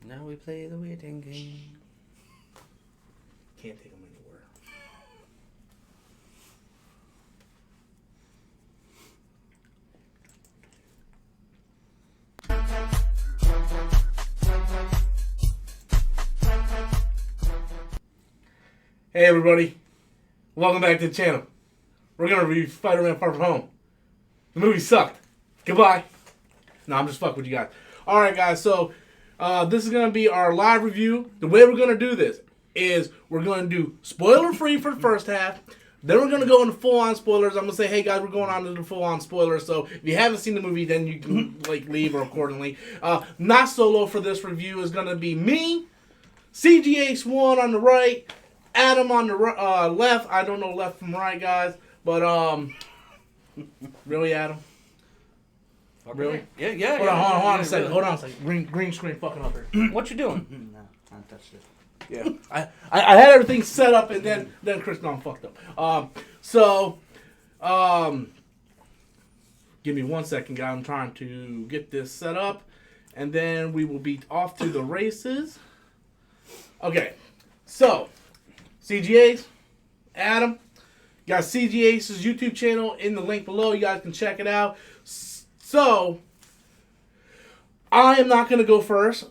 Now we play the waiting game. Can't take them anywhere. Hey everybody, welcome back to the channel. We're going to review Spider-Man Far From Home. The movie sucked. Goodbye. No, I'm just fucking with you guys. Alright guys, so this is going to be our live review. The way we're going to do this is we're going to do spoiler-free for the first half. Then we're going to go into full-on spoilers. I'm going to say, hey guys, we're going on to the full-on spoilers. So if you haven't seen the movie, then you can leave or accordingly. Not solo for this review is going to be me, CGH1 on the right, Adam on the left. I don't know left from right, guys. But, really, Adam? Okay. Really? Yeah. Hold on a second. Hold on a second. Green screen fucking up here. What you doing? No, I touched it. Yeah. I had everything set up and then Chris Don fucked up. Give me 1 second, guys. I'm trying to get this set up. And then we will be off to the races. Okay. So, CGAs, Adam, you got CGA's YouTube channel in the link below. You guys can check it out. So, I am not going to go first.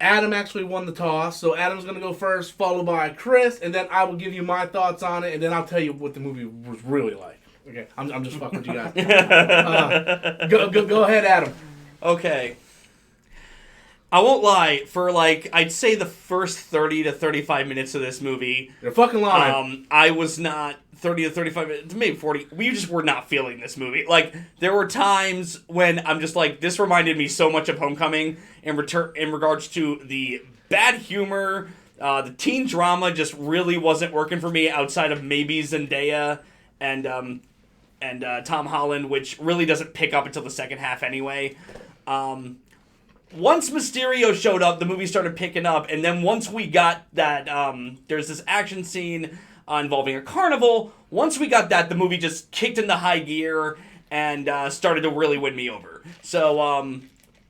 Adam actually won the toss, so Adam's going to go first, followed by Chris, and then I will give you my thoughts on it, and then I'll tell you what the movie was really like. Okay, I'm just fucking with you guys. Go ahead, Adam. Okay. I won't lie, for I'd say the first 30 to 35 minutes of this movie. You're fucking lying. I was not 30 to 35 minutes, maybe 40. We just were not feeling this movie. There were times when I'm just this reminded me so much of Homecoming in regards to the bad humor. The teen drama just really wasn't working for me outside of maybe Zendaya and Tom Holland, which really doesn't pick up until the second half anyway. Once Mysterio showed up, the movie started picking up, and then once we got that, there's this action scene involving a carnival. Once we got that, the movie just kicked into high gear and started to really win me over. So,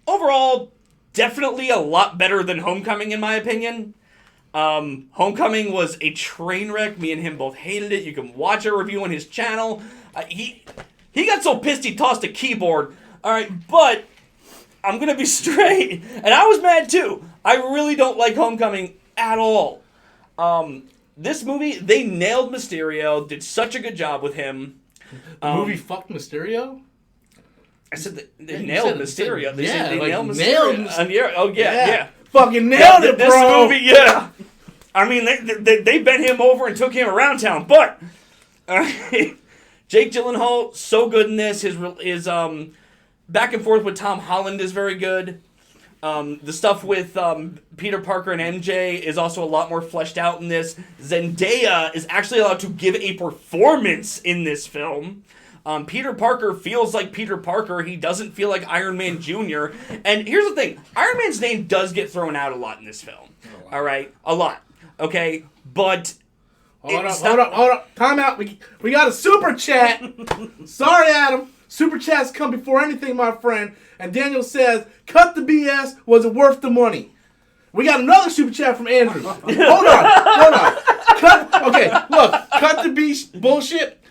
overall, definitely a lot better than Homecoming, in my opinion. Homecoming was a train wreck. Me and him both hated it. You can watch a review on his channel. He got so pissed he tossed a keyboard. All right, but I'm going to be straight. And I was mad too. I really don't like Homecoming at all. This movie, they nailed Mysterio, did such a good job with him. The movie fucked Mysterio? I said they nailed Mysterio. They said they nailed Mysterio. Nailed Yeah. Fucking nailed it, bro. This movie, yeah. I mean, they bent him over and took him around town, but Jake Gyllenhaal, so good in this. His back and forth with Tom Holland is very good. The stuff with Peter Parker and MJ is also a lot more fleshed out in this. Zendaya is actually allowed to give a performance in this film. Peter Parker feels like Peter Parker. He doesn't feel like Iron Man Jr. And here's the thing. Iron Man's name does get thrown out a lot in this film. All right? A lot. Okay? But Hold up. Time out. We got a super chat. Sorry, Adam. Super chats come before anything, my friend. And Daniel says, cut the BS. Was it worth the money? We got another super chat from Andrew. Hold on. Cut the bullshit.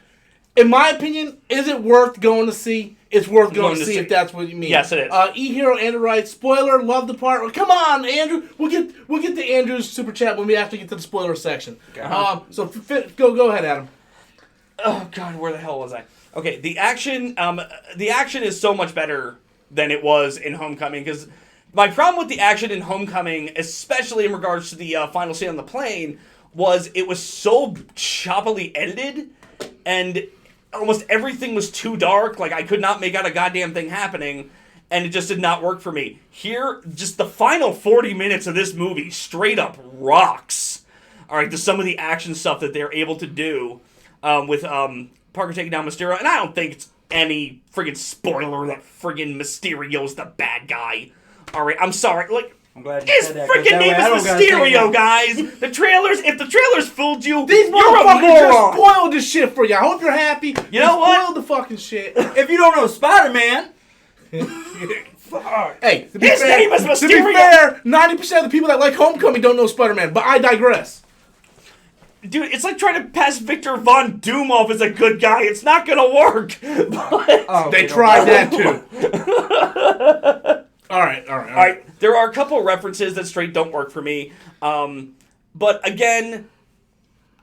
In my opinion, is it worth going to see? It's worth going to see if that's what you mean. Yes, it is. E-Hero Andrew writes, spoiler, love the part. Well, come on, Andrew. We'll get to Andrew's super chat when we actually get to the spoiler section. So go ahead, Adam. Oh God, where the hell was I? Okay, the action is so much better than it was in Homecoming, because my problem with the action in Homecoming, especially in regards to the final scene on the plane, was it was so choppily edited, and almost everything was too dark. I could not make out a goddamn thing happening, and it just did not work for me. Here, just the final 40 minutes of this movie straight up rocks. All right, to some of the action stuff that they're able to do with Parker taking down Mysterio, and I don't think it's any friggin' spoiler that friggin' Mysterio's the bad guy. All right, I'm sorry. I'm glad you his said that. freaking name is Mysterio, guys. If the trailers fooled you, These you're a motherfuckers just moron. spoiled this shit for you. I hope you're happy. You know what? Spoiled the fucking shit. If you don't know Spider-Man, Hey, to be His fair, name is Mysterio. To be fair, 90% of the people that like Homecoming don't know Spider-Man, but I digress. Dude, it's like trying to pass Victor Von Doom off as a good guy. It's not gonna work. But They tried that too. All right. All right. There are a couple references that straight don't work for me. But again,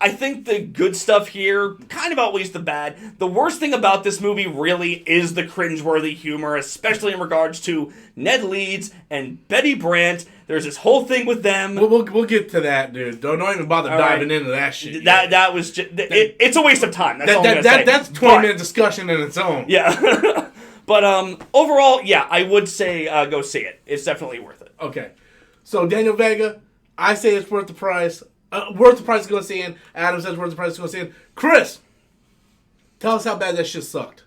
I think the good stuff here kind of outweighs the bad. The worst thing about this movie really is the cringeworthy humor, especially in regards to Ned Leeds and Betty Brant. There's this whole thing with them. We'll get to that, dude. Don't even bother diving into that shit. That was just... It's a waste of time. That's all I'm going to say. That's 20-minute discussion in its own. Yeah. But overall, yeah, I would say go see it. It's definitely worth it. Okay. So, Daniel Vega, I say it's worth the price. Worth the price to go see it. Adam says worth the price to go see it. Chris, tell us how bad that shit sucked.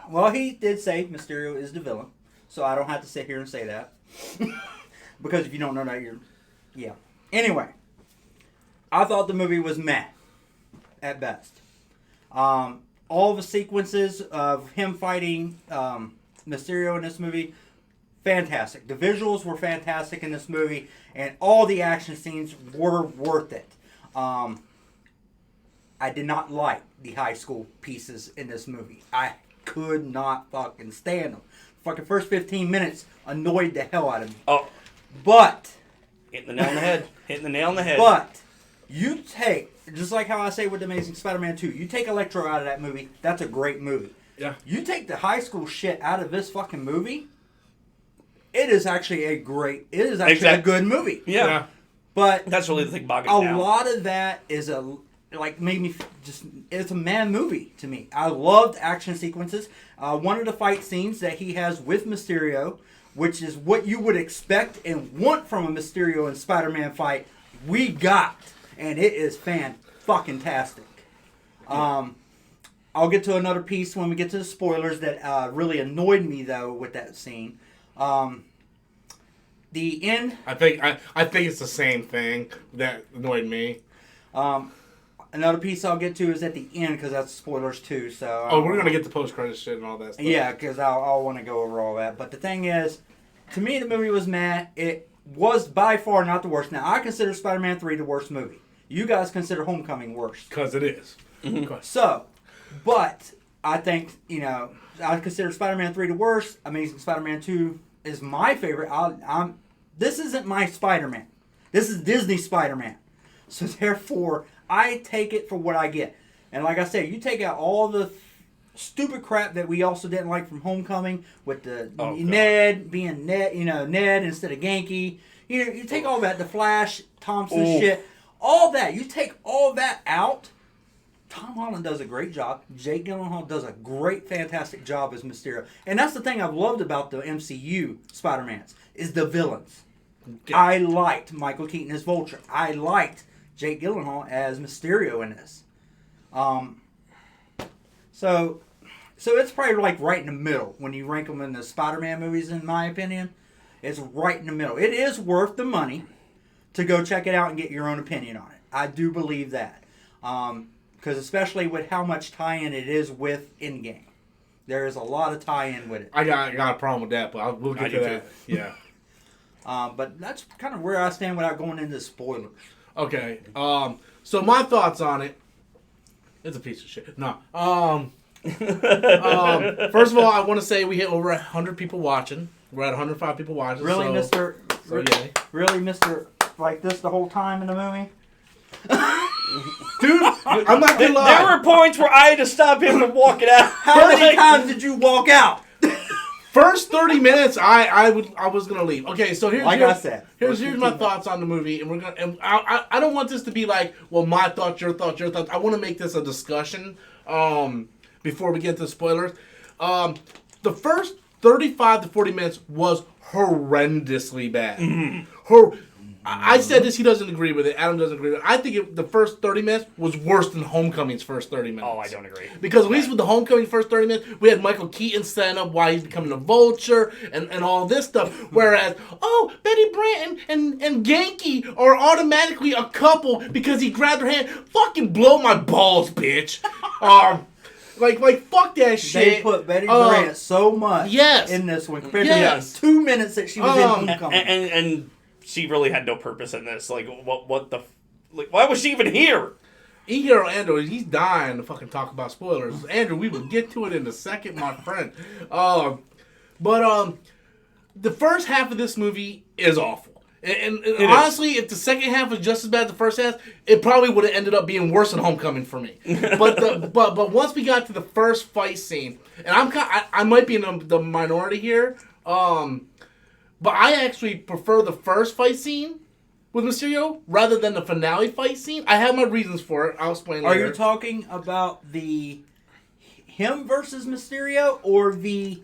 Well, he did say Mysterio is the villain, so I don't have to sit here and say that. Because if you don't know that, you're... Yeah. Anyway, I thought the movie was meh, at best. All the sequences of him fighting Mysterio in this movie, fantastic. The visuals were fantastic in this movie, and all the action scenes were worth it. I did not like the high school pieces in this movie. I could not fucking stand them. Fucking first 15 minutes annoyed the hell out of me. Oh. But... Hitting the nail on the head. Hitting the nail on the head. But, you take... Just like how I say with Amazing Spider-Man 2, you take Electro out of that movie, that's a great movie. Yeah. You take the high school shit out of this fucking movie, it is actually a good movie. Yeah. But that's really the thing about it a now. lot of that is made me just, it's a man movie to me. I loved action sequences. One of the fight scenes that he has with Mysterio, which is what you would expect and want from a Mysterio and Spider-Man fight, we got. And it is fan-fucking-tastic. I'll get to another piece when we get to the spoilers that really annoyed me, though, with that scene. The end... I think it's the same thing that annoyed me. Another piece I'll get to is at the end, because that's spoilers, too. So we're going to get the post-credit shit and all that stuff. Yeah, because I'll want to go over all that. But the thing is, to me, the movie was meh. It was by far not the worst. Now, I consider Spider-Man 3 the worst movie. You guys consider Homecoming worse. Because it is. Mm-hmm. So, but I think, I consider Spider-Man 3 the worst. Amazing Spider-Man 2 is my favorite. This isn't my Spider-Man. This is Disney Spider-Man. So, therefore, I take it for what I get. And like I said, you take out all the stupid crap that we also didn't like from Homecoming with the Ned being Ned instead of Genki. You take all that, the Flash, Thompson shit. All that, you take all that out, Tom Holland does a great job. Jake Gyllenhaal does a great, fantastic job as Mysterio. And that's the thing I've loved about the MCU Spider-Mans, is the villains. Okay. I liked Michael Keaton as Vulture. I liked Jake Gyllenhaal as Mysterio in this. So it's probably like right in the middle when you rank them in the Spider-Man movies, in my opinion. It's right in the middle. It is worth the money to go check it out and get your own opinion on it. I do believe that. Because especially with how much tie-in it is with Endgame. There is a lot of tie-in with it. I got a problem with that, but we'll get to that. Too. Yeah. But that's kind of where I stand without going into spoilers. Okay. So my thoughts on it. It's a piece of shit. No. First of all, I want to say we hit over 100 people watching. We're at 105 people watching. Really, Mr. Really, Mr. Like this the whole time in the movie? Dude, I'm not gonna lie. There were points where I had to stop him from walking out. How many times did you walk out? First 30 minutes, I was gonna leave. Okay, so here's my thoughts on the movie, and I don't want this to be like, well, my thoughts, your thoughts, your thoughts. I want to make this a discussion before we get to spoilers. The first 35 to 40 minutes was horrendously bad. Mm-hmm. I said this, he doesn't agree with it. Adam doesn't agree with it. I think the first 30 minutes was worse than Homecoming's first 30 minutes. Oh, I don't agree. Because at least with the Homecoming first 30 minutes, we had Michael Keaton setting up why he's becoming a Vulture and all this stuff. Whereas, Betty Brant and Genki are automatically a couple because he grabbed her hand. Fucking blow my balls, bitch. Like fuck that shit. They put Betty Grant so much yes. in this one compared Yes. to the 2 minutes that she was in Homecoming. And she really had no purpose in this. Like, what the... Like, why was she even here? E-Hero Andrew, he's dying to fucking talk about spoilers. Andrew, we will get to it in a second, my friend. But the first half of this movie is awful. And honestly, if the second half was just as bad as the first half, it probably would have ended up being worse than Homecoming for me. But once we got to the first fight scene, and I might be in the minority here, but I actually prefer the first fight scene with Mysterio rather than the finale fight scene. I have my reasons for it. I'll explain later. Are you talking about the him versus Mysterio or the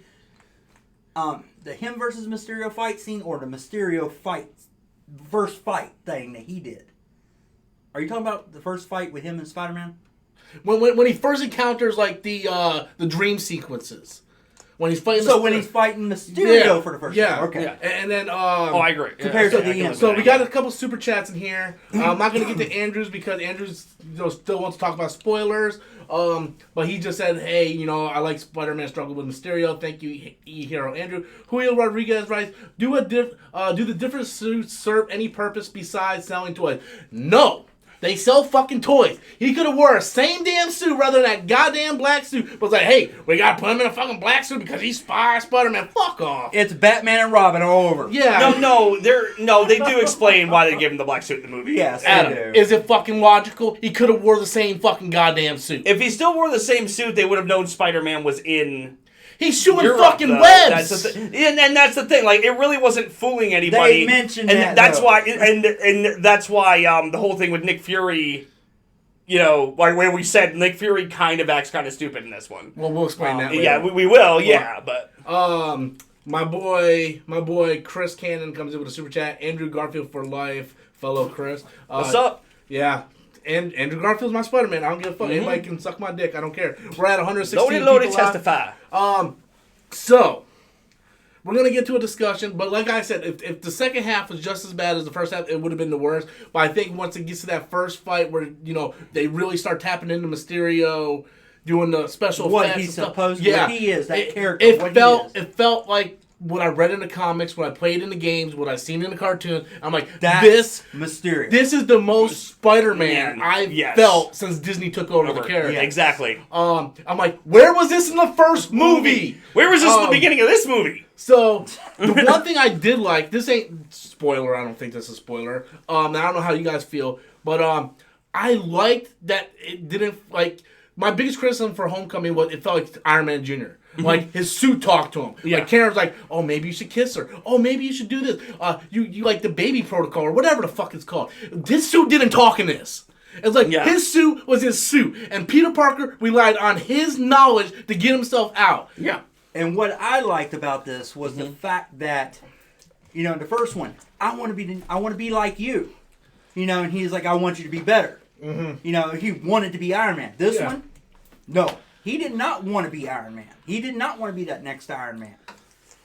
him versus Mysterio fight scene or the Mysterio first fight thing that he did? Are you talking about the first fight with him and Spider-Man? When he first encounters like the dream sequences. When he's fighting he's fighting Mysterio for the first time. Okay. Yeah. And then I agree. Compared to the end. So we got a couple super chats in here. I'm not gonna get to Andrews because Andrews still wants to talk about spoilers. But he just said, hey, I like Spider-Man struggle with Mysterio. Thank you, E-Hero Andrew. Julio Rodriguez writes, do the different suits serve any purpose besides selling toys? No. They sell fucking toys. He could have wore a same damn suit rather than that goddamn black suit. But it's like, hey, we gotta put him in a fucking black suit because he's Spider-Man. Fuck off. It's Batman and Robin all over. Yeah. No, they do explain why they gave him the black suit in the movie. Yes, Adam, they do. is it fucking logical? He could have wore the same fucking goddamn suit. If he still wore the same suit, they would have known Spider-Man was in... He's shooting Europe, fucking though. webs. And that's the thing. Like, it really wasn't fooling anybody. They mentioned and that, that's though. why. And that's why the whole thing with Nick Fury, like where we said Nick Fury kind of acts kind of stupid in this one. Well, we'll explain that later. Yeah, we will. Yeah, but my boy Chris Cannon comes in with a super chat. Andrew Garfield for life, fellow Chris. What's up? Yeah. And Andrew Garfield's my Spider-Man. I don't give a fuck. Mm-hmm. Anybody can suck my dick. I don't care. We're at 116 Loaded, people live. testify. So, we're going to get to a discussion. But like I said, if the second half was just as bad as the first half, it would have been the worst. But I think once it gets to that first fight where, they really start tapping into Mysterio, doing the special what effects he's and stuff. supposed to yeah, what he is, that character. It felt like what I read in the comics, what I played in the games, what I've seen in the cartoon. I'm like, this Mysterio. This is the most Spider-Man I've felt since Disney took over the character. Yeah, exactly. I'm like, where was this in the first movie? Where was this in the beginning of this movie? So, the one thing I did like, this ain't spoiler, I don't think this is a spoiler. I don't know how you guys feel, but I liked that it didn't, my biggest criticism for Homecoming was it felt like Iron Man Jr. Like, his suit talked to him. Yeah. Like, Karen's like, oh, maybe you should kiss her. Oh, maybe you should do this. You like the baby protocol or whatever the fuck it's called. This suit didn't talk in this. It's like, his suit was his suit. And Peter Parker relied on his knowledge to get himself out. Yeah. And what I liked about this was the fact that, the first one, I want to be like you. And he's like, I want you to be better. Mm-hmm. He wanted to be Iron Man. This one, no. He did not want to be Iron Man. He did not want to be that next Iron Man.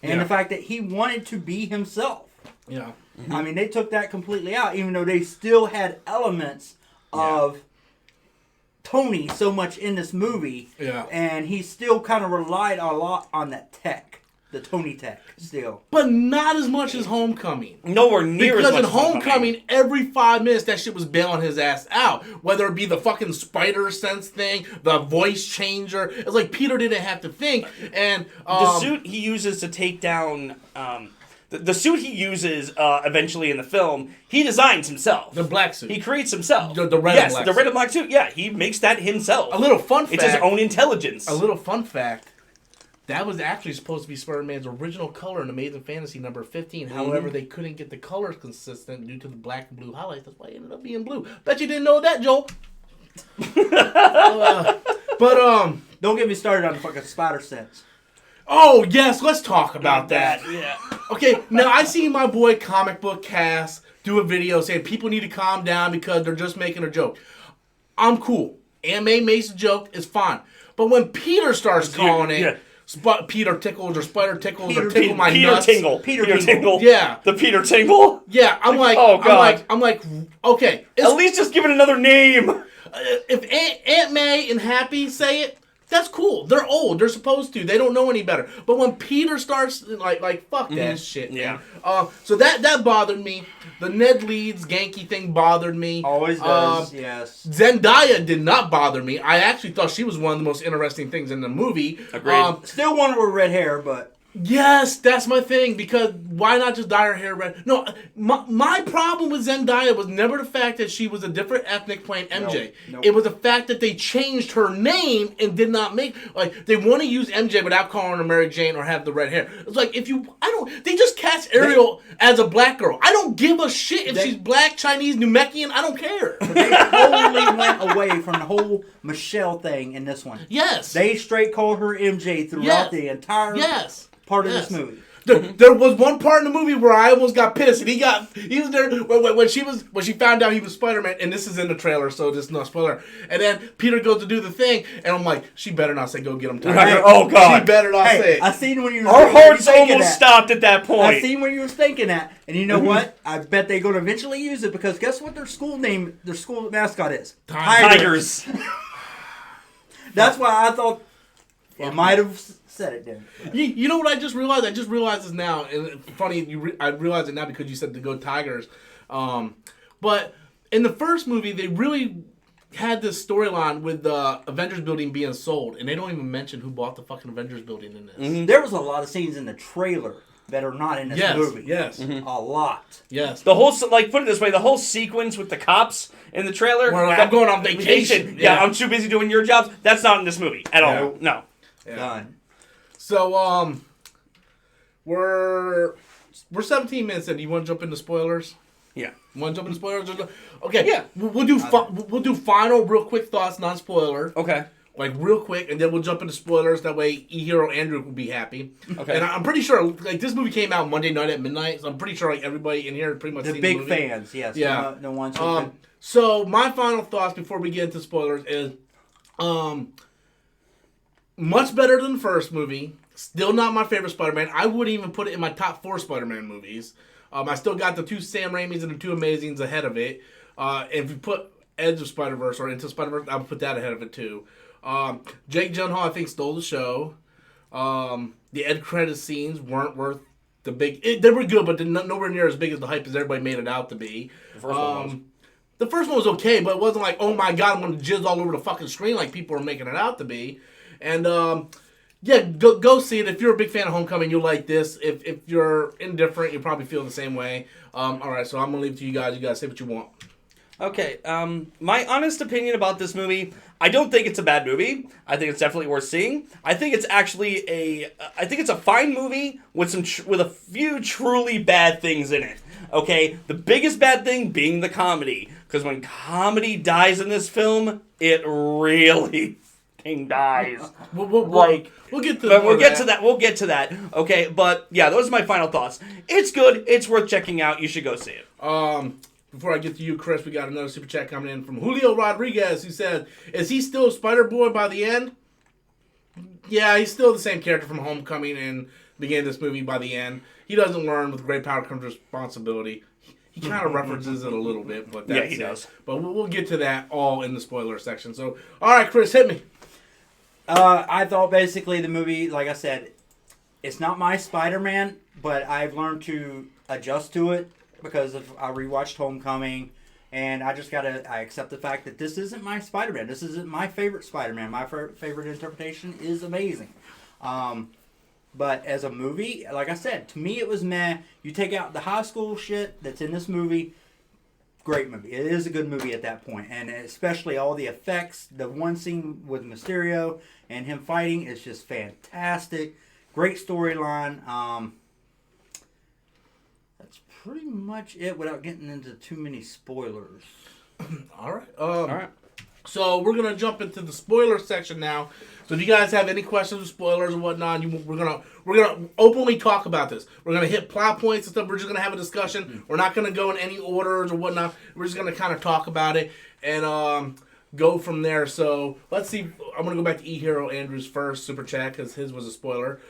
And the fact that he wanted to be himself. Yeah. Mm-hmm. I mean, they took that completely out, even though they still had elements of Tony so much in this movie. Yeah. And he still kind of relied a lot on that tech. The Tony tech, still. But not as much as Homecoming. Nowhere near as much as as Homecoming, every 5 minutes that shit was bailing his ass out. Whether it be the fucking spider sense thing, the voice changer. It's like Peter didn't have to think. And the suit he uses to take down... The suit he uses eventually in the film, he designs himself. The black suit. He creates himself. The red and black the red and black suit. Yeah, he makes that himself. A little fun fact. It's his own intelligence. A little fun fact. That was actually supposed to be Spider-Man's original color in Amazing Fantasy number 15. However, they couldn't get the colors consistent due to the black and blue highlights. That's why it ended up being blue. Bet you didn't know that, Joel. But don't get me started on the fucking spider sense. Oh, yes, let's talk about that. Yeah. Okay, now I seen my boy Comic Book Cast do a video saying people need to calm down because they're just making a joke. I'm cool. Aunt May makes a joke, it's fine. But when Peter starts calling it... Peter tickles or spider tickles or tickle my nuts. Peter Tingle. Yeah. The Peter Tingle. Yeah, I'm like, oh God. I'm like, okay. At least just give it another name. If Aunt May and Happy say it, That's cool. They're old. They're supposed to. They don't know any better. But when Peter starts, like fuck that shit, man. So that bothered me. The Ned Leeds Genki thing bothered me. Always does, yes. Zendaya did not bother me. I actually thought she was one of the most interesting things in the movie. Agreed. Still wanted with red hair, but... Yes, that's my thing, because why not just dye her hair red? No, my problem with Zendaya was never the fact that she was a different ethnic playing MJ. Nope. It was the fact that they changed her name and did not make, like, they want to use MJ without calling her Mary Jane or have the red hair. It's like, they just cast Ariel as a black girl. I don't give a shit if she's black, Chinese, Namekian, I don't care. They totally went away from the whole Michelle thing in this one. Yes. They straight called her MJ throughout the entire... part of this movie. There was one part in the movie where I almost got pissed, and he was there when she found out he was Spider-Man, and this is in the trailer, so this is no spoiler. And then Peter goes to do the thing, and I'm like, she better not say go get him. Hey, oh God, she better not say it. I seen when you were. Our hearts almost stopped at that point. I seen when you were thinking that, and you know what? I bet they're going to eventually use it, because guess what their school mascot is? Tigers. That's why I thought it might have said it then. You know what I just realized? I just realized this now, and it's funny, I realized it now because you said to go Tigers. But in the first movie, they really had this storyline with the Avengers building being sold, and they don't even mention who bought the fucking Avengers building in this. Mm-hmm. There was a lot of scenes in the trailer that are not in this movie. Yes, mm-hmm. A lot. Yes. The whole, like, put it this way, the whole sequence with the cops in the trailer. Where I'm going on vacation. Yeah, I'm too busy doing your jobs. That's not in this movie at all. No. Yeah. Done. So, we're 17 minutes in. Do you want to jump into spoilers? Yeah. You want to jump into spoilers? Okay. Yeah. We'll do final, real quick thoughts, non-spoiler. Okay. Like, real quick, and then we'll jump into spoilers. That way, E-Hero Andrew will be happy. Okay. And I'm pretty sure, like, this movie came out Monday night at midnight, so I'm pretty sure, like, everybody in here pretty much seen the movie. The big fans, yes. Yeah. The ones who So, my final thoughts before we get into spoilers is, much better than the first movie. Still not my favorite Spider-Man. I wouldn't even put it in my top 4 Spider-Man movies. I still got the 2 Sam Raimis and the 2 Amazings ahead of it. If you put Edge of Spider-Verse or Into Spider-Verse, I would put that ahead of it too. Jake Gyllenhaal, I think, stole the show. The end credit scenes weren't worth the big... they were good, but nowhere near as big as the hype as everybody made it out to be. The first one was. The first one was okay, but it wasn't like, oh my God, I'm going to jizz all over the fucking screen like people were making it out to be. And... yeah, go see it. If you're a big fan of Homecoming, you'll like this. If you're indifferent, you'll probably feel the same way. All right, so I'm going to leave it to you guys. You guys say what you want. Okay, my honest opinion about this movie, I don't think it's a bad movie. I think it's definitely worth seeing. I think it's actually a fine movie with with a few truly bad things in it. Okay, the biggest bad thing being the comedy. Because when comedy dies in this film, it really dies. We'll get to that. We'll get to that. Okay, but yeah, those are my final thoughts. It's good. It's worth checking out. You should go see it. Before I get to you, Chris, we got another super chat coming in from Julio Rodriguez, who said, "Is he still Spider-Boy by the end?" Yeah, he's still the same character from Homecoming and beginning of this movie by the end. He doesn't learn with great power comes responsibility. He kind of references it a little bit, but that's he does. But we'll get to that all in the spoiler section. So, all right, Chris, hit me. I thought basically the movie, like I said, it's not my Spider-Man, but I've learned to adjust to it because I rewatched Homecoming, and I accept the fact that this isn't my Spider-Man. This isn't my favorite Spider-Man. My favorite interpretation is Amazing. But as a movie, like I said, to me it was meh. You take out the high school shit that's in this movie, great movie. It is a good movie at that point, and especially all the effects. The one scene with Mysterio and him fighting is just fantastic. Great storyline. That's pretty much it without getting into too many spoilers. All right. All right. So we're gonna jump into the spoiler section now. So if you guys have any questions or spoilers or whatnot, we're gonna openly talk about this. We're gonna hit plot points and stuff. We're just gonna have a discussion. We're not gonna go in any orders or whatnot. We're just gonna kind of talk about it and go from there. So let's see. I'm gonna go back to E-Hero Andrew's first super chat because his was a spoiler.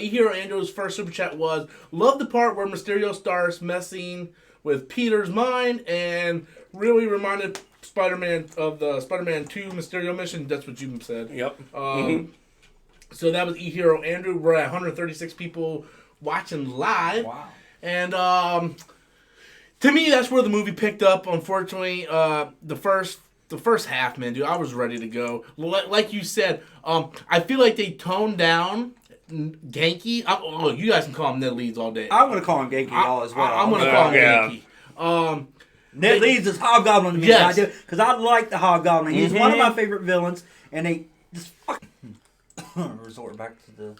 E-Hero Andrew's first super chat was, love the part where Mysterio starts messing with Peter's mind and really reminded Spider-Man 2 Mysterio mission. That's what you said. Yep. So that was eHero Andrew. We're at 136 people watching live. Wow. And to me, that's where the movie picked up. Unfortunately, the first half, man, dude, I was ready to go. Like you said, I feel like they toned down Genki. You guys can call him Ned Leeds all day. I'm going to call him Genki all as well. I'm going to call him Genki. Ned Leeds is Hobgoblin to me. Yes. Because I like the Hobgoblin. He's one of my favorite villains. And they just fucking resort back to the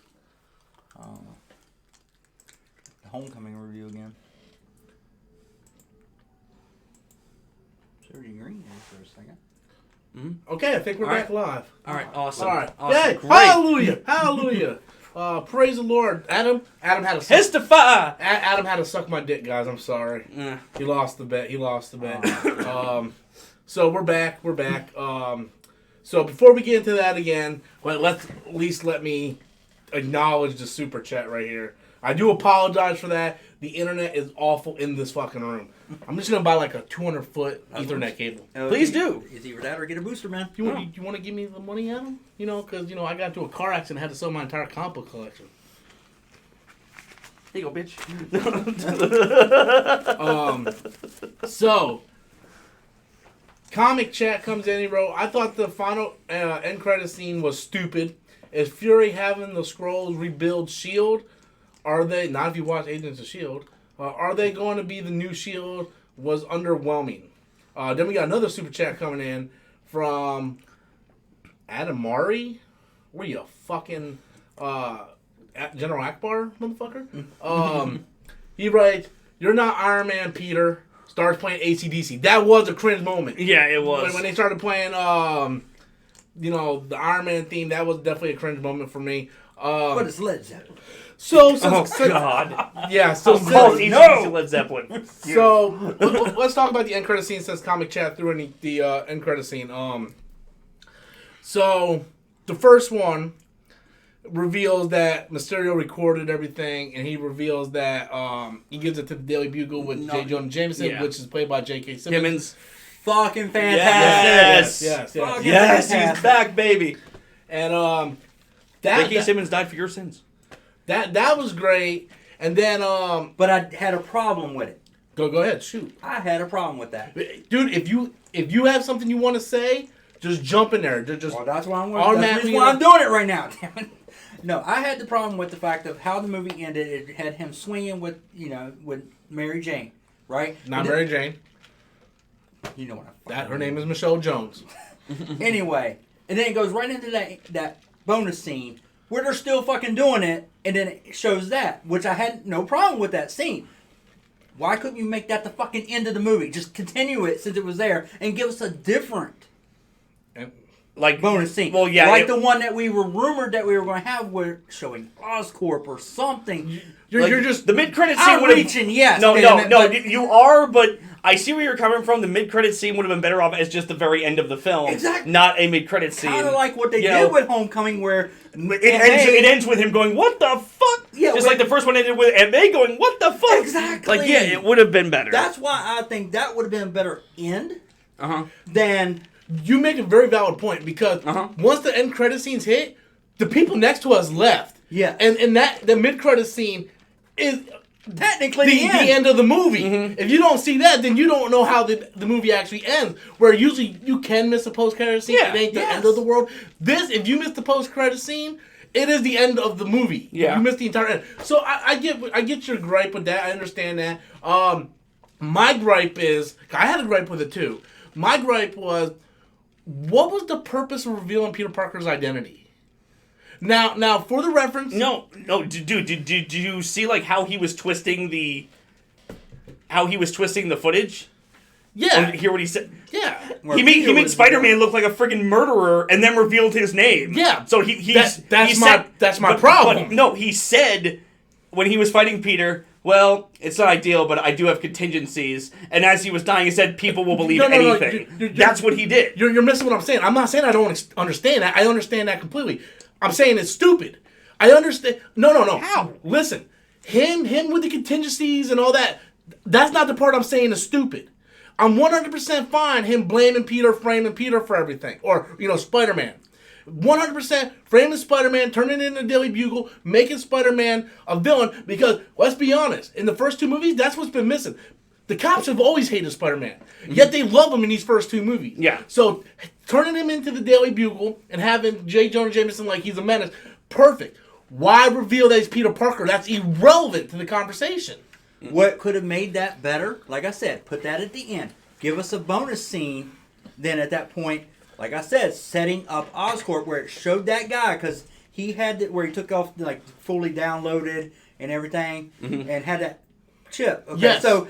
Homecoming review again. Dirty green there for a second. Okay, I think we're back live. All right, awesome. All right. Awesome. Hey, Great. hallelujah. Hallelujah. Praise the Lord. Adam had to suck. Testify. Adam had to suck my dick, guys. I'm sorry. He lost the bet. So we're back. So before we get into that again, let me acknowledge the super chat right here. I do apologize for that. The internet is awful in this fucking room. I'm just gonna buy like a 200-foot Ethernet cable. Please do. It's either that or get a booster, man. You want to give me the money, Adam? Because I got into a car accident and had to sell my entire comic book collection. Here you go, bitch. So, comic chat comes in. He wrote, I thought the final end credit scene was stupid. Is Fury having the Skrulls rebuild S.H.I.E.L.D.? Are they, not if you watch Agents of S.H.I.E.L.D., are they going to be the new S.H.I.E.L.D.? Was underwhelming. Then we got another super chat coming in from Adam Mari. Were you a fucking General Akbar, motherfucker? He writes, you're not Iron Man, Peter. Starts playing AC/DC. That was a cringe moment. Yeah, it was. When they started playing, the Iron Man theme, that was definitely a cringe moment for me. But it's Led Zeppelin. God. Yeah, so Led Zeppelin. So let's talk about the end credit scene since Comic Chat threw in the end credit scene. So the first one reveals that Mysterio recorded everything, and he reveals that he gives it to the Daily Bugle with J. Jonah Jameson, which is played by J.K. Simmons. Fucking fantastic. Yes, he's back, baby. And J.K. Simmons died for your sins. That was great. And then but I had a problem with it. Go ahead, shoot. I had a problem with that. Dude, if you have something you want to say, just jump in there. Just that's why I'm doing it right now. Damn it. No, I had the problem with the fact of how the movie ended. It had him swinging with Mary Jane, right? Mary Jane. You know what I'm her name is Michelle Jones. Anyway, and then it goes right into that bonus scene where they're still fucking doing it, and then it shows that, which I had no problem with that scene. Why couldn't you make that the fucking end of the movie? Just continue it since it was there and give us a different bonus scene. Well, yeah, the one that we were rumored that we were going to have, were showing Oscorp or something. You're just the mid-credit scene would have reaching, yes. No, you are, but I see where you're coming from. The mid-credit scene would have been better off as just the very end of the film, exactly. Not a mid-credit scene. Kind of like what they did with Homecoming, where it ends with him going, "What the fuck?" Yeah, just like the first one ended with Aunt May going, "What the fuck?" Exactly. Like, yeah, it would have been better. That's why I think that would have been a better end than. You make a very valid point because once the end credit scenes hit, the people next to us left. Yeah, and the mid credit scene is technically the end of the movie. If you don't see that, then you don't know how the movie actually ends. Where usually you can miss a post credit scene. It ain't the end of the world. This, if you miss the post credit scene, it is the end of the movie. Yeah, you missed the entire end. So I get your gripe with that. I understand that. My gripe is, I had a gripe with it too. My gripe was, what was the purpose of revealing Peter Parker's identity? Now, for the reference... No, dude, did you see, like, how he was twisting the footage? Yeah. Hear what he said? Yeah. He made Spider-Man look like a friggin' murderer and then revealed his name. Yeah. So that's my problem. But no, he said, when he was fighting Peter... Well, it's not ideal, but I do have contingencies. And as he was dying, he said, people will believe anything. That's what he did. You're missing what I'm saying. I'm not saying I don't understand that. I understand that completely. I'm saying it's stupid. I understand. No. How? Listen, him with the contingencies and all that, that's not the part I'm saying is stupid. I'm 100% fine him blaming Peter, framing Peter for everything. Or, Spider-Man. 100% framing Spider-Man, turning it into Daily Bugle, making Spider-Man a villain. Because, let's be honest, in the first 2 movies, that's what's been missing. The cops have always hated Spider-Man. Yet they love him in these first 2 movies. Yeah. So, turning him into the Daily Bugle and having J. Jonah Jameson like he's a menace, perfect. Why reveal that he's Peter Parker? That's irrelevant to the conversation. What could have made that better? Like I said, put that at the end. Give us a bonus scene. Then at that point, like I said, setting up Oscorp where it showed that guy because he had where he took off like fully downloaded and everything and had that chip. Okay, yes. So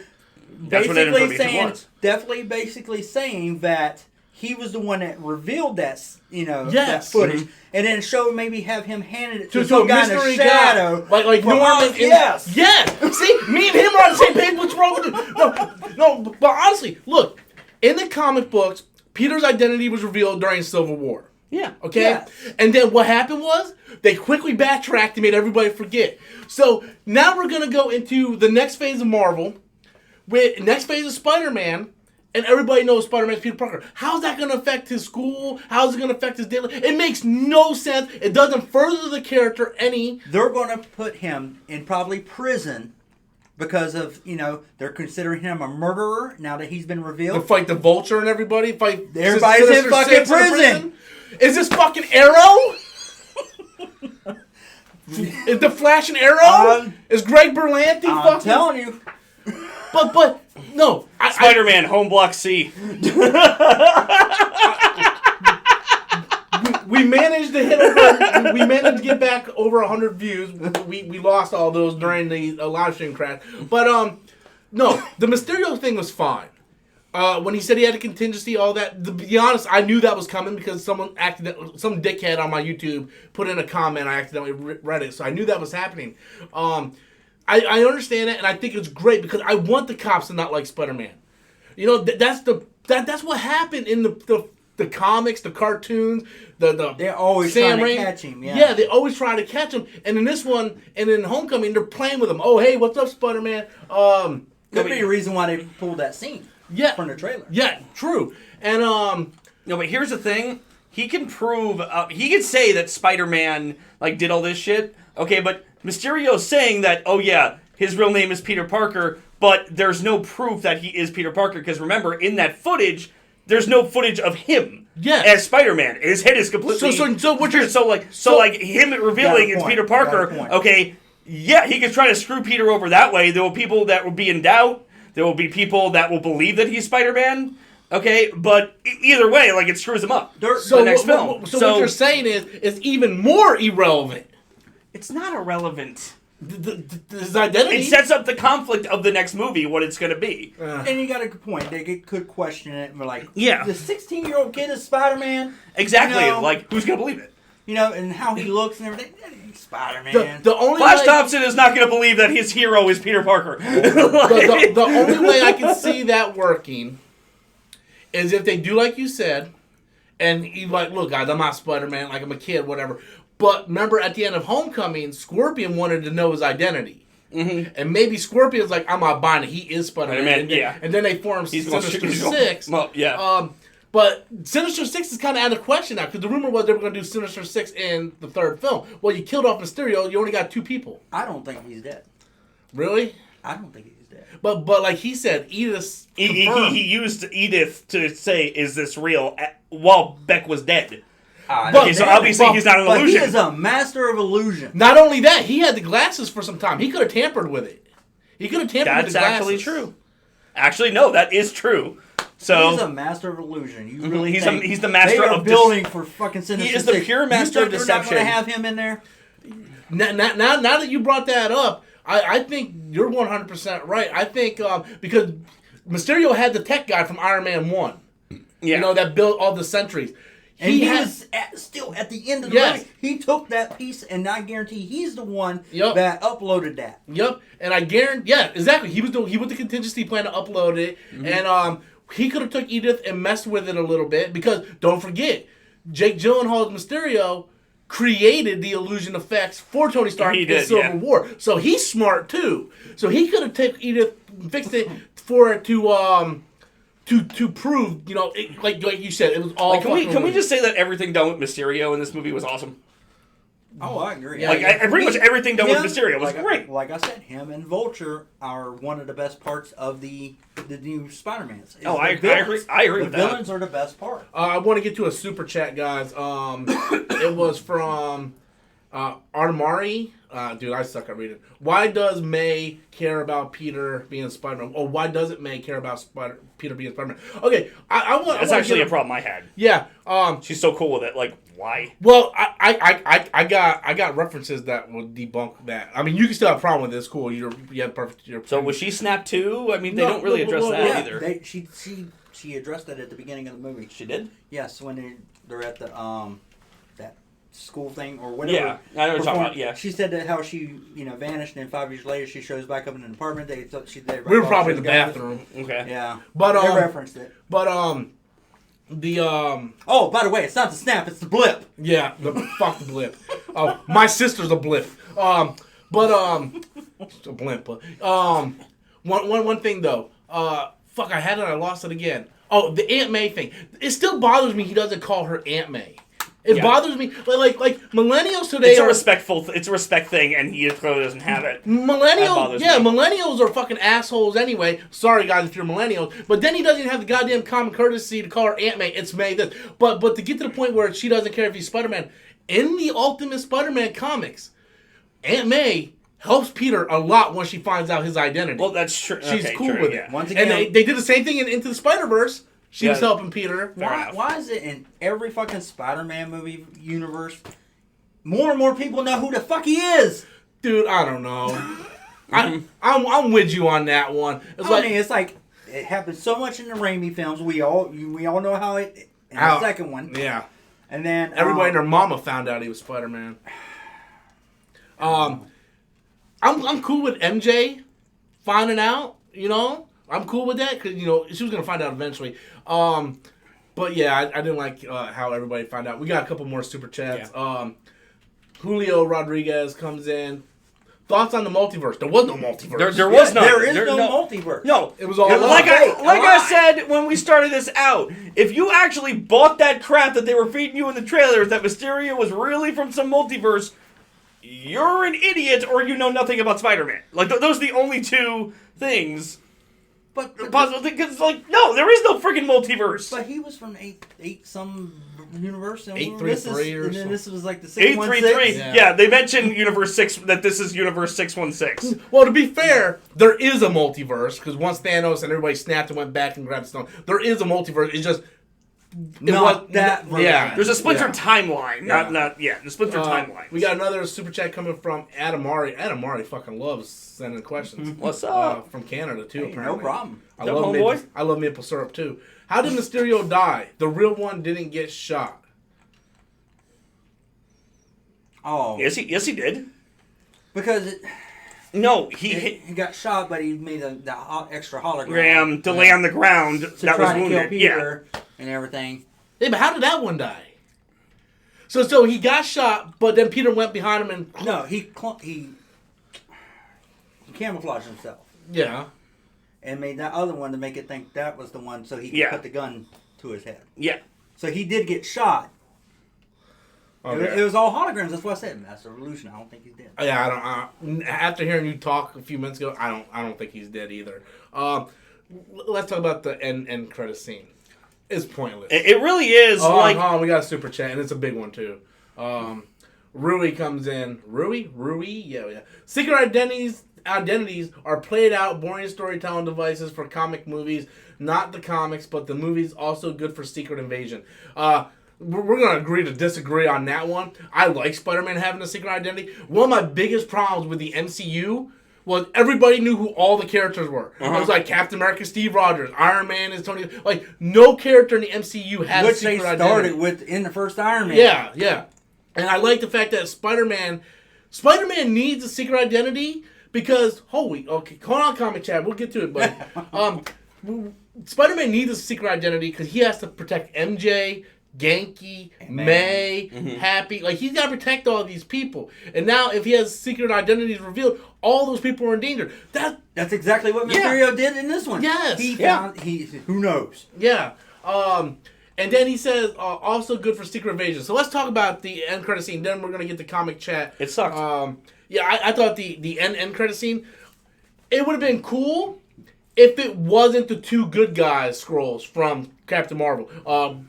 That's what that basically information saying, was. definitely basically saying that he was the one that revealed that that Yes. footage, and then maybe have him handed it to To some a guy in mystery the shadow, guy. Like for Norman. yes. Yes. See, me and him are on the same page. What's wrong with it? No, but honestly, look, in the comic books, Peter's identity was revealed during Civil War. Yeah. Okay? Yes. And then what happened was, they quickly backtracked and made everybody forget. So, now we're going to go into the next phase of Marvel, with next phase of Spider-Man, and everybody knows Spider-Man's Peter Parker. How's that going to affect his school? How's it going to affect his daily? It makes no sense. It doesn't further the character any. They're going to put him in probably prison because of, they're considering him a murderer now that he's been To revealed. fight the Vulture and everybody. Fight Everybody's Sinister in fucking Six prison. Is this fucking Arrow? Is the Flash an Arrow? Is Greg Berlanti I'm fucking... telling you. But, no. Spider-Man, Home Block C. We managed to hit over. We managed to get back over 100 views. We lost all those during the live stream crash. But no, the Mysterio thing was fine. When he said he had a contingency, all that. To be honest, I knew that was coming because some dickhead on my YouTube put in a comment. I accidentally read it, so I knew that was happening. I understand it, and I think it's great because I want the cops to not like Spider-Man. That's what happened in the comics, the cartoons, They're always Sam trying to Raimi. catch him. Yeah, they always try to catch him. And in this one, and in Homecoming, they're playing with him. Oh, hey, what's up, Spider-Man? Could be a reason why they pulled that scene from the trailer. Yeah, true. And No, but here's the thing. He can prove... he can say that Spider-Man did all this shit. Okay, but Mysterio's saying that, oh yeah, his real name is Peter Parker, but there's no proof that he is Peter Parker. Because remember, in that footage, there's no footage of him as Spider-Man. His head is completely... So what you're... So him revealing it's Peter Parker, okay, yeah, he could try to screw Peter over that way. There will be people that will be in doubt. There will be people that will believe that he's Spider-Man. Okay, but either way, it screws him up. So the next film. So what you're saying is it's even more irrelevant. It's not irrelevant. His identity. It sets up the conflict of the next movie, what it's going to be. And you got a good point. They could question it and be like, yeah, the 16-year-old kid is Spider-Man? Exactly. Who's going to believe it? And how he looks and everything. Spider-Man. The only Flash Thompson is not going to believe that his hero is Peter Parker. the only way I can see that working is if they do like you said, and he's like, look, guys, I'm not Spider-Man, I'm a kid, whatever. But remember, at the end of Homecoming, Scorpion wanted to know his identity. Mm-hmm. And maybe Scorpion's like, I'm not buying it. He is Spider-Man. And then they form Sinister Six. Well, yeah. But Sinister Six is kind of out of question now, because the rumor was they were going to do Sinister Six in the third film. Well, you killed off Mysterio, you only got 2 people. I don't think he's dead. Really? I don't think he's dead. But like he said, Edith he used Edith to say, is this real, while Beck was dead. So obviously he's not an illusion. He is a master of illusion. Not only that, he had the glasses for some time. He could have tampered with it. With the glasses. That's actually true. Actually, no, that is true. So he's a master of illusion. You really he's the master of building for fucking Sinister Six. He is the pure master of deception. You're not going to have him in there? Now that you brought that up, I think you're 100% right. I think because Mysterio had the tech guy from Iron Man 1. Yeah. That built all the sentries. And he was still at the end of the race. He took that piece, and I guarantee he's the one that uploaded that. Yep. And I guarantee, exactly. He was the contingency plan to upload it, and he could have took Edith and messed with it a little bit because don't forget, Jake Gyllenhaal's Mysterio created the illusion effects for Tony Stark in Civil War, so he's smart too. So he could have taken Edith, fixed it for it to to prove, like you said, it was all. Like, can we just say that everything done with Mysterio in this movie was awesome? Oh, I agree. Like, pretty much everything done with Mysterio was great. Like I said, him and Vulture are one of the best parts of the new Spider-Mans. I agree. I agree with that. The villains are the best part. I want to get to a super chat, guys. It was from Armari. Dude, I suck at reading. Why does May care about Peter being Spider-Man? Or why doesn't May care about Peter being Spider-Man? Okay, I want. That's actually a problem I had. Yeah. She's so cool with it. Like, why? Well, I got references that will debunk that. I mean, you can still have a problem with this. Cool. You have perfect. So was she snapped too? I mean, they don't really address that either. She addressed that at the beginning of the movie. She did? Yes, when they're at the that school thing or whatever. Yeah, I know what you're talking about. Yeah. She said that how she vanished, and then 5 years later she shows back up in an apartment. They thought we were probably in the bathroom. Okay. Yeah, but they referenced it. But Oh, by the way, it's not the snap, it's the blip. Yeah, fuck the blip. Oh, my sister's a blip. She's a blimp. But one thing though. Fuck, I had it. I lost it again. Oh, the Aunt May thing. It still bothers me. He doesn't call her Aunt May. It bothers me. Like millennials today. It's a respect thing, and he clearly doesn't have it. Millennials are fucking assholes anyway. Sorry guys if you're millennials, but then he doesn't even have the goddamn common courtesy to call her Aunt May. It's May this, but to get to the point where she doesn't care if he's Spider-Man. In the Ultimate Spider-Man comics, Aunt May helps Peter a lot once she finds out his identity. Well, that's true. She's cool with it. Once again, and they did the same thing in Into the Spider-Verse. She was helping Peter. Why is it in every fucking Spider-Man movie universe, more and more people know who the fuck he is? Dude, I don't know. I'm with you on that one. It's like it happens so much in the Raimi films. We all know how it in the second one. Yeah. And then everybody and their mama found out he was Spider-Man. I'm cool with MJ finding out, I'm cool with that because, she was going to find out eventually. But yeah, I didn't like how everybody found out. We got a couple more super chats. Yeah. Julio Rodriguez comes in. Thoughts on the multiverse? There was no multiverse. There was none. There is no multiverse. No. It was all like I said when we started this out, if you actually bought that crap that they were feeding you in the trailers that Mysterio was really from some multiverse, you're an idiot or you know nothing about Spider-Man. Like, those are the only two things. But possible because, no, there is no freaking multiverse. But he was from eight some universe. 833 or something. And this was like the 616. 833. Yeah, they mentioned Universe 6, that this is Universe 616. Well, to be fair, there is a multiverse, because once Thanos and everybody snapped and went back and grabbed the stone, there is a multiverse. It's just... Not that version. Yeah. There's a splinter timeline. The splinter timeline. We got another super chat coming from Adamari. Adamari fucking loves sending questions. What's up? From Canada, too, Hey, apparently. no problem. I love maple syrup, too. How did Mysterio die? The real one didn't get shot. Oh. Yes, he did. Because he got shot, but he made the extra hologram to lay on the ground to that try was to wounded. kill Peter and everything. Yeah, but how did that one die? So he got shot, but then Peter went behind him and... No, he camouflaged himself. Yeah. And made that other one to make it think that was the one so he could put the gun to his head. Yeah. So he did get shot. Okay. It was all holograms. That's what I said. Master Revolution. I don't think he's dead. Yeah, I don't. After hearing you talk a few minutes ago, I don't think he's dead either. Let's talk about the end credit scene. It's pointless. It really is. We got a super chat, and it's a big one too. Rui comes in. Rui, yeah. Secret identities are played out, boring storytelling devices for comic movies. Not the comics, but the movies also good for secret invasion. We're going to agree to disagree on that one. I like Spider-Man having a secret identity. One of my biggest problems with the MCU was everybody knew who all the characters were. It was like Captain America, Steve Rogers, Iron Man is Tony. Like, no character in the MCU had a secret identity. Which they started with in the first Iron Man. Yeah. And I like the fact that Spider-Man needs a secret identity because, hold on, Comic Chat, we'll get to it, buddy. Spider-Man needs a secret identity because he has to protect MJ, Genki, May. May, Happy. Like, he's got to protect all these people. And now, if he has secret identities revealed, all those people are in danger. That's exactly what Mysterio did in this one. Yes. He found, who knows? Yeah. And then he says, also good for secret evasion. So let's talk about the end credit scene. Then we're going to get the comic chat. It sucked. I thought the end credit scene, it would have been cool if it wasn't the two good guys Skrulls from Captain Marvel. Well,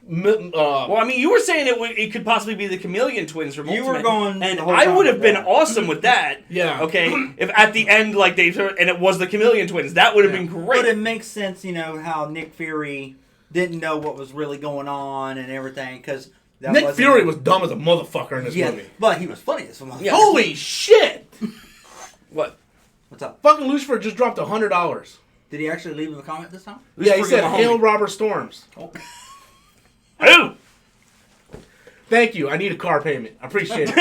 I mean, you were saying it could possibly be the Chameleon Twins from You Ultimate. were going and the whole I time would have with been that. awesome with that. Yeah. Okay. If at the end, like and it was the Chameleon Twins, that would have been great. But it makes sense, how Nick Fury didn't know what was really going on and everything, because Nick Fury was dumb as a motherfucker in this movie. But he was funny as a motherfucker. Yeah. Holy shit! What? What's up? Fucking Lucifer just dropped $100. Did he actually leave a comment this time? Yeah, he Lucifer, said, my "Hail homie." Robert Storms." Oh. Who? Thank you. I need a car payment. I appreciate it.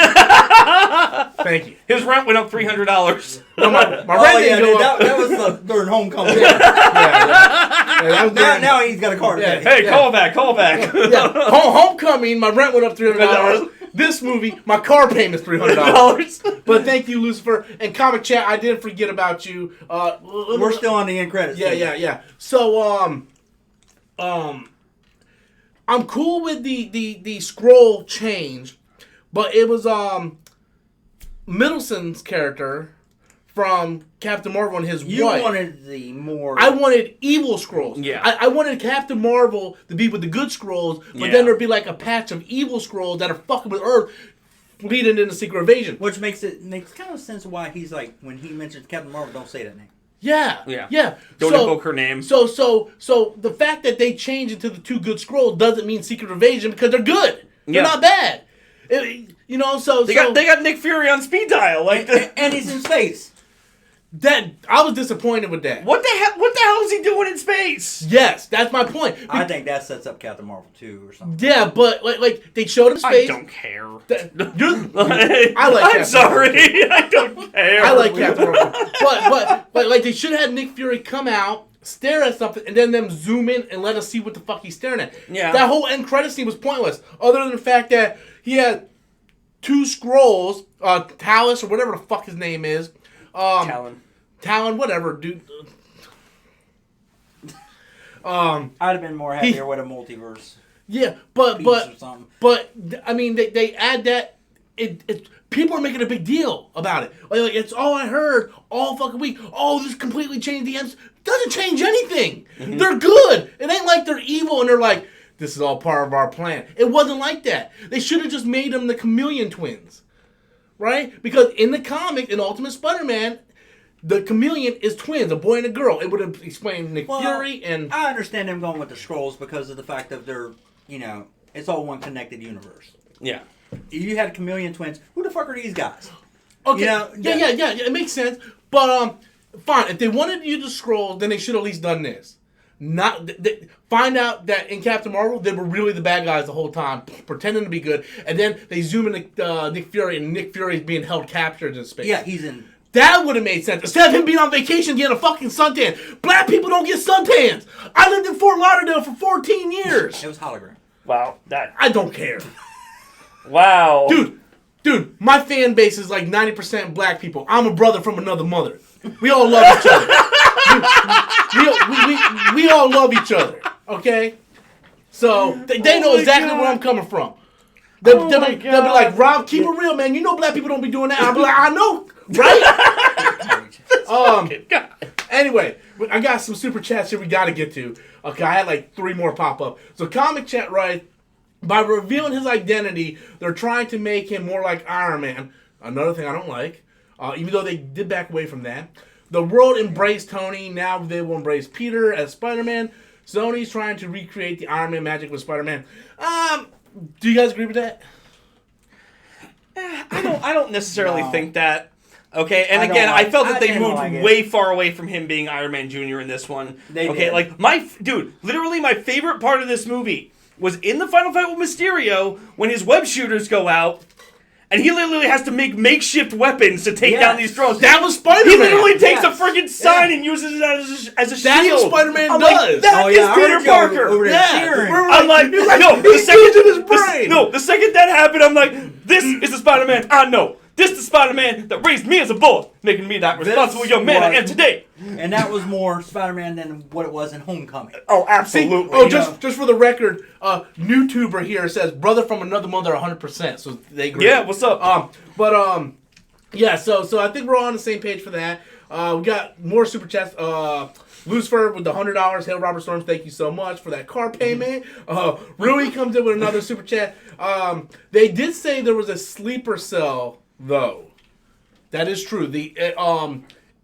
Thank you. His rent went up $300. No, my rent didn't go up. that was during homecoming. Yeah, that was now he's got a car to Yeah. pay. Hey, call back. yeah. Homecoming, my rent went up $300. This movie, my car payment's $300. $300. But thank you, Lucifer. And Comic Chat, I didn't forget about you. We're still on the end credits. Yeah. So, I'm cool with the scroll change, but it was Middleton's character from Captain Marvel and his You wife. wanted the more... I wanted evil Skrulls. Yeah. I wanted Captain Marvel to be with the good Skrulls, but Yeah. then there'd be like a patch of evil Skrulls that are fucking with Earth, leading into Secret Invasion. Which makes kind of sense why he's like, when he mentions Captain Marvel, don't say that name. Yeah. Don't invoke her name. So the fact that they change it to the two good Skrulls doesn't mean Secret Invasion because they're good. They're not bad. They got Nick Fury on speed dial. And he's in space. That I was disappointed with that. What the hell is he doing in space? Yes, that's my point. I think that sets up Captain Marvel 2 or something. Yeah, but like they showed him space. I don't care. I like. I'm sorry. I don't care. I like Captain Marvel, but like they should have had Nick Fury come out, stare at something, and then them zoom in and let us see what the fuck he's staring at. Yeah. That whole end credit scene was pointless, other than the fact that he had two Skrulls, Talus or whatever the fuck his name is. Talon, whatever, dude. I'd have been more happier with a multiverse. Yeah, but or something. I mean they add that it people are making a big deal about it. Like it's all I heard all fucking week. Oh, this completely changed the ends. Doesn't change anything. Mm-hmm. They're good. It ain't like they're evil and they're like, this is all part of our plan. It wasn't like that. They should have just made them the Chameleon Twins. Right? Because in the comic, in Ultimate Spider-Man, the Chameleon is twins, a boy and a girl. It would have explained Nick Fury and... I understand them going with the Skrulls because of the fact that they're, it's all one connected universe. Yeah. If you had Chameleon Twins, who the fuck are these guys? Okay. Yeah, it makes sense. But, fine. If they wanted to use the Skrulls, then they should have at least done this. Find out that in Captain Marvel, they were really the bad guys the whole time, pretending to be good. And then they zoom in Nick Fury, and Nick Fury is being held captured in space. Yeah, he's in... That would have made sense. Instead of him being on vacation getting a fucking suntan. Black people don't get suntans. I lived in Fort Lauderdale for 14 years. It was hologram. Wow. I don't care. Wow. Dude, my fan base is like 90% black people. I'm a brother from another mother. We all love each other. we all love each other. Okay? So, they know exactly where I'm coming from. They'll be like, Rob, keep it real, man. You know black people don't be doing that. I'll be like, I know. Right? Anyway, I got some super chats here we got to get to. Okay, I had like 3 more pop up. So Comic Chat writes, by revealing his identity, they're trying to make him more like Iron Man. Another thing I don't like, even though they did back away from that. The world embraced Tony. Now they will embrace Peter as Spider-Man. Sony's trying to recreate the Iron Man magic with Spider-Man. Do you guys agree with that? I don't necessarily think that. Okay, and I felt that they moved like way far away from him being Iron Man Jr. in this one. They did. Like literally my favorite part of this movie was in the final fight with Mysterio when his web shooters go out And he literally has to make makeshift weapons to take down these drones. That was Spider-Man. He literally takes a freaking sign and uses it as a shield. That's what Spider-Man I'm does. Like, that is Peter Parker. Over there I'm like, no, he's using his brain. the second that happened, I'm like, this is the Spider-Man I know. This is the Spider-Man that raised me as a boy, making me that responsible young man I am today. And that was more Spider-Man than what it was in Homecoming. Oh, absolutely. Oh, just for the record, YouTuber here says brother from another mother 100%. So they agree. Yeah, what's up? Yeah. So I think we're all on the same page for that. We got more super chats. Lucifer with the $100. Hail Robert Storms, thank you so much for that car payment. Rui comes in with another super chat. They did say there was a sleeper cell though. That is true. The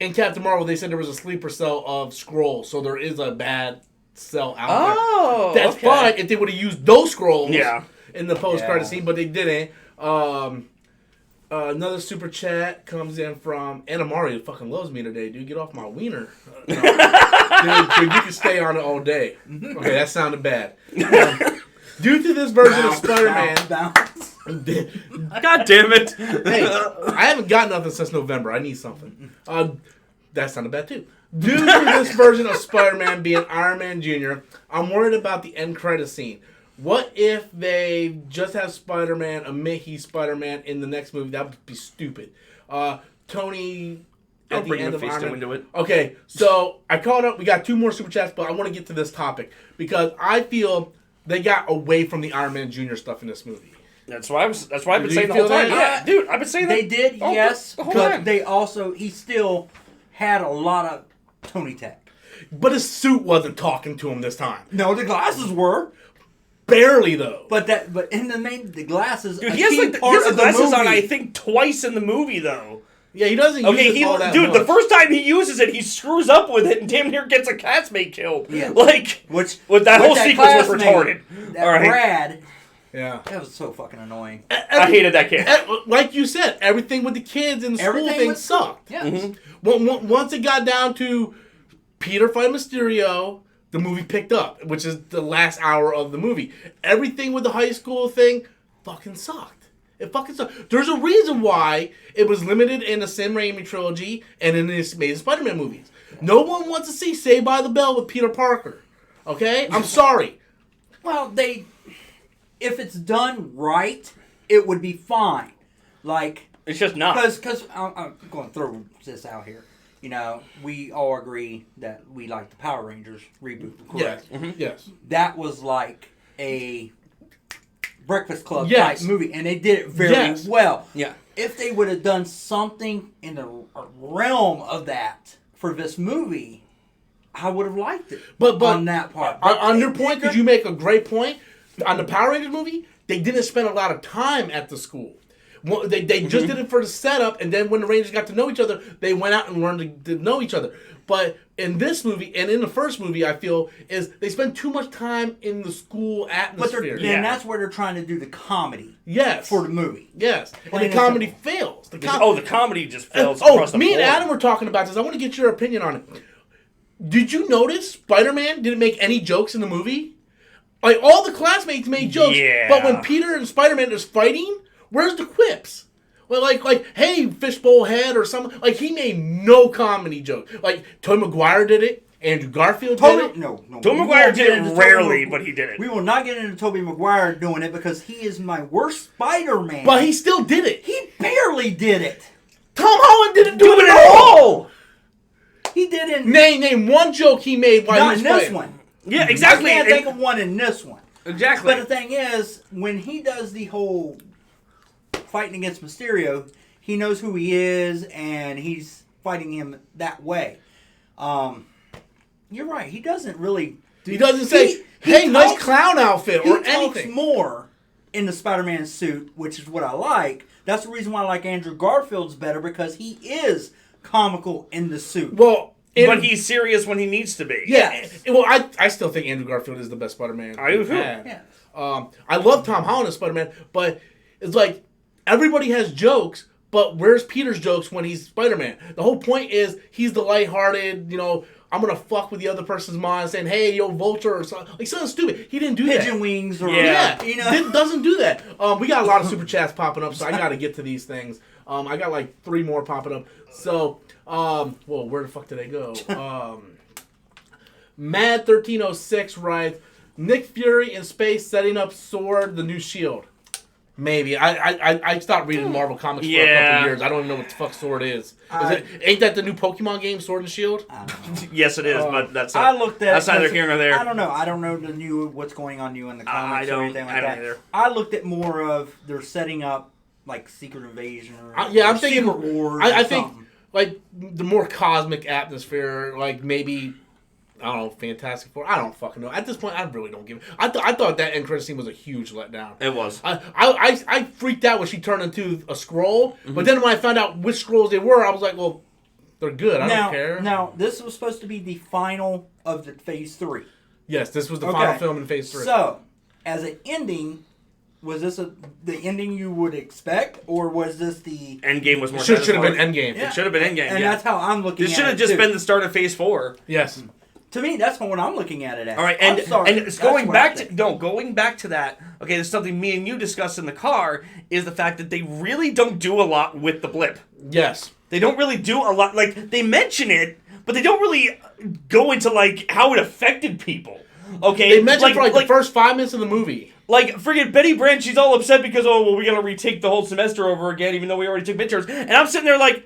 in Captain Marvel they said there was a sleeper cell of Skrulls, so there is a bad cell out there. That's fine if they would have used those Skrulls in the post-credit scene, but they didn't. Another super chat comes in from Anamari, who fucking loves me today, dude. Get off my wiener. Dude, you can stay on it all day. Okay, that sounded bad. Due to this version of Spider-Man... God damn it. Hey, I haven't got nothing since November. I need something. That sounded bad, too. Due to this version of Spider-Man being Iron Man Jr., I'm worried about the end credit scene. What if they just have Spider-Man admit he's Spider-Man in the next movie? That would be stupid. Tony... Don't bring Mephisto into it. Okay, so I called up. We got 2 more super chats, but I want to get to this topic because I feel they got away from the Iron Man Jr. stuff in this movie. That's why I've been saying the feel whole time. that? Yeah, dude, I've been saying that. They did, yes, the whole but time. they also he still had a lot of Tony tech. But his suit wasn't talking to him this time. No, the glasses were. Barely though. But in the glasses. Dude, he has the glasses on, I think, twice in the movie though. Yeah, he doesn't use it all that much. The first time he uses it, he screws up with it and damn near gets a castmate killed. Yeah. Like, with that whole sequence was retarded. That all right. Brad. Yeah. That was so fucking annoying. I hated that kid. Like you said, everything with the kids and the school thing sucked. Yeah. Mm-hmm. Once it got down to Peter fighting Mysterio, the movie picked up, which is the last hour of the movie. Everything with the high school thing fucking sucked. It fucking sucked. There's a reason why it was limited in the Sam Raimi trilogy and in the Amazing Spider-Man movies. No one wants to see Saved by the Bell with Peter Parker. Okay? I'm sorry. Well, if it's done right, it would be fine. Like, it's just not. Because I'm going to throw this out here. You know, we all agree that we like the Power Rangers reboot, correct? Yes. Mm-hmm. Yes. That was like a Breakfast Club type movie, and they did it very well. Yeah. If they would have done something in the realm of that for this movie, I would have liked it. But on that part, on your point, because you make a great point, on the Power Rangers movie, they didn't spend a lot of time at the school. They just did it for the setup, and then when the Rangers got to know each other, they went out and learned to know each other. But in this movie, and in the first movie, I feel, is they spend too much time in the school atmosphere. And that's where they're trying to do the comedy. Yes. For the movie. Yes. And the comedy fails. The comedy just fails across the board. Me and Adam were talking about this. I want to get your opinion on it. Did you notice Spider-Man didn't make any jokes in the movie? Like, all the classmates made jokes, but when Peter and Spider-Man is fighting, where's the quips? Well, like, hey, fishbowl head or something. Like, he made no comedy joke. Like, Tobey Maguire did it. Andrew Garfield did it. No. Tobey Maguire did it rarely, but he did it. We will not get into Tobey Maguire doing it because he is my worst Spider-Man. But he still did it. He barely did it. Tom Holland didn't do it at all. He didn't. Name one joke he made while he was Not in this playing. one. Yeah, exactly. I can't think of one in this one. Exactly. But the thing is, when he does the whole fighting against Mysterio, he knows who he is, and he's fighting him that way. You're right. He doesn't really. He doesn't say, "Hey, nice clown outfit" or anything. He talks more in the Spider-Man suit, which is what I like. That's the reason why I like Andrew Garfield's better, because he is comical in the suit. Well, but he's serious when he needs to be. Yeah. Well, I still think Andrew Garfield is the best Spider-Man. I do too. Yeah. I love Tom Holland as Spider-Man, but it's like everybody has jokes, but where's Peter's jokes when he's Spider-Man? The whole point is he's the lighthearted, I'm gonna fuck with the other person's mind, saying, "Hey, yo, Vulture," or something like something stupid. He didn't do that. Pigeon wings, or Doesn't do that. We got a lot of super chats popping up, so I got to get to these things. I got like 3 more popping up. So, where the fuck did they go? Mad1306 writes, Nick Fury in space setting up Sword, the new Shield. Maybe. I stopped reading Marvel Comics for a couple years. I don't even know what the fuck Sword is. Ain't that the new Pokemon game, Sword and Shield? Yes, it is, but that's neither here nor there. I don't know. I don't know what's going on new in the comics or anything like that. Either. I looked at more of they're setting up like Secret Invasion or I'm thinking Secret Wars. I think like the more cosmic atmosphere, like maybe. I don't know, Fantastic Four. I don't fucking know. At this point, I really don't give. I thought that end credit scene was a huge letdown. It was. I freaked out when she turned into a Skrull, but then when I found out which Skrulls they were, I was like, well, they're good. I don't care. Now, this was supposed to be the final of the Phase 3. Yes, this was the final film in Phase 3. So, as an ending, was this the ending you would expect, or was this the Endgame was more? Should have been Endgame. Yeah. It should have been Endgame, and that's how I'm looking. This should have just been the start of Phase 4. Yes. To me, that's what I'm looking at it as. All right, and going back to that. Okay, there's something me and you discussed in the car is the fact that they really don't do a lot with the blip. Yes, they don't really do a lot. Like they mention it, but they don't really go into like how it affected people. Okay, they mentioned for the first 5 minutes of the movie. Like, friggin' Betty Brant, she's all upset because we gotta retake the whole semester over again, even though we already took midterms. And I'm sitting there like.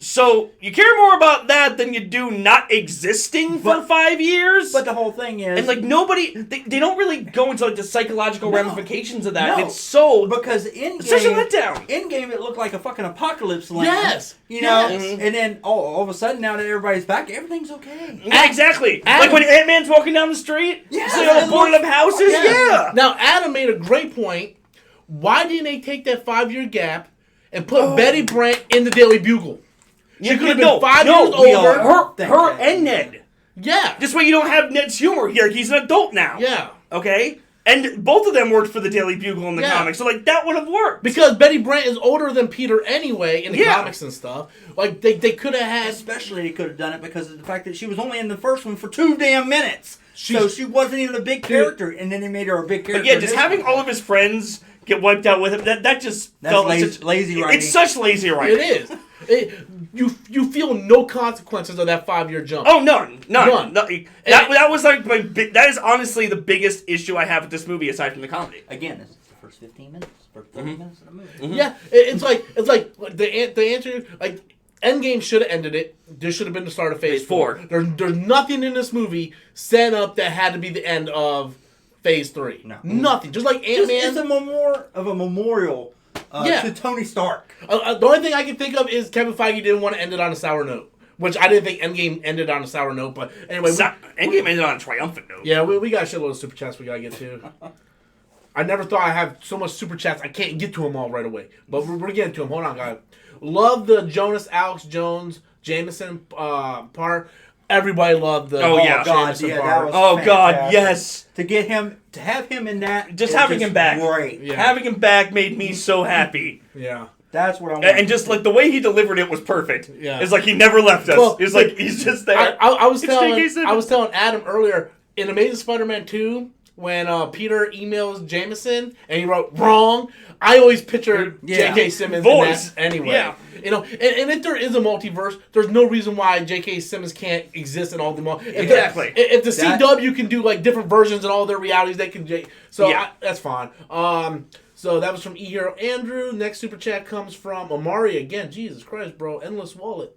So, you care more about that than you do not existing for 5 years? But the whole thing is... And, like, nobody... They don't really go into, like, the psychological ramifications of that. No. It's so... Because Endgame... It's such a letdown. Endgame, it looked like a fucking apocalypse land. Yes! You know? Yes. And then, all of a sudden, now that everybody's back, everything's okay. Yeah, exactly. Like when Ant-Man's walking down the street? Yeah. You see all the boarded up houses? Yeah. Now, Adam made a great point. Why didn't they take that 5-year gap and put Betty Brant in the Daily Bugle? She could have been 5 years older. Her and Ned. Yeah. This way you don't have Ned's humor here. He's an adult now. Yeah. Okay? And both of them worked for the Daily Bugle in the comics. So, like, that would have worked. Because Betty Brant is older than Peter anyway in the comics and stuff. Like, they could have had... Especially they could have done it because of the fact that she was only in the first one for 2 damn minutes. So she wasn't even a big character. And then they made her a big character. But yeah, just having all of his friends get wiped out with him, that just felt lazy writing. It's such lazy writing. It is. You feel no consequences of that 5-year jump. Oh, none. That was like that is honestly the biggest issue I have with this movie aside from the comedy. Again, this is the first 15 minutes, first 30 minutes of the movie. Mm-hmm. Yeah, it's like the answer. Like Endgame should have ended it. This should have been the start of Phase 4. There's nothing in this movie set up that had to be the end of Phase 3. No, nothing. Just like Ant-Man. It's a memorial. To Tony Stark. The only thing I can think of is Kevin Feige didn't want to end it on a sour note. Which I didn't think Endgame ended on a sour note, but anyway. Endgame ended on a triumphant note. Yeah, we got a shitload of super chats we gotta get to. I never thought I have so much super chats. I can't get to them all right away. But we're getting to them. Hold on, guys. Love the Jonas, Alex Jones, Jameson part. Everybody loved the Jameson part. God, yes. To have him in that. Just having him back. Great. Yeah. Having him back made me so happy. Yeah. That's what I want. And just like the way he delivered it was perfect. Yeah. It's like he never left us. Well, it's like he's just there. I was telling Adam earlier in Amazing Spider-Man 2 when Peter emails Jameson and he wrote wrong. I always pictured J.K. Simmons voice in that anyway. Yeah. You know, and if there is a multiverse, there's no reason why J.K. Simmons can't exist in all the Exactly. If the CW can do like different versions in all their realities, they can. That's fine. So that was from E-Hero Andrew. Next super chat comes from Amari again. Jesus Christ, bro. Endless wallet.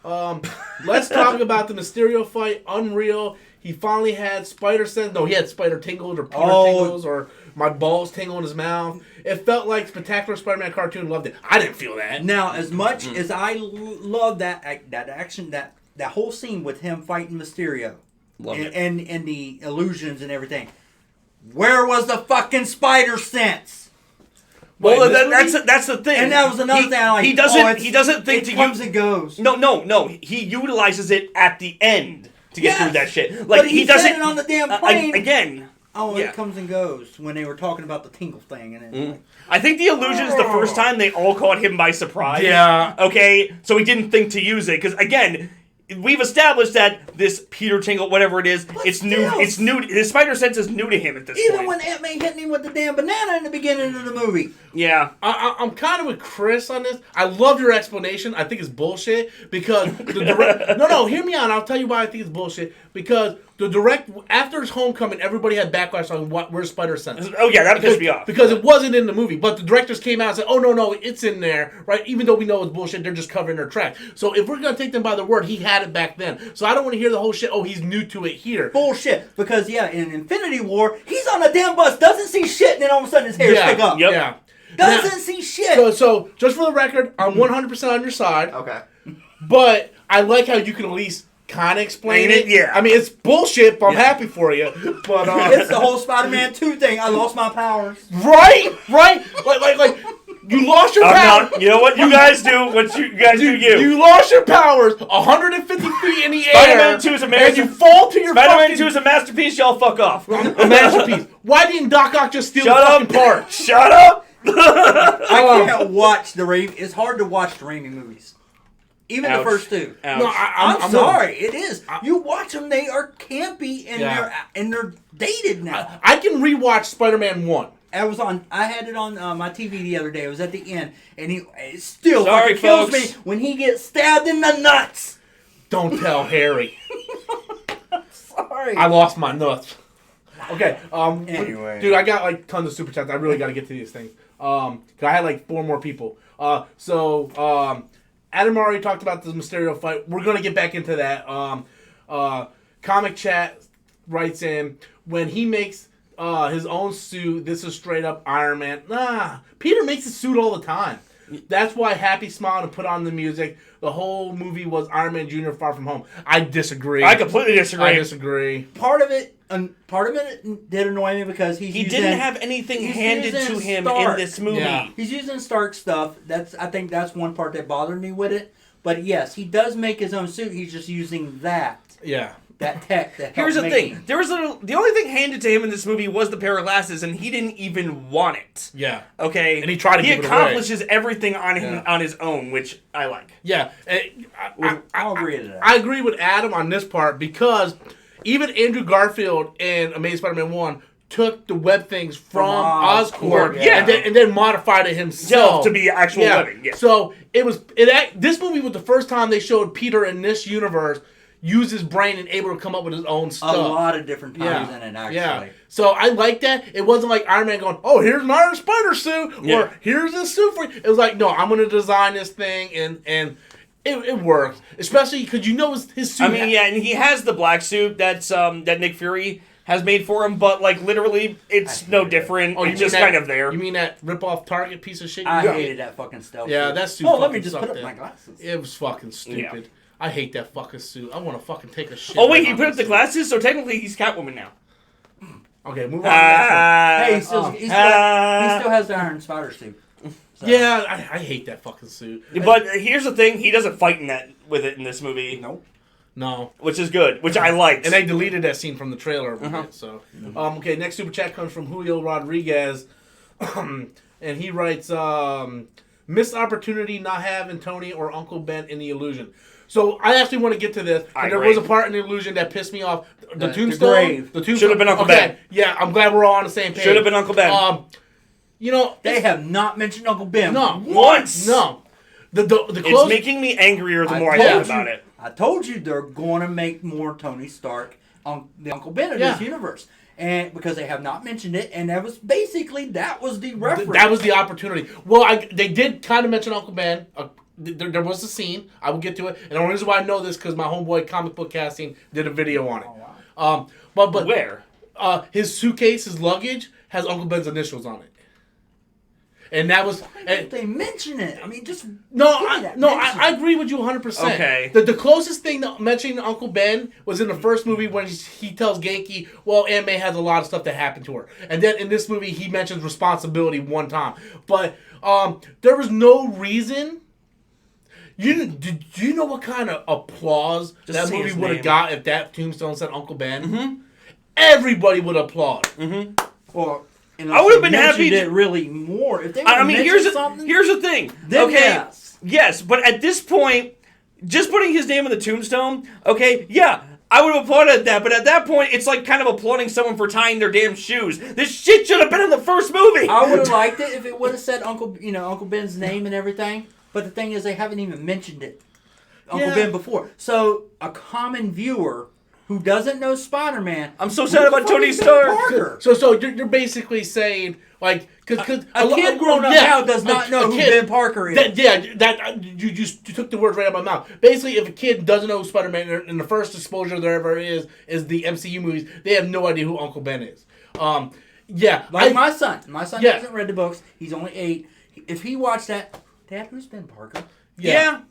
Let's talk about the Mysterio fight. Unreal. He finally had spider sense. No, he had spider tingles or Peter tingles or my balls tingle in his mouth. It felt like Spectacular Spider-Man cartoon. Loved it. I didn't feel that. Now, as much as I love that action, that whole scene with him fighting Mysterio, and the illusions and everything, where was the fucking spider sense? Well, that's the thing. And that was another thing. He doesn't think it comes and goes. No. He utilizes it at the end to get through that shit. Like but he doesn't said it on the damn plane again. Oh, it comes and goes when they were talking about the tingle thing. And I think the illusion is the first time they all caught him by surprise. Yeah. Okay? So he didn't think to use it. Because, again, we've established that this Peter Tingle, whatever it is, But it's new. still. It's new. His spider sense is new to him at this Even point. when Aunt May hit him with the damn banana in the beginning of the movie. Yeah. I'm kind of with Chris on this. I love your explanation. I think it's bullshit because the direct. No, hear me out. I'll tell you why I think it's bullshit. Because the direct after his homecoming, everybody had backlash on where's Spider Sense. Oh yeah, that pissed me off. Because it wasn't in the movie, but the directors came out and said, "Oh no, it's in there, right?" Even though we know it's bullshit, they're just covering their track. So if we're gonna take them by the word, he had it back then. So I don't want to hear the whole shit. Oh, he's new to it here. Bullshit. Because, in Infinity War, he's on a damn bus, doesn't see shit, and then all of a sudden his hair stick up. Yep. Yeah. Doesn't see shit. So just for the record, I'm 100% on your side. Okay. But I like how you can at least kind of explain it. Yeah. I mean, it's bullshit, but I'm happy for you. But It's the whole Spider-Man 2 thing. I lost my powers. right, like you lost your powers. You know what you guys do? What you guys do? You lost your powers 150 feet in the air. Spider-Man 2 is a and you fall to your Spider-Man fucking 2 is a masterpiece. Y'all fuck off. a masterpiece. Why didn't Doc Ock just steal Shut the up. fucking part? Shut up. I can't watch the Raimi. It's hard to watch the Raimi movies. Even Ouch. the first two. Ouch. No, I'm sorry. It is. You watch them, they are campy and Yeah. they're dated now. I can rewatch Spider-Man 1. I had it on my TV the other day. It was at the end, and it still Sorry, fucking kills folks. me when he gets stabbed in the nuts. Don't tell Harry. Sorry. I lost my nuts. Okay. Anyway. Dude, I got like tons of super chats. I really got to get to these things. 'Cause I had like 4 more people. Adam already talked about the Mysterio fight. We're gonna get back into that. Comic Chat writes in when he makes his own suit. This is straight up Iron Man. Nah, Peter makes his suit all the time. That's why Happy smiled and put on the music. The whole movie was Iron Man Jr. Far From Home. I disagree. I completely disagree. Part of it did annoy me because He didn't have anything handed to him in this movie. Yeah. He's using Stark stuff. I think that's one part that bothered me with it. But yes, he does make his own suit. He's just using that tech. That Here's the helped thing. make him. There was the only thing handed to him in this movie was the pair of glasses, and he didn't even want it. Yeah. Okay. And he tried to give it away. accomplishes everything on him on his own, which I like. Yeah. I'll agree to that. I agree with Adam on this part because even Andrew Garfield in Amazing Spider-Man 1 took the web things from Oscorp yeah. and then modified it himself To be actual living. Yeah. So this movie was the first time they showed Peter in this universe use his brain and able to come up with his own stuff. A lot of different times in it, actually. Yeah. So I like that. It wasn't like Iron Man going, "Oh, here's an Iron Spider suit," or "Here's this suit for you." It was like, "No, I'm going to design this thing," and it works. Especially because his suit. I mean, and he has the black suit that's that Nick Fury has made for him, but like literally, it's no different. It's just kind of there. You mean that rip-off Target piece of shit? I hated that fucking stealth. Yeah, suit. that suit. Oh, let me fucking just put sucked up my in. glasses. It was fucking stupid. I hate that fucking suit. I want to fucking take a shit. Oh wait, he on put up that the suit. glasses, so technically he's Catwoman now. Okay, move on. To that Hey, he still has the Iron Spider suit. So. yeah, I hate that fucking suit. But here's the thing: he doesn't fight with it in this movie. Nope. No. Which is good, which I liked. And they deleted that scene from the trailer. So, okay, next super chat comes from Julio Rodriguez, and he writes, "Missed opportunity not having Tony or Uncle Ben in the Illusion." So I actually want to get to this. And there was a part in the Illusion that pissed me off. The tombstone. grave. The tombstone Should have been Uncle Ben. Yeah, I'm glad we're all on the same page. Should have been Uncle Ben. They have not mentioned Uncle Ben. No. Once. No. The close, It's making me angrier the more I think about it. I told you they're going to make more Tony Stark on the Uncle Ben of this universe. And because they have not mentioned it, and that was the reference. That was the opportunity. Well, they did kind of mention Uncle Ben. There was a scene. I will get to it. And the reason why I know this because my homeboy Comic Book Casting did a video on it. Oh, wow. But where? His suitcase, his luggage has Uncle Ben's initials on it. And that was. They mention it. I mean, just I agree with you 100%. Okay. The closest thing to mentioning Uncle Ben was in the first movie when he tells Genki, "Well, Aunt May has a lot of stuff that happened to her," and then in this movie he mentions responsibility one time. But there was no reason. Do you know what kind of applause that movie would have got if that tombstone said Uncle Ben? Mm-hmm. Everybody would applaud. Mm-hmm. Well. I would have been happy to really more if they. Here's the thing. Then okay. Yes, but at this point, just putting his name on the tombstone, okay, yeah, I would have applauded that, but at that point, it's like kind of applauding someone for tying their damn shoes. This shit should have been in the first movie. I would have liked it if it would have said Uncle Ben's name and everything. But the thing is, they haven't even mentioned it, Uncle Ben, before. So a common viewer who doesn't know Spider-Man, I'm so sad about Tony Stark. So you're basically saying like because a kid growing up now does not know who Ben Parker is. You took the words right out of my mouth. Basically, if a kid doesn't know who Spider-Man and the first exposure there ever is the MCU movies, they have no idea who Uncle Ben is. My son. My son hasn't read the books. He's only 8. If he watched that, Dad, who's Ben Parker? Yeah.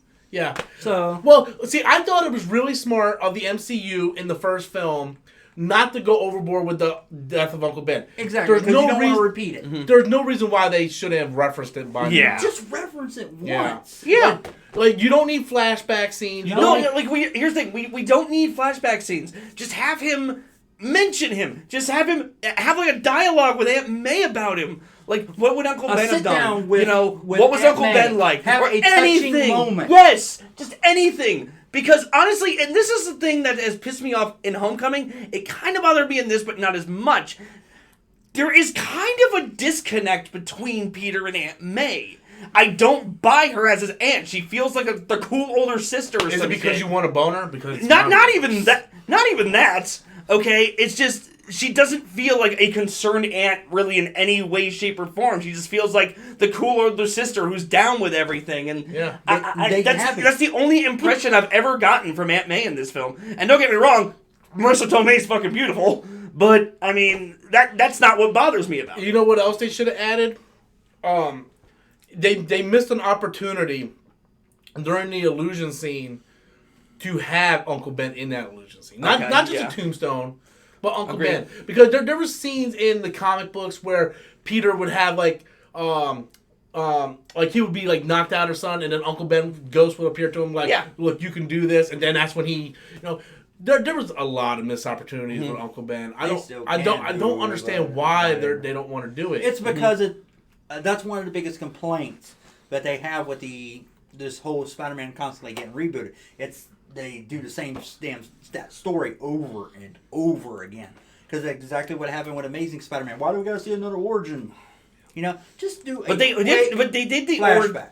So well, see, I thought it was really smart of the MCU in the first film not to go overboard with the death of Uncle Ben. Exactly. Because you don't want to repeat it. Mm-hmm. There's no reason why they shouldn't have referenced it by now. Just reference it once. Yeah. Like you don't need flashback scenes. Here's the thing. We don't need flashback scenes. Just have him mention him. Just have him have like a dialogue with Aunt May about him. Like, what would Uncle Ben have done? With what was Uncle Ben like? Have or a anything. touching moment. Yes, just anything. Because honestly, and this is the thing that has pissed me off in Homecoming, it kind of bothered me in this, but not as much. There is kind of a disconnect between Peter and Aunt May. I don't buy her as his aunt. She feels like the cool older sister or something. Is it because you want a boner? Because it's not even that. Not even that. Okay, it's just she doesn't feel like a concerned aunt really in any way, shape, or form. She just feels like the cool older sister who's down with everything. And that's the only impression I've ever gotten from Aunt May in this film. And don't get me wrong, Marissa Tomei's fucking beautiful, but I mean that's not what bothers me about it. You know what else they should have added? They missed an opportunity during the illusion scene to have Uncle Ben in that illusion scene. Not just a tombstone, but Uncle Ben. Because there were scenes in the comic books where Peter would have like he would be like knocked out or something, and then Uncle Ben ghost would appear to him like, look, you can do this, and then that's when he, there was a lot of missed opportunities with Uncle Ben. I don't understand why they don't want to do it. It's because that's one of the biggest complaints that they have with this whole Spider-Man constantly getting rebooted. They do the same damn story over and over again. Because that's exactly what happened with Amazing Spider-Man. Why do we gotta see another origin? Just do. But they did the flashback.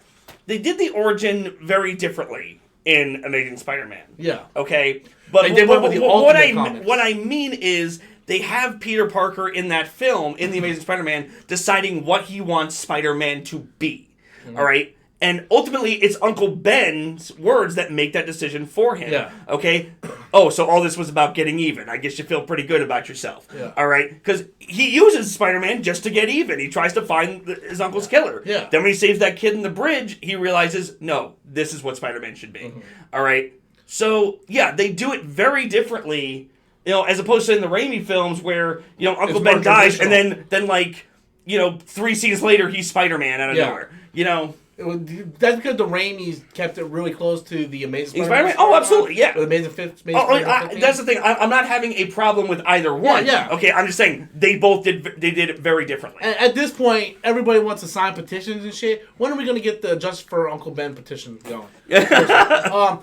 They did the origin very differently in Amazing Spider-Man. Yeah. Okay. But they did what I mean is they have Peter Parker in that film in the Amazing Spider-Man deciding what he wants Spider-Man to be. Mm-hmm. All right. And ultimately, it's Uncle Ben's words that make that decision for him. Yeah. Okay? Oh, so all this was about getting even. I guess you feel pretty good about yourself. Yeah. All right? Because he uses Spider-Man just to get even. He tries to find his uncle's killer. Yeah. Then when he saves that kid in the bridge, he realizes, no, this is what Spider-Man should be. Mm-hmm. All right? So, yeah, they do it very differently, as opposed to in the Raimi films where, Uncle Ben dies and then 3 scenes later, he's Spider-Man out of nowhere. That's because the Raimis kept it really close to the Amazing Spider-Man. Oh, absolutely, yeah. The Amazing Spider-Man. That's the thing. I'm not having a problem with either one. Yeah. Okay, I'm just saying they did it very differently. At this point, everybody wants to sign petitions and shit. When are we going to get the Just for Uncle Ben petition going?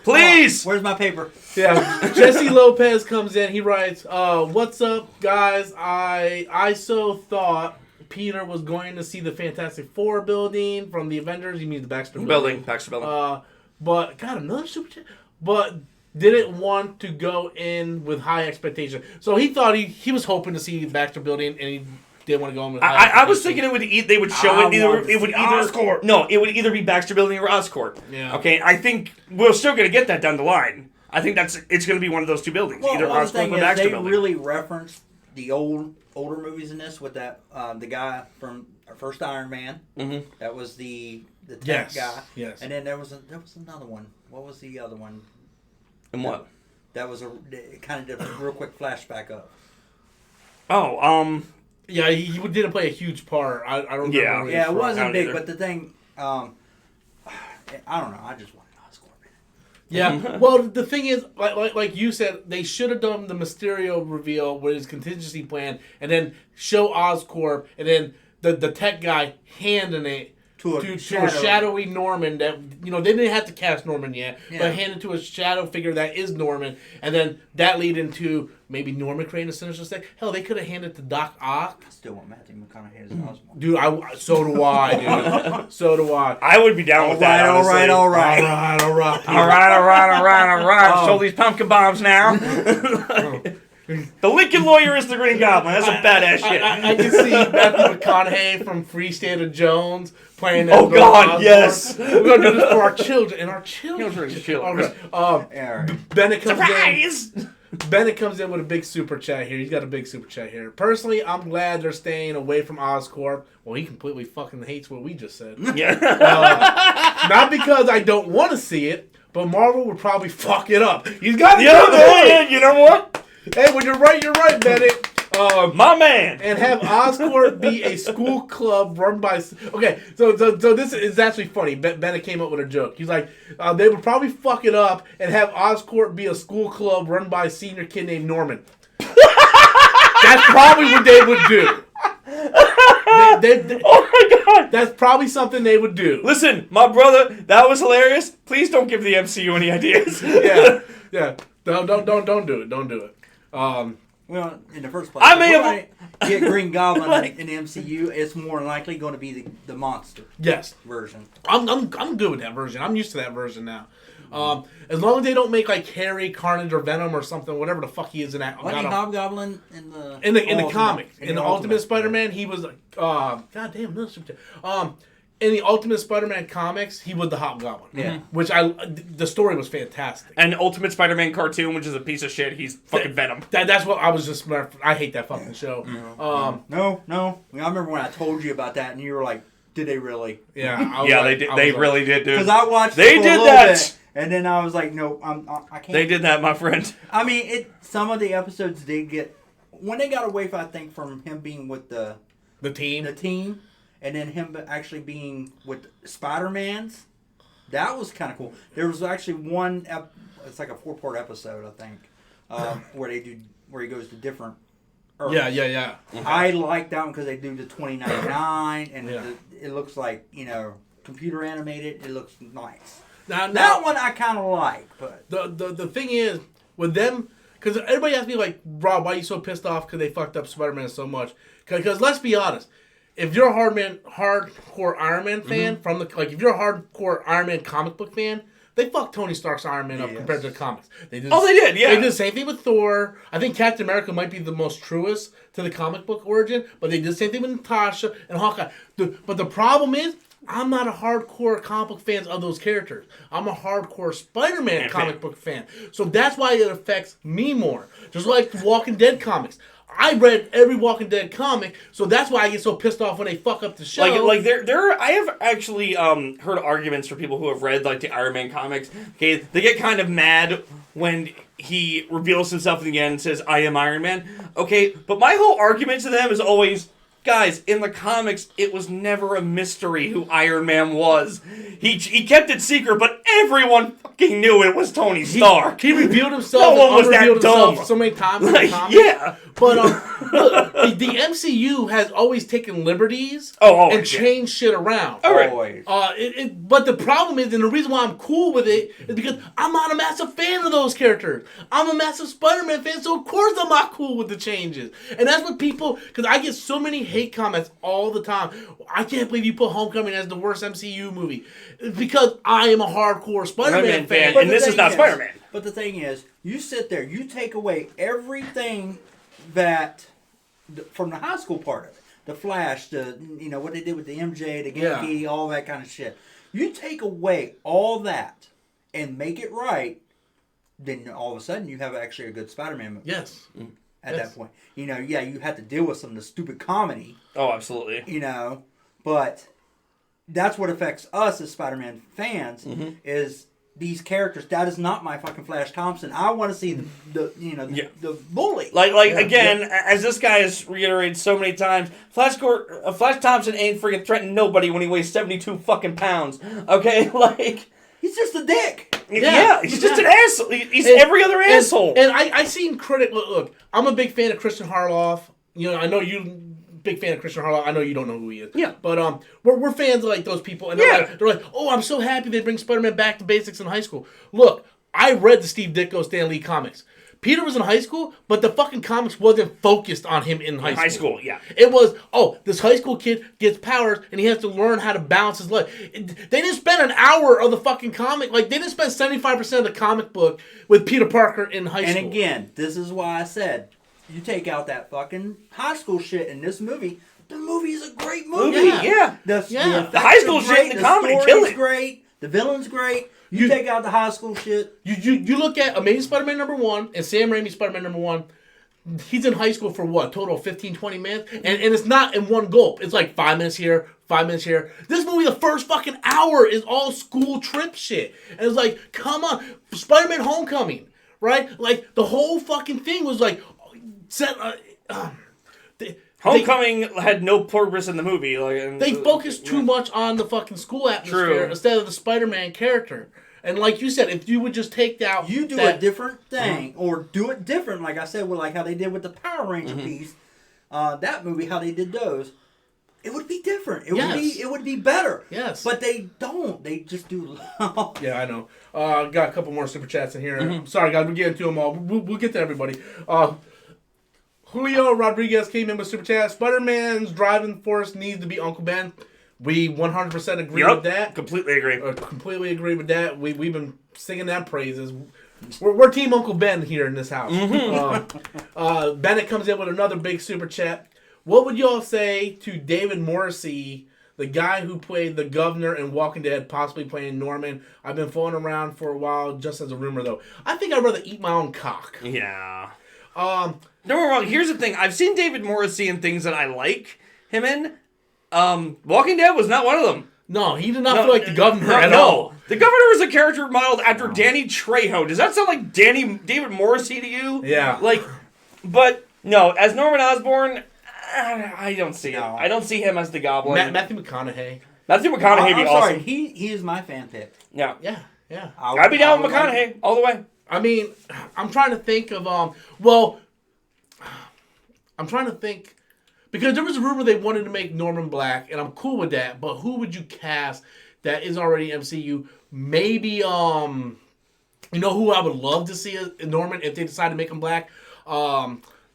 Please. Where's my paper? Yeah. Jesse Lopez comes in. He writes, "What's up, guys? I so thought Peter was going to see the Fantastic Four building from the Avengers." He means the Baxter building. Baxter building. But got another super chat. But didn't want to go in with high expectations. So he thought he was hoping to see the Baxter building, and he didn't want to go in with high expectations. I was thinking they would show it either. It would either Oscorp. No, it would either be Baxter building or Oscorp. Yeah. Okay, I think we're still going to get that down the line. I think it's going to be one of those two buildings, either Oscorp or Baxter building. They really referenced the older movies in this with that the guy from our first Iron Man. Mm-hmm. That was the tech guy. Yes. And then there was another one. What was the other one? And what? That was kind of did a real quick flashback of. Oh, yeah, he didn't play a huge part. I don't remember. Yeah, it wasn't big, but the thing, I don't know. I just wanted Oscorp in it. Yeah, well, the thing is, like you said, they should have done the Mysterio reveal with his contingency plan, and then show Oscorp, and then the tech guy handing it to a shadowy Norman that, you know, they didn't have to cast Norman yet, but hand it to a shadow figure that is Norman, and then that lead into maybe Norman creating a Sinister Six. Hell, they could have handed it to Doc Ock. I still want Matthew McConaughey as Osborn. Dude, so do I, dude. So do I. I would be down with that, honestly. All right. Show these pumpkin bombs now. The Lincoln Lawyer is the Green Goblin. That's a badass shit. I can see Matthew McConaughey from Free State of Jones playing that. Oh, God, yes. We're going to do this for our children. And our children. Bennett comes Surprise! in. Bennett comes in with a big super chat here. He's got a big super chat here. Personally, I'm glad they're staying away from Oscorp. Well, he completely fucking hates what we just said. Yeah. Not because I don't want to see it, but Marvel would probably fuck it up. He's got to You know what? Hey, when you're right, Bennett. My man. And have Oscorp be a school club run by... Okay, so this is actually funny. Bennett came up with a joke. He's like, they would probably fuck it up and have Oscorp be a school club run by a senior kid named Norman. That's probably what they would do. Oh my God! That's probably something they would do. Listen, my brother, that was hilarious. Please don't give the MCU any ideas. Yeah. Don't do it. Don't do it. Well, in the first place, I may have get Green Goblin in the MCU. It's more likely going to be the monster. Yes. Version. I'm good with that version. I'm used to that version now. As long as they don't make like Harry, Carnage, or Venom or something, whatever the fuck he is in that. Wasn't he Hobgoblin in the comic? In the Ultimate Spider-Man, he was goddamn. In the Ultimate Spider-Man comics, he was the Hobgoblin. Yeah. Which the story was fantastic. And Ultimate Spider-Man cartoon, which is a piece of shit, he's fucking Venom. That's what I was just... I hate that fucking show. No. I remember when I told you about that, and you were like, did they really? Yeah. They did. They really did, dude. Because I watched They it for did a little that. bit, and then I was like, no, I can't. They did that, my friend. I mean, some of the episodes did get... When they got away, I think, from him being with the team, and then him actually being with Spider-Man's, that was kind of cool. There was actually one, it's like a 4-part episode, I think, where he goes to different Earths. Yeah. I like that one because they do the 2099, and it looks like, computer animated. It looks nice. Now that one I kind of like, but the thing is with them, because everybody asks me like, Rob, why are you so pissed off because they fucked up Spider-Man so much? Because let's be honest. If you're a hardcore Iron Man fan, if you're a hardcore Iron Man comic book fan, they fucked Tony Stark's Iron Man up compared to the comics. They did, yeah. They did the same thing with Thor. I think Captain America might be the most truest to the comic book origin, but they did the same thing with Natasha and Hawkeye. But the problem is, I'm not a hardcore comic book fan of those characters. I'm a hardcore Spider-Man comic book fan. So that's why it affects me more. Just like the Walking Dead comics. I read every Walking Dead comic, so that's why I get so pissed off when they fuck up the show. I have actually heard arguments for people who have read like the Iron Man comics. Okay, they get kind of mad when he reveals himself in the end and says, "I am Iron Man." Okay, but my whole argument to them is always, guys, in the comics, it was never a mystery who Iron Man was. He kept it secret, but everyone fucking knew it was Tony Stark. He revealed himself. No one was that dumb. So many times in the comics. Yeah. But look, the MCU has always taken liberties and changed shit around. Always. But the problem is, and the reason why I'm cool with it is because I'm not a massive fan of those characters. I'm a massive Spider-Man fan, so of course I'm not cool with the changes. And that's what people, because I get so many hate comments all the time. I can't believe you put Homecoming as the worst MCU movie. It's because I am a hardcore Spider-Man fan. And this is not Spider-Man. But the thing is, you sit there, you take away everything that from the high school part of it, the Flash, what they did with the MJ, the Genki, all that kind of shit. You take away all that and make it right, then all of a sudden you have actually a good Spider-Man movie. Yes. At that point, you have to deal with some of the stupid comedy. Oh, absolutely. But that's what affects us as Spider-Man fans is these characters. That is not my fucking Flash Thompson. I want to see the bully. Again, as this guy has reiterated so many times, Flash Thompson ain't freaking threatening nobody when he weighs 72 fucking pounds. Okay, he's just a dick. Yeah, he's just an asshole. He's every other asshole. And I seen critic. Look, I'm a big fan of Christian Harloff. I know you. big fan of Christian Harlow. I know you don't know who he is. Yeah. But we're fans of like those people, and they're like, oh, I'm so happy they bring Spider-Man back to basics in high school. Look, I read the Steve Ditko Stan Lee comics. Peter was in hthey school, but the fucking comics wasn't focused on him in high school. High school, yeah. It was, this high school kid gets powers, and he has to learn how to balance his life. They didn't spend an hour of the fucking comic. Like, they didn't spend 75% of the comic book with Peter Parker in high school. And again, this is why I said, you take out that fucking high school shit in this movie, the movie is a great movie. Yeah. The high school shit in the comedy kill it. Great. The villain's great. You take out the high school shit. You look at Amazing Spider-Man #1 and Sam Raimi's Spider-Man #1. He's in high school for what? Total 15, 20 minutes? And it's not in one gulp. It's like 5 minutes here, 5 minutes here. This movie, the first fucking hour is all school trip shit. And it's like, come on. Spider-Man Homecoming, right? Like, the whole fucking thing was like... Homecoming had no purpose in the movie. They focused too much on the fucking school atmosphere instead of the Spider-Man character. And like you said, if you would just take out... You do a different thing, or do it different, like I said, with like how they did with the Power Ranger piece, that movie, how they did those, it would be different. It would be better. Yes. But they don't. They just do... Yeah, I know. Got a couple more super chats in here. Sorry, guys, we're getting to them all. We'll get to everybody. Julio Rodriguez came in with super chat. Spider-Man's driving force needs to be Uncle Ben. We 100% agree with that. Completely agree. Completely agree with that. We've been singing that praises. We're Team Uncle Ben here in this house. Bennett comes in with another big super chat. What would y'all say to David Morrissey, the guy who played the governor in Walking Dead, possibly playing Norman? I've been floating around for a while, just as a rumor, though. I think I'd rather eat my own cock. Yeah. Don't get me wrong. Here's the thing. I've seen David Morrissey in things that I like him in. Walking Dead was not one of them. No, he did not feel like the governor at all. The governor was a character modeled after Danny Trejo. Does that sound like David Morrissey to you? Yeah. But no, as Norman Osborn, I don't see it. I don't see him as the Goblin. Matthew McConaughey. Matthew McConaughey would be awesome. Sorry, he is my fan pick. Yeah. Yeah. I'd be down with McConaughey all the way. I mean, I'm trying to think of, because there was a rumor they wanted to make Norman Black, and I'm cool with that, but who would you cast that is already MCU? Maybe, you know who I would love to see as Norman if they decide to make him black?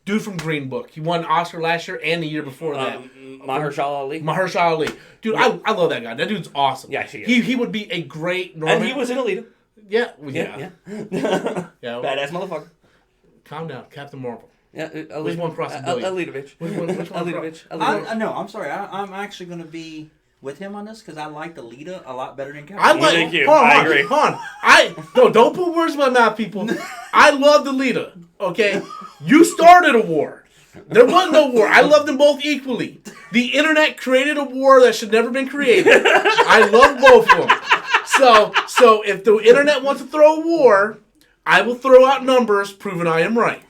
Dude from Green Book. He won an Oscar last year and the year before that. Mahershala Ali. Dude, I love that guy. That dude's awesome. Yeah, he would be a great Norman. And he was in Alita. Yeah. Badass motherfucker. Calm down, Captain Marvel. Yeah, which one crossed the billion? Alita bitch. Which one? Alita. No, I'm sorry. I'm actually going to be with him on this because I like Alita a lot better than Captain. Thank you. I agree. Hold on. Don't put words in my mouth, people. I loved Alita. Okay, you started a war. There was no war. I loved them both equally. The internet created a war that should never been created. I love both of them. So if the internet wants to throw a war, I will throw out numbers proving I am right.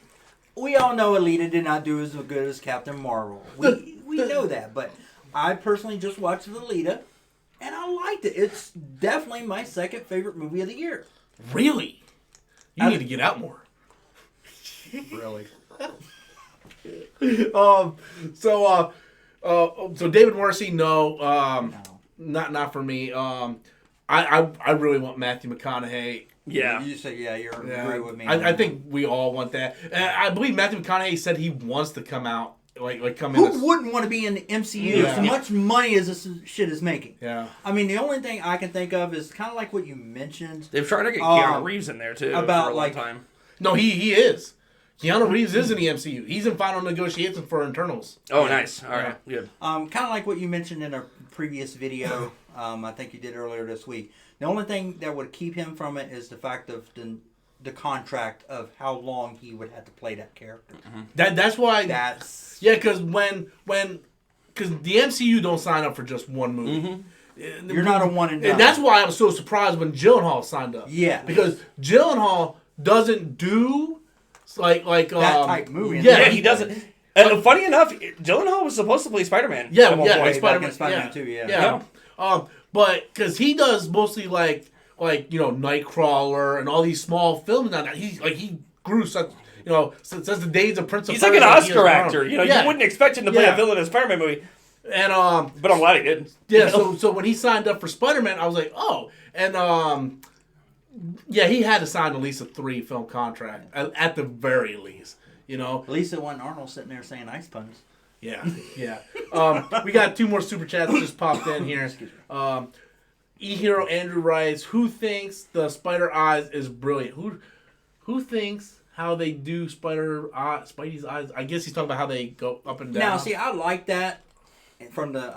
We all know Alita did not do as good as Captain Marvel. We know that, but I personally just watched Alita, and I liked it. It's definitely my second favorite movie of the year. Really? You need to get out more. Really? So David Morrissey, no. Not for me. I really want Matthew McConaughey. Yeah. You say, you're agree with me. I think we all want that. I believe Matthew McConaughey said he wants to come out, come in. Who wouldn't want to be in the MCU as much money as this shit is making? Yeah. I mean, the only thing I can think of is kind of like what you mentioned. They've tried to get Keanu Reeves in there, too, about, for a long time. No, he is. Keanu Reeves is in the MCU. He's in final negotiations for Internals. Oh, nice. All right. Good. Kind of like what you mentioned in a previous video, I think you did earlier this week. The only thing that would keep him from it is the fact of the contract of how long he would have to play that character. Mm-hmm. That's why. Because because the MCU don't sign up for just one movie. Mm-hmm. You're not a one and done. And that's why I was so surprised when Gyllenhaal signed up. Yeah, because Gyllenhaal doesn't do like that type movie. Yeah, he doesn't. And funny enough, Gyllenhaal was supposed to play Spider-Man. Spider-Man 2. Yeah. But because he does mostly like Nightcrawler and all these small films now. He grew such. since the days of Prince of He's like an Persia, he Oscar has actor. grown. You wouldn't expect him to play a villain in a Spider-Man movie. And but I'm glad he did. Yeah, so when he signed up for Spider-Man, I was like, oh, and he had to sign at least a 3-film contract at the very least. At least it wasn't Arnold sitting there saying ice puns. Yeah. We got 2 more super chats that just popped in here. E-Hero Andrew writes, who thinks the spider eyes is brilliant? Who thinks how they do Spidey's eyes? I guess he's talking about how they go up and down. Now, see, I like that from the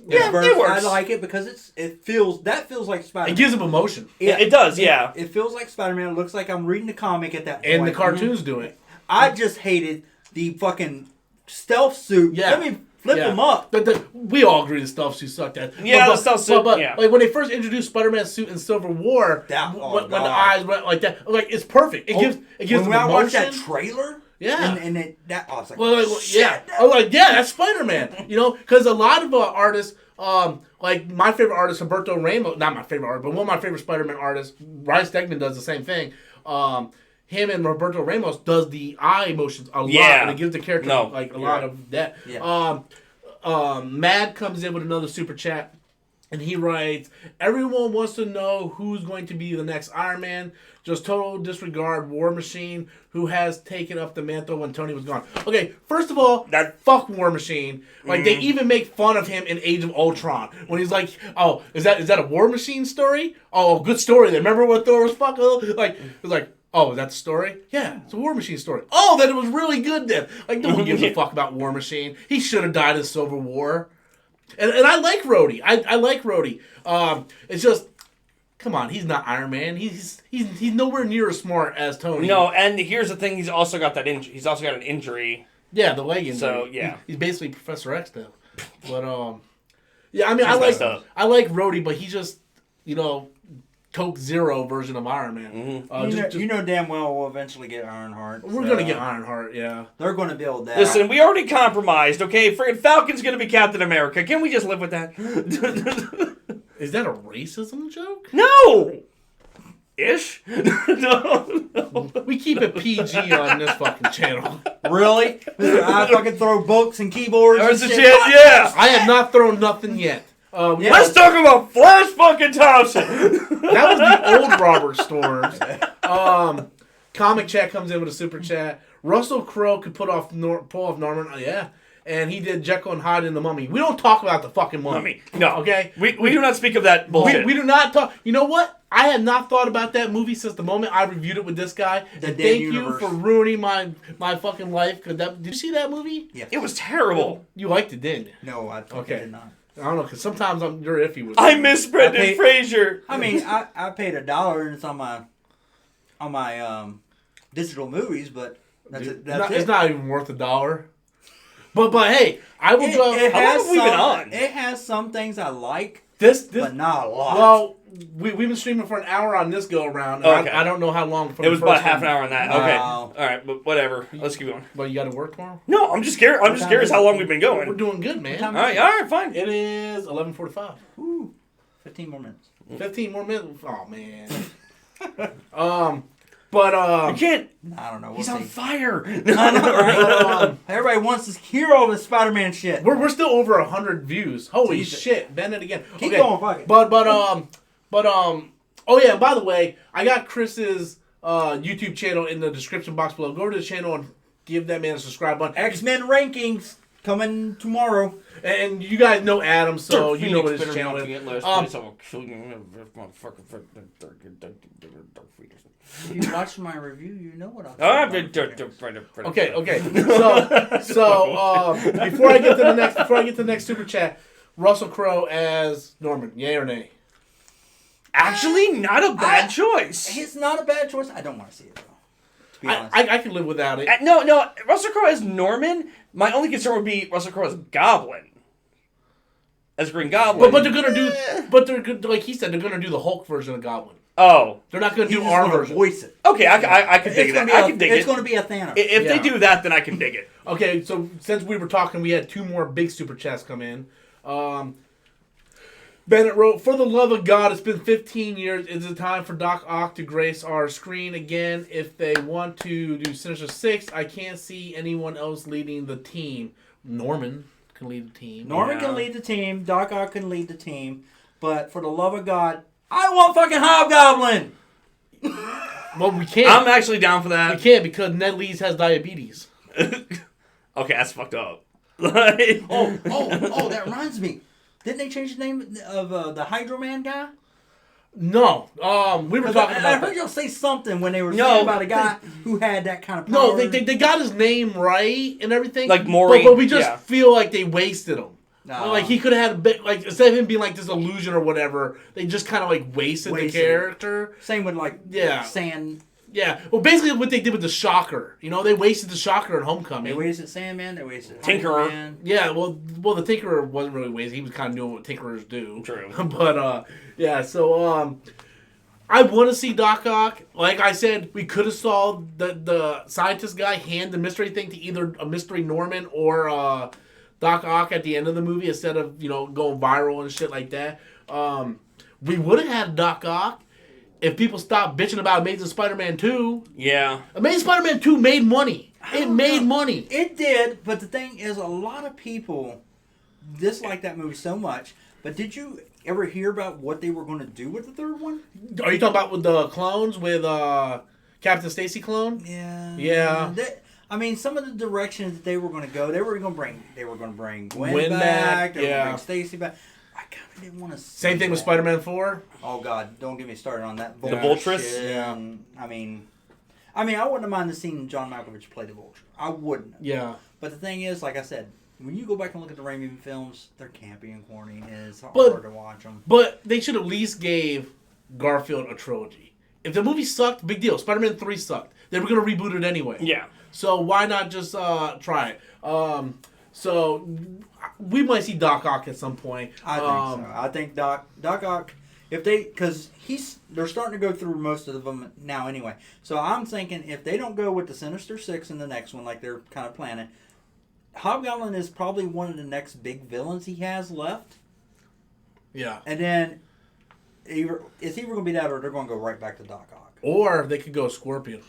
it works. I like it because it feels like Spider-Man. It gives him emotion. It does, yeah. It feels like Spider-Man. It looks like I'm reading the comic at that point. And the cartoons do it. I just hated the fucking stealth suit. Yeah. Let me flip them up. We all agree the stealth suit sucked at. Yeah, the stealth suit. But like when they first introduced Spider-Man's suit in Civil War, when the eyes went like that, like it's perfect. It gives them when I emotion. watched that trailer. Yeah, and I was like, I was like, that's Spider-Man. Because a lot of artists, like my favorite artist, Humberto Ramos, not my favorite artist, but one of my favorite Spider-Man artists, Ryan Stegman does the same thing. Him and Roberto Ramos does the eye emotions a lot, and it gives the character a lot of that. Yeah. Mad comes in with another super chat, and he writes, everyone wants to know who's going to be the next Iron Man. Just total disregard War Machine, who has taken up the mantle when Tony was gone. Okay, first of all, fuck War Machine. Like, they even make fun of him in Age of Ultron. When he's like, oh, is that a War Machine story? Oh, good story. Remember when Thor was fucking? Like, it was like, oh, is that the story? Yeah, it's a War Machine story. Oh, then it was really good then. Like, no one gives a fuck about War Machine. He should have died in Civil War. And I like Rhodey. I like Rhodey. It's just, come on, he's not Iron Man. He's nowhere near as smart as Tony. No, and here's the thing: he's also got that injury. He's also got an injury. Yeah, the leg injury. So yeah, he's basically Professor X now. But yeah, I mean, I like Rhodey, but he's just Coke Zero version of Iron Man. Mm-hmm. You know damn well we'll eventually get Ironheart. We're gonna get Ironheart, yeah. They're gonna build that. Listen, we already compromised, okay? Friggin' Falcon's gonna be Captain America. Can we just live with that? Is that a racism joke? No! Ish? No. We keep it PG on this fucking channel. Really? I fucking throw books and keyboards and shit. Yeah! I have not thrown nothing yet. Let's talk about Flash fucking Thompson. That was the old Robert Storms. Comic Chat comes in with a super chat. Russell Crowe could pull off Norman. Oh, yeah. And he did Jekyll and Hyde in The Mummy. We don't talk about the fucking Mummy. No. Okay? We do not speak of that bullshit. We do not talk. You know what? I had not thought about that movie since the moment I reviewed it with this guy. Thank you for ruining my fucking life. Did you see that movie? Yeah. It was terrible. You liked it, didn't you? No, I did not. I don't know, because sometimes you're iffy with it. I miss Brendan Fraser. I mean, I paid $1 and it's on my digital movies, but that's it. It's not even worth $1. But hey, I will go. It has some things I like, but not a lot. Well, we've been streaming for an hour on this go around. Okay. I don't know how long. It was about half an hour on that. Wow. Okay. All right, but whatever. Let's keep going. But you got to work tomorrow? No, I'm just curious. I'm just curious how long we've been going. We're doing good, man. All right, fine. It is 11:45. Ooh, 15 more minutes. 15 more minutes. Oh man. You can't. I don't know. He's on fire. I know, right? Everybody wants to hear all this Spider-Man shit. We're still over 100 views. Holy shit! Bend it again. Keep going, fuck it. But oh yeah. By the way, I got Chris's YouTube channel in the description box below. Go to the channel and give that man a subscribe button. X-Men rankings coming tomorrow. And you guys know Adam, so you know what his channel is. If you watch my review, you know what I'm Okay. So before I get to the next super chat, Russell Crowe as Norman, yay or nay? Actually, not a bad choice. It's not a bad choice. I don't want to see it though. To be honest, I can live without it. No. Russell Crowe as Norman. My only concern would be Russell Crowe as Goblin. As Green Goblin. But they're gonna do. But they're like he said, they're gonna do the Hulk version of Goblin. Oh, they're not gonna do our version. Voice it. Okay, I can dig that. I can dig it. It's gonna be a Thanos. If they do that, then I can dig it. Okay, so since we were talking, we had 2 more big super chats come in. Bennett wrote, "For the love of God, it's been 15 years. Is it time for Doc Ock to grace our screen again? If they want to do Sinister Six, I can't see anyone else leading the team. Norman can lead the team. Norman can lead the team. Doc Ock can lead the team. But for the love of God, I want fucking Hobgoblin. Well, we can't. I'm actually down for that. We can't because Ned Leeds has diabetes. Okay, that's fucked up. That reminds me. Didn't they change the name of the Hydro Man guy? No. We were talking about I heard y'all say something when they were saying about a guy who had that kind of power. No, they got his name right and everything. Like Maury. But we just feel like they wasted him. No. Like he could have had a bit, like instead of him being like this illusion or whatever, they just kind of like wasted the character. Same with like Sand. Yeah, well, basically what they did with the Shocker. You know, they wasted the Shocker in Homecoming. They wasted Sandman. They wasted Tinkerer. Man. Yeah, well, the Tinkerer wasn't really wasted. He was kind of doing what Tinkerers do. True. But yeah, so I want to see Doc Ock. Like I said, we could have saw the scientist guy hand the mystery thing to either a Mystery Norman or Doc Ock at the end of the movie instead of going viral and shit like that. We would have had Doc Ock if people stopped bitching about Amazing Spider-Man 2. Yeah. Amazing Spider-Man 2 made money. It made money. It did, but the thing is, a lot of people dislike that movie so much. But did you ever hear about what they were going to do with the third one? Are you talking about with the clones, with Captain Stacy clone? Yeah. Yeah. I mean, some of the directions that they were going to go, they were going to bring Gwen back. They were going to bring Stacy back. I kind of didn't want to see Same thing with Spider-Man 4. Oh, God. Don't get me started on that. The Vulturous? Yeah. I mean, I wouldn't have minded seeing John Malkovich play the Vulture. I wouldn't. Yeah. But the thing is, like I said, when you go back and look at the Raimi films, they're campy and corny, and it's hard to watch them. But they should at least gave Garfield a trilogy. If the movie sucked, big deal. Spider-Man 3 sucked. They were going to reboot it anyway. Yeah. So why not just try it? So we might see Doc Ock at some point. I think so. I think Doc Ock, because they're starting to go through most of them now anyway. So I'm thinking if they don't go with the Sinister Six in the next one like they're kind of planning, Hobgoblin is probably one of the next big villains he has left. Yeah. And then it's either going to be that or they're going to go right back to Doc Ock. Or they could go Scorpion.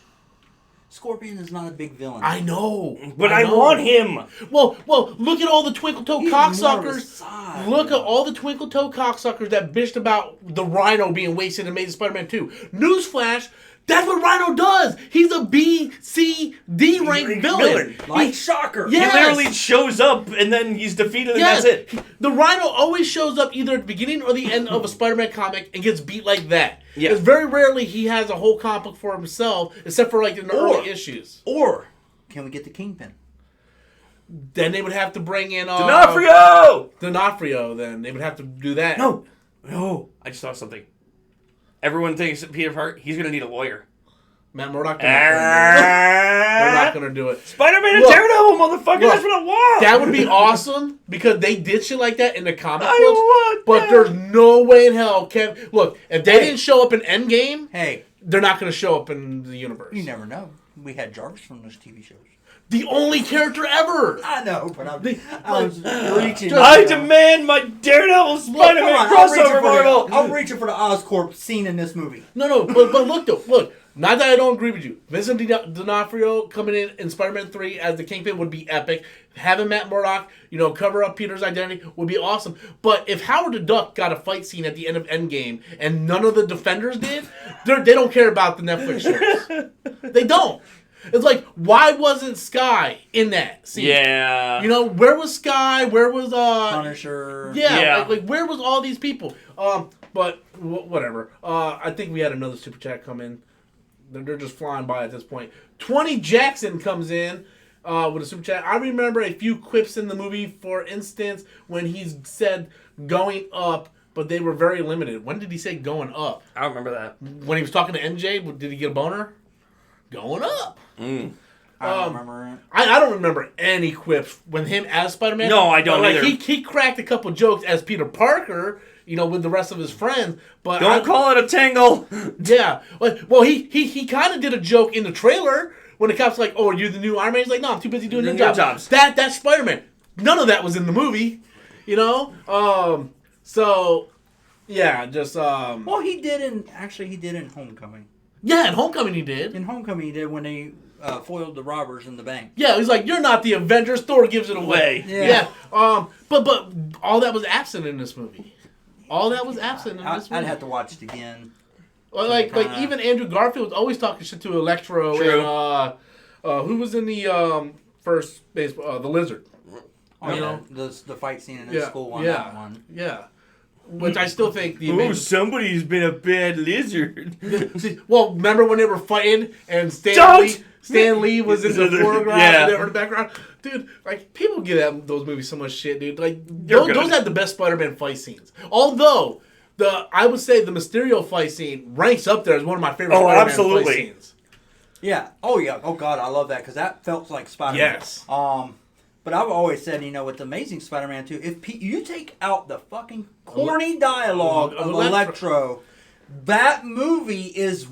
Scorpion is not a big villain. I know. But I want him. Well, look at all the twinkle toe cocksuckers. Look at all the twinkle toe cocksuckers that bitched about the Rhino being wasted in Amazing Spider-Man 2. Newsflash, that's what Rhino does. He's a B, C, D ranked villain. Like Shocker. Yes. He literally shows up and then he's defeated and that's it. The Rhino always shows up either at the beginning or the end of a Spider-Man comic and gets beat like that. Yeah. It's very rarely he has a whole comic book for himself, except for like in the early issues. Or can we get the Kingpin? Then they would have to bring in D'Onofrio. Then they would have to do that. No. I just thought something. Everyone thinks Peter Parker, he's going to need a lawyer. Matt Murdock, they're not going to do it. Spider-Man and Daredevil, motherfucker, that's what I want. That would be awesome because they did shit like that in the comic books. But there's no way in hell look, if they didn't show up in Endgame, they're not going to show up in the universe. You never know. We had Jarvis from those TV shows. The only character ever. I know, but I was reaching. I demand my Daredevil Spider-Man crossover, Marvel. I'm reaching for the Oscorp scene in this movie. No, but look. Not that I don't agree with you. Vincent D'Onofrio coming in Spider-Man 3 as the Kingpin would be epic. Having Matt Murdock, cover up Peter's identity would be awesome. But if Howard the Duck got a fight scene at the end of Endgame and none of the Defenders did, they don't care about the Netflix shows. They don't. It's like, why wasn't Skye in that scene? Yeah. Where was Skye? Where was Punisher? Yeah. Like where was all these people? But whatever. I think we had another super chat come in. They're just flying by at this point. 20 Jackson comes in with a super chat. I remember a few quips in the movie. For instance, when he said going up, but they were very limited. When did he say going up? I don't remember that. When he was talking to MJ, did he get a boner? Going up. I don't remember it. I don't remember any quips with him as Spider-Man. No, I don't either. He cracked a couple jokes as Peter Parker, with the rest of his friends. But don't call it a tangle. Yeah. Well, he kind of did a joke in the trailer when the cop's like, "Oh, are you the new Iron Man?" He's like, "No, I'm too busy doing your jobs." That's Spider-Man. None of that was in the movie, So Yeah, just Well, he did in Homecoming. Yeah, in Homecoming he did. In Homecoming, he did when they foiled the robbers in the bank. Yeah, he's like, "You're not the Avengers." Thor gives it away. Yeah. But all that was absent in this movie. All that was absent in this movie. I'd have to watch it again. Well, like even Andrew Garfield was always talking shit to Electro. True. And who was in the first baseball? The Lizard. Oh, you yeah, know? the fight scene in the school on yeah, that one. Yeah. Which I still think the Oh, Avengers... somebody's been a bad lizard. See, well, remember when they were fighting and Stan Lee was in the foreground and they were in the background? Dude, like, people give those movies so much shit, dude. Like, those had the best Spider-Man fight scenes. Although, I would say the Mysterio fight scene ranks up there as one of my favorite Spider-Man fight scenes. Yeah. Oh, yeah. Oh, God, I love that because that felt like Spider-Man. Yes. But I've always said, with Amazing Spider-Man 2, if you take out the fucking corny dialogue of Electro, that movie is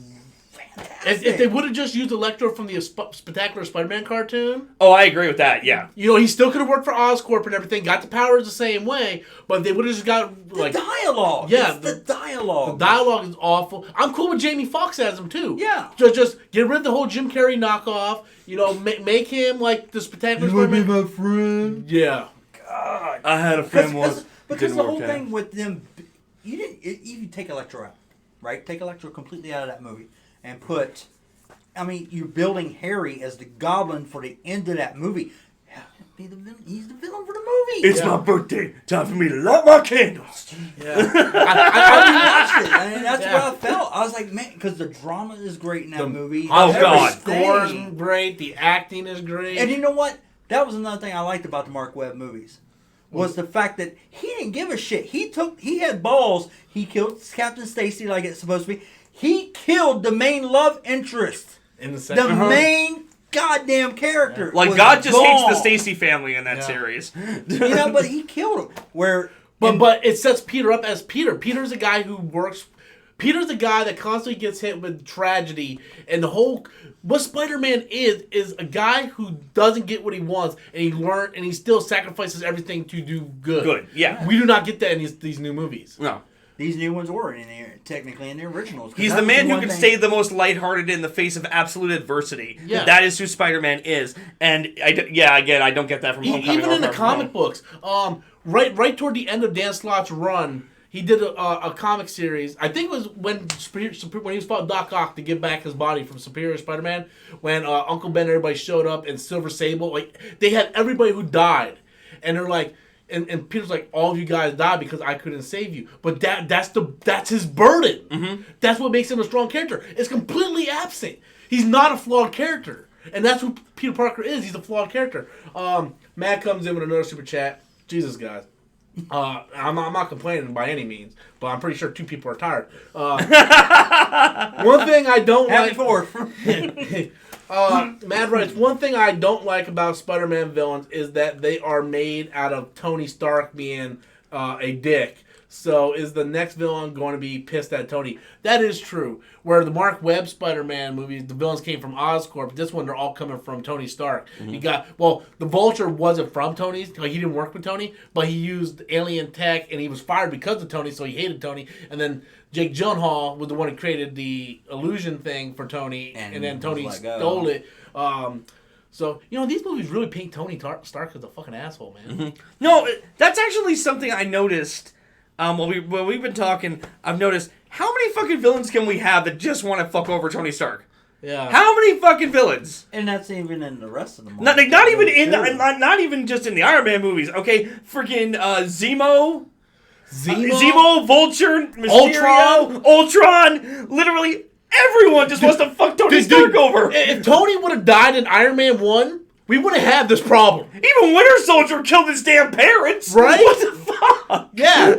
fantastic. If they would have just used Electro from the Spectacular Spider-Man cartoon... Oh, I agree with that, yeah. He still could have worked for Oscorp and everything, got the powers the same way, but they would have just got, the dialogue. Yeah. The dialogue. The dialogue is awful. I'm cool with Jamie Foxx as him, too. Yeah. Just get rid of the whole Jim Carrey knockoff, make him like the Spectacular Spider-Man. my friend? Yeah. God. I had a friend once. Because the whole thing with them, you take Electro out, right? Take Electro completely out of that movie and put, you're building Harry as the Goblin for the end of that movie. He's the villain for the movie. It's my birthday. Time for me to light my candles. Yeah. I watched it. That's what I felt. I was like, man, because the drama is great in that movie. Oh, God. The score is great. The acting is great. And you know what? That was another thing I liked about the Mark Webb movies. Was the fact that he didn't give a shit. He had balls. He killed Captain Stacy like it's supposed to be. He killed the main love interest. In the second. The main goddamn character. Like, God just hates the Stacy family in that series. But he killed him. But it sets Peter up as Peter. Peter's a guy who works... Peter's a guy that constantly gets hit with tragedy, and what Spider-Man is a guy who doesn't get what he wants, and he still sacrifices everything to do good. Good, yeah. We do not get that in these new movies. No. These new ones were technically in the originals. He's the man who can stay the most lighthearted in the face of absolute adversity. Yeah. That is who Spider-Man is. And, I don't get that from Homecoming. Even in the comic books, right toward the end of Dan Slott's run, he did a comic series. I think it was when he was fought Doc Ock to get back his body from Superior Spider-Man. When Uncle Ben and everybody showed up and Silver Sable, they had everybody who died, and they're like, and Peter's like, all of you guys died because I couldn't save you. But that's his burden. Mm-hmm. That's what makes him a strong character. It's completely absent. He's not a flawed character, and that's who Peter Parker is. He's a flawed character. Matt comes in with another super chat. Jesus, guys. I'm not complaining by any means, but I'm pretty sure 2 people are tired. One thing I don't like... Mad writes, one thing I don't like about Spider-Man villains is that they are made out of Tony Stark being a dick. So is the next villain going to be pissed at Tony? That is true. Where the Mark Webb Spider-Man movies, the villains came from Oscorp. This one, they're all coming from Tony Stark. Mm-hmm. The Vulture wasn't from Tony. He didn't work with Tony, but he used alien tech, and he was fired because of Tony, so he hated Tony. And then Jake Gyllenhaal was the one who created the illusion thing for Tony, and then Tony stole it. So, these movies really paint Tony Stark as a fucking asshole, man. Mm-hmm. No, that's actually something I noticed. While we've been talking, I've noticed, how many fucking villains can we have that just want to fuck over Tony Stark? Yeah. How many fucking villains? And that's even in the rest of them. Not even just in the Iron Man movies. Okay, freaking Zemo, Vulture, Mysterio, Ultron. Literally everyone just wants to fuck Tony Stark over. If Tony would have died in Iron Man 1, we wouldn't have this problem. Even Winter Soldier killed his damn parents. Right? What the fuck? Yeah.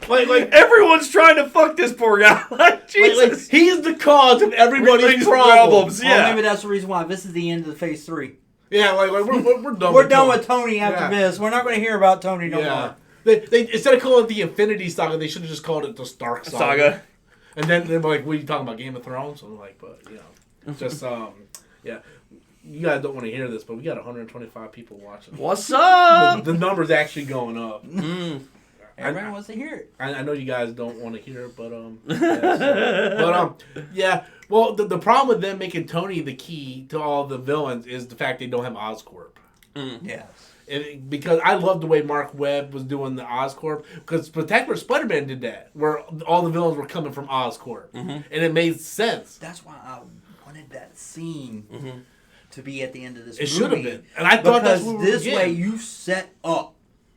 like everyone's trying to fuck this poor guy. Jesus. He is the cause of everybody's problems. Yeah. Maybe that's the reason why this is the end of the Phase 3. Yeah, we're done. We're done with Tony after this. We're not going to hear about Tony no more. They instead of calling it the Infinity Saga, they should have just called it the Stark Saga. And then they're like, "What are you talking about, Game of Thrones?" I'm like, "But just yeah." You guys don't want to hear this, but we got 125 people watching. What's up? The number's actually going up. Everybody wants to hear it. I know you guys don't want to hear it, but yeah. Well, the problem with them making Tony the key to all the villains is the fact they don't have Oscorp. Yes. Because I love the way Mark Webb was doing the Oscorp. Because Spectacular Spider-Man did that, where all the villains were coming from Oscorp, and it made sense. That's why I wanted that scene to be at the end of this It movie. should have been, and I thought that's what we were this getting. way you set up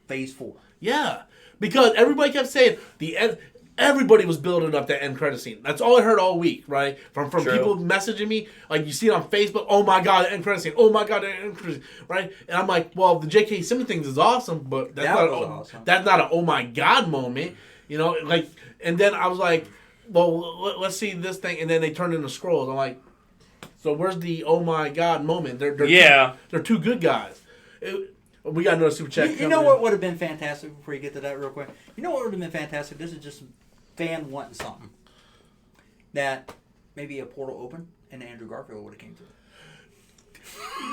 Phase 4. Yeah, because everybody kept saying the end. Everybody was building up that end credit scene. That's all I heard all week, right? From people messaging me, like you see it on Facebook. Oh my god, the end credit scene. Oh my god, the end credit scene. Right? And I'm like, well, the J.K. Simmons thing is awesome, but that's awesome. That's not an oh my god moment, you know. Like, and then I was like, well, let's see this thing, and then they turned into Skrulls. I'm like, so where's the oh my god moment? They're two good guys. We got another super chat. You know what would have been fantastic before you get to that real quick? You know what would have been fantastic? This is just fan wanting something. That maybe a portal open and Andrew Garfield would have came through.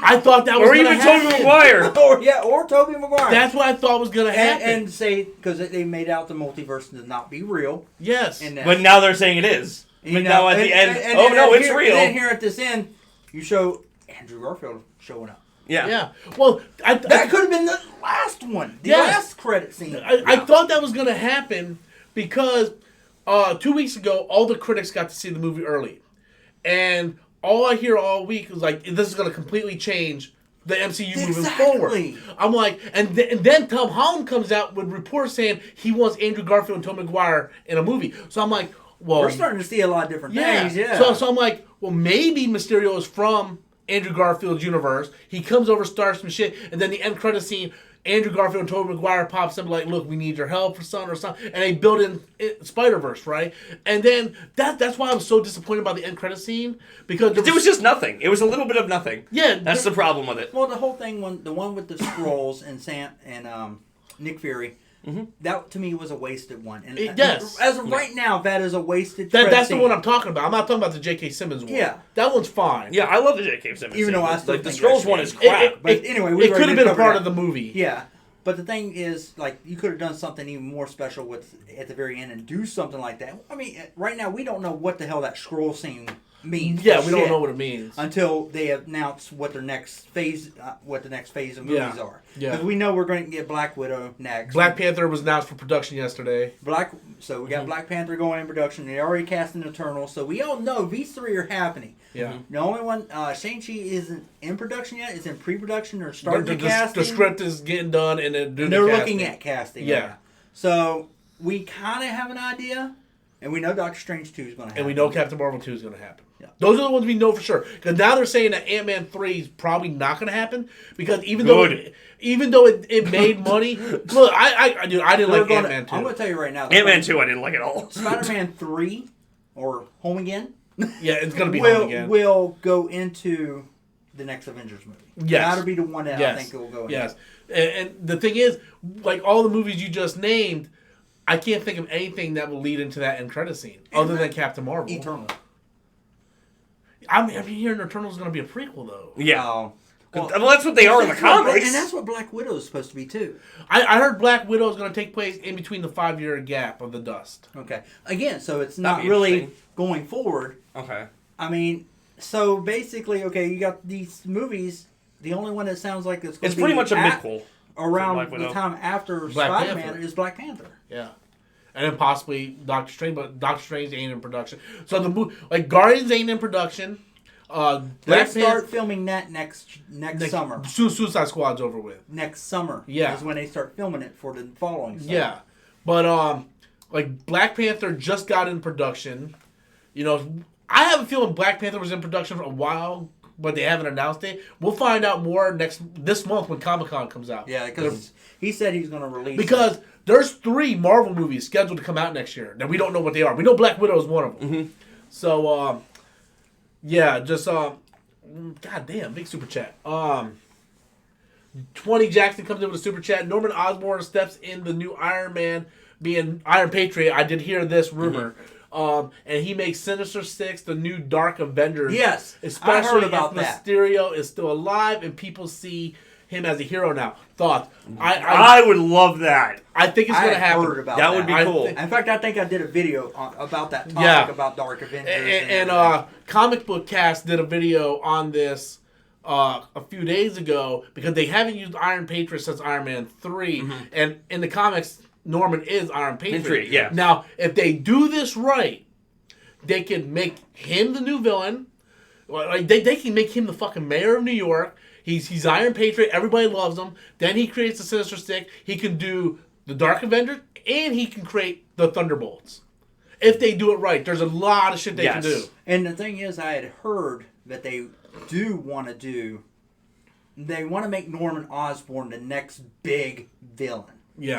I thought that was or going to even happen. Tobey Maguire. or Tobey Maguire. That's what I thought was going to happen. And say, because they made out the multiverse to not be real. Yes. But now they're saying it is. But now at the end, it's real. And then here at this end, you show Andrew Garfield showing up. Yeah. Yeah. Well, that could have been the last one. The last credit scene. I thought that was going to happen because 2 weeks ago, all the critics got to see the movie early. And all I hear all week was like, this is going to completely change the MCU moving forward. I'm like, and then Tom Holland comes out with reports saying he wants Andrew Garfield and Tobey Maguire in a movie. So I'm like, well... We're starting to see a lot of different things, yeah. So I'm like, well, maybe Mysterio is from Andrew Garfield's universe. He comes over, starts some shit, and then the end credit scene, Andrew Garfield and Tobey Maguire pops up like, look, we need your help for something, and they build in Spider-Verse, right? And then that's why I was so disappointed by the end credit scene, because it was just nothing. It was a little bit of nothing. Yeah, that's the problem with it. Well, the whole thing, the one with the Skrulls and Sam and Nick Fury, that to me was a wasted one. And yes. As of right now, that is a wasted. That's the one I'm talking about. I'm not talking about the J.K. Simmons one. Yeah, that one's fine. Yeah, I love the J.K. Simmons. Even though I still think the Skrulls one is crap. But anyway, it could have been a part of the movie. Yeah. But the thing is, like, you could have done something even more special with at the very end and do something like that. I mean, right now we don't know what the hell that Skrull scene means. Yeah, we don't know what it means until they announce what their next phase, of movies are. Yeah, because we know we're going to get Black Widow next. Black Panther was announced for production yesterday. So we got Black Panther going in production. They already cast an Eternal, so we all know these three are happening. Yeah. The only one, Shang-Chi isn't in production yet. It's in pre-production or starting casting. The script is getting done, and they're looking at casting. Yeah. Right. So we kind of have an idea, and we know Doctor Strange 2 is going to happen. And we know Captain Marvel 2 is going to happen. Yeah. Those are the ones we know for sure. Because now they're saying that Ant-Man 3 is probably not going to happen. Because even though it made money, look, I didn't like Ant-Man 2. I'm going to tell you right now. Ant-Man 2, I didn't like at all. Spider-Man 3 or Home Again. Yeah, it's going to be Home Again. Will go into the next Avengers movie. Yes. That'll be the one that I think it will go into. Yes. And the thing is, like all the movies you just named, I can't think of anything that will lead into that end credit scene other than Captain Marvel. Eternal. I'm hearing Eternal's going to be a prequel, though. Yeah. Well, that's what they are in the comics. And that's what Black Widow is supposed to be, too. I heard Black Widow is going to take place in between the 5-year gap of the Dust. Okay. Again, so it's not really going forward. Okay. I mean, so basically, okay, you got these movies. The only one that sounds like it's going to be... It's pretty much a midquel. Around the time after Spider-Man is Black Panther. Yeah. And then possibly Doctor Strange, but Doctor Strange ain't in production. So the movie, like Guardians ain't in production. They start filming that next summer. Suicide Squad's over with. Next summer. Yeah. Is when they start filming it for the following summer. Yeah. But like Black Panther just got in production. You know, I have a feeling Black Panther was in production for a while, but they haven't announced it. We'll find out more this month when Comic-Con comes out. Yeah, because he said he's going to release because there's 3 Marvel movies scheduled to come out next year that we don't know what they are. We know Black Widow is one of them. Mm-hmm. So, yeah, just, God damn, big super chat. 20 Jackson comes in with a super chat. Norman Osborn steps in the new Iron Man being Iron Patriot. I did hear this rumor. Mm-hmm. And he makes Sinister Six the new Dark Avengers. Yes, especially I heard about if Mysterio is still alive and people see him as a hero now. Thoughts? I would love that. I think it's going to happen. Heard about That would be cool. In fact, I think I did a video about that topic about Dark Avengers. And Comic Book Cast did a video on this a few days ago because they haven't used Iron Patriot since Iron Man 3. And in the comics, Norman is Iron Patriot. Yeah. Now, if they do this right, they can make him the new villain. Like they can make him the fucking mayor of New York. He's Iron Patriot. Everybody loves him. Then he creates the Sinister Six. He can do the Dark Avengers, and he can create the Thunderbolts. If they do it right, there's a lot of shit they can do. And the thing is, I had heard that they do want to do. They want to make Norman Osborn the next big villain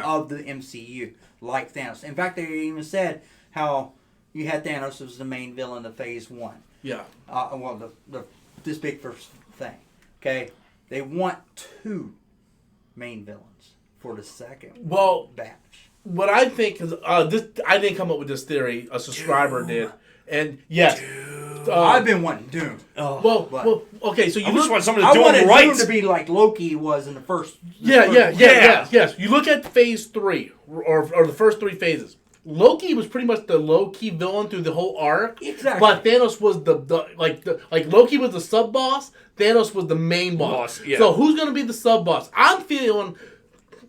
of the MCU, like Thanos. In fact, they even said how you had Thanos as the main villain of Phase 1. Yeah. Well, this big first thing. Okay, they want 2 main villains for the second batch. What I think is I didn't come up with this theory. A subscriber did, and yes, I've been wanting Doom. Well, okay. So you just want someone to I do wanted it right. Doom to be like Loki was in the first. Yes. You look at Phase 3 or the first 3 phases. Loki was pretty much the low-key villain through the whole arc. Exactly. But Thanos was like Loki was the sub-boss, Thanos was the main boss. So who's going to be the sub-boss? I'm feeling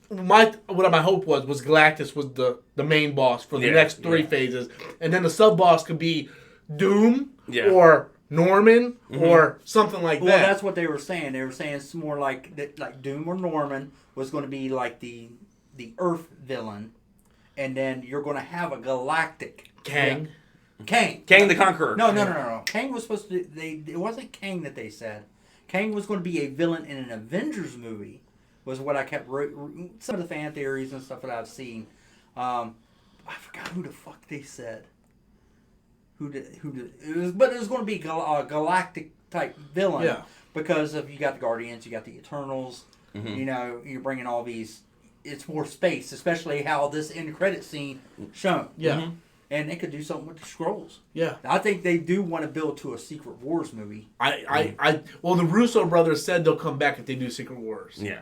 what my hope was Galactus was the main boss for the next 3 phases. And then the sub-boss could be Doom or Norman or something like that. Well, that's what they were saying. They were saying it's more like Doom or Norman was going to be like the Earth villain. And then you're going to have a galactic Kang. Kang the Conqueror. No. Kang was supposed to. It wasn't Kang that they said. Kang was going to be a villain in an Avengers movie. Was what I kept. Some of the fan theories and stuff that I've seen. I forgot who the fuck they said. Who did? It was going to be a galactic type villain. Yeah. Because you got the Guardians, you got the Eternals. You know, you're bringing all these. It's more space, especially how this end credit scene shown. Yeah. And they could do something with the Skrulls. Yeah. I think they do want to build to a Secret Wars movie. Well, the Russo brothers said they'll come back if they do Secret Wars. Yeah.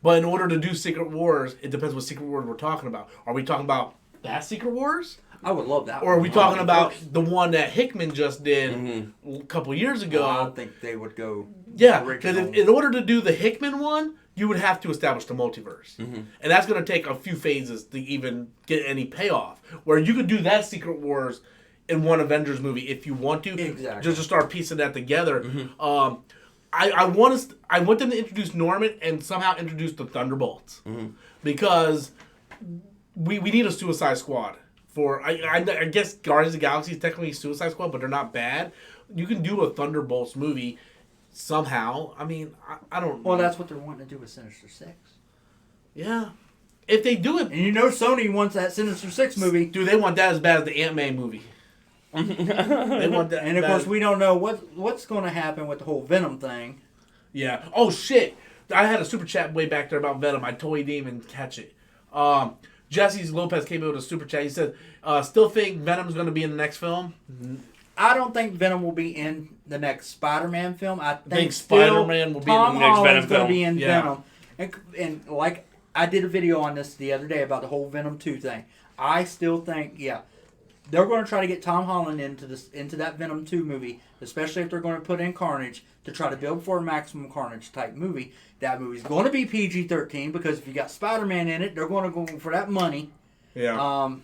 But in order to do Secret Wars, it depends what Secret Wars we're talking about. Are we talking about that Secret Wars? I would love that. Or are we talking about the one that Hickman just did a couple years ago? I don't think they would go. Yeah, because in order to do the Hickman one, you would have to establish the multiverse. And that's going to take a few phases to even get any payoff. Where you could do that Secret Wars in one Avengers movie if you want to. Exactly. Just to start piecing that together. I want them to introduce Norman and somehow introduce the Thunderbolts. Because we need a Suicide Squad. I guess Guardians of the Galaxy is technically Suicide Squad, but they're not bad. You can do a Thunderbolts movie somehow. I mean, I don't know. Well, that's what they're wanting to do with Sinister Six. Yeah. If they do it. And you know Sony wants that Sinister Six movie. Dude, they want that as bad as the Ant-Man movie. They want that. And of course, we don't know what's going to happen with the whole Venom thing. Yeah. Oh, shit. I had a super chat way back there about Venom. I totally didn't even catch it. Jesse Lopez came in with a super chat. He said, still think Venom's going to be in the next film? I don't think Venom will be in the next Spider-Man film. I think Spider-Man will be in the next Venom film. Going to be in Venom. And like I did a video on this the other day about the whole Venom 2 thing. I still think, they're going to try to get Tom Holland into that Venom 2 movie, especially if they're going to put in Carnage to try to build for a Maximum Carnage type movie. That movie's going to be PG-13 because if you got Spider-Man in it, they're going to go for that money. Yeah.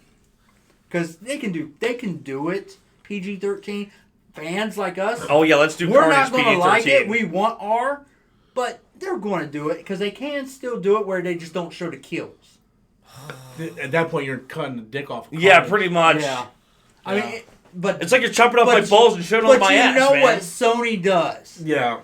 Because they can do it PG-13. Fans like us. Oh yeah, let's do. We're Carnage not going to PG-13. like it. We want R, but they're going to do it because they can still do it where they just don't show the kills. At that point, you're cutting the dick off. Yeah, pretty much. Yeah. I mean, but it's like you're chopping off my balls and showing off my ass, But you know man. what Sony does. Yeah.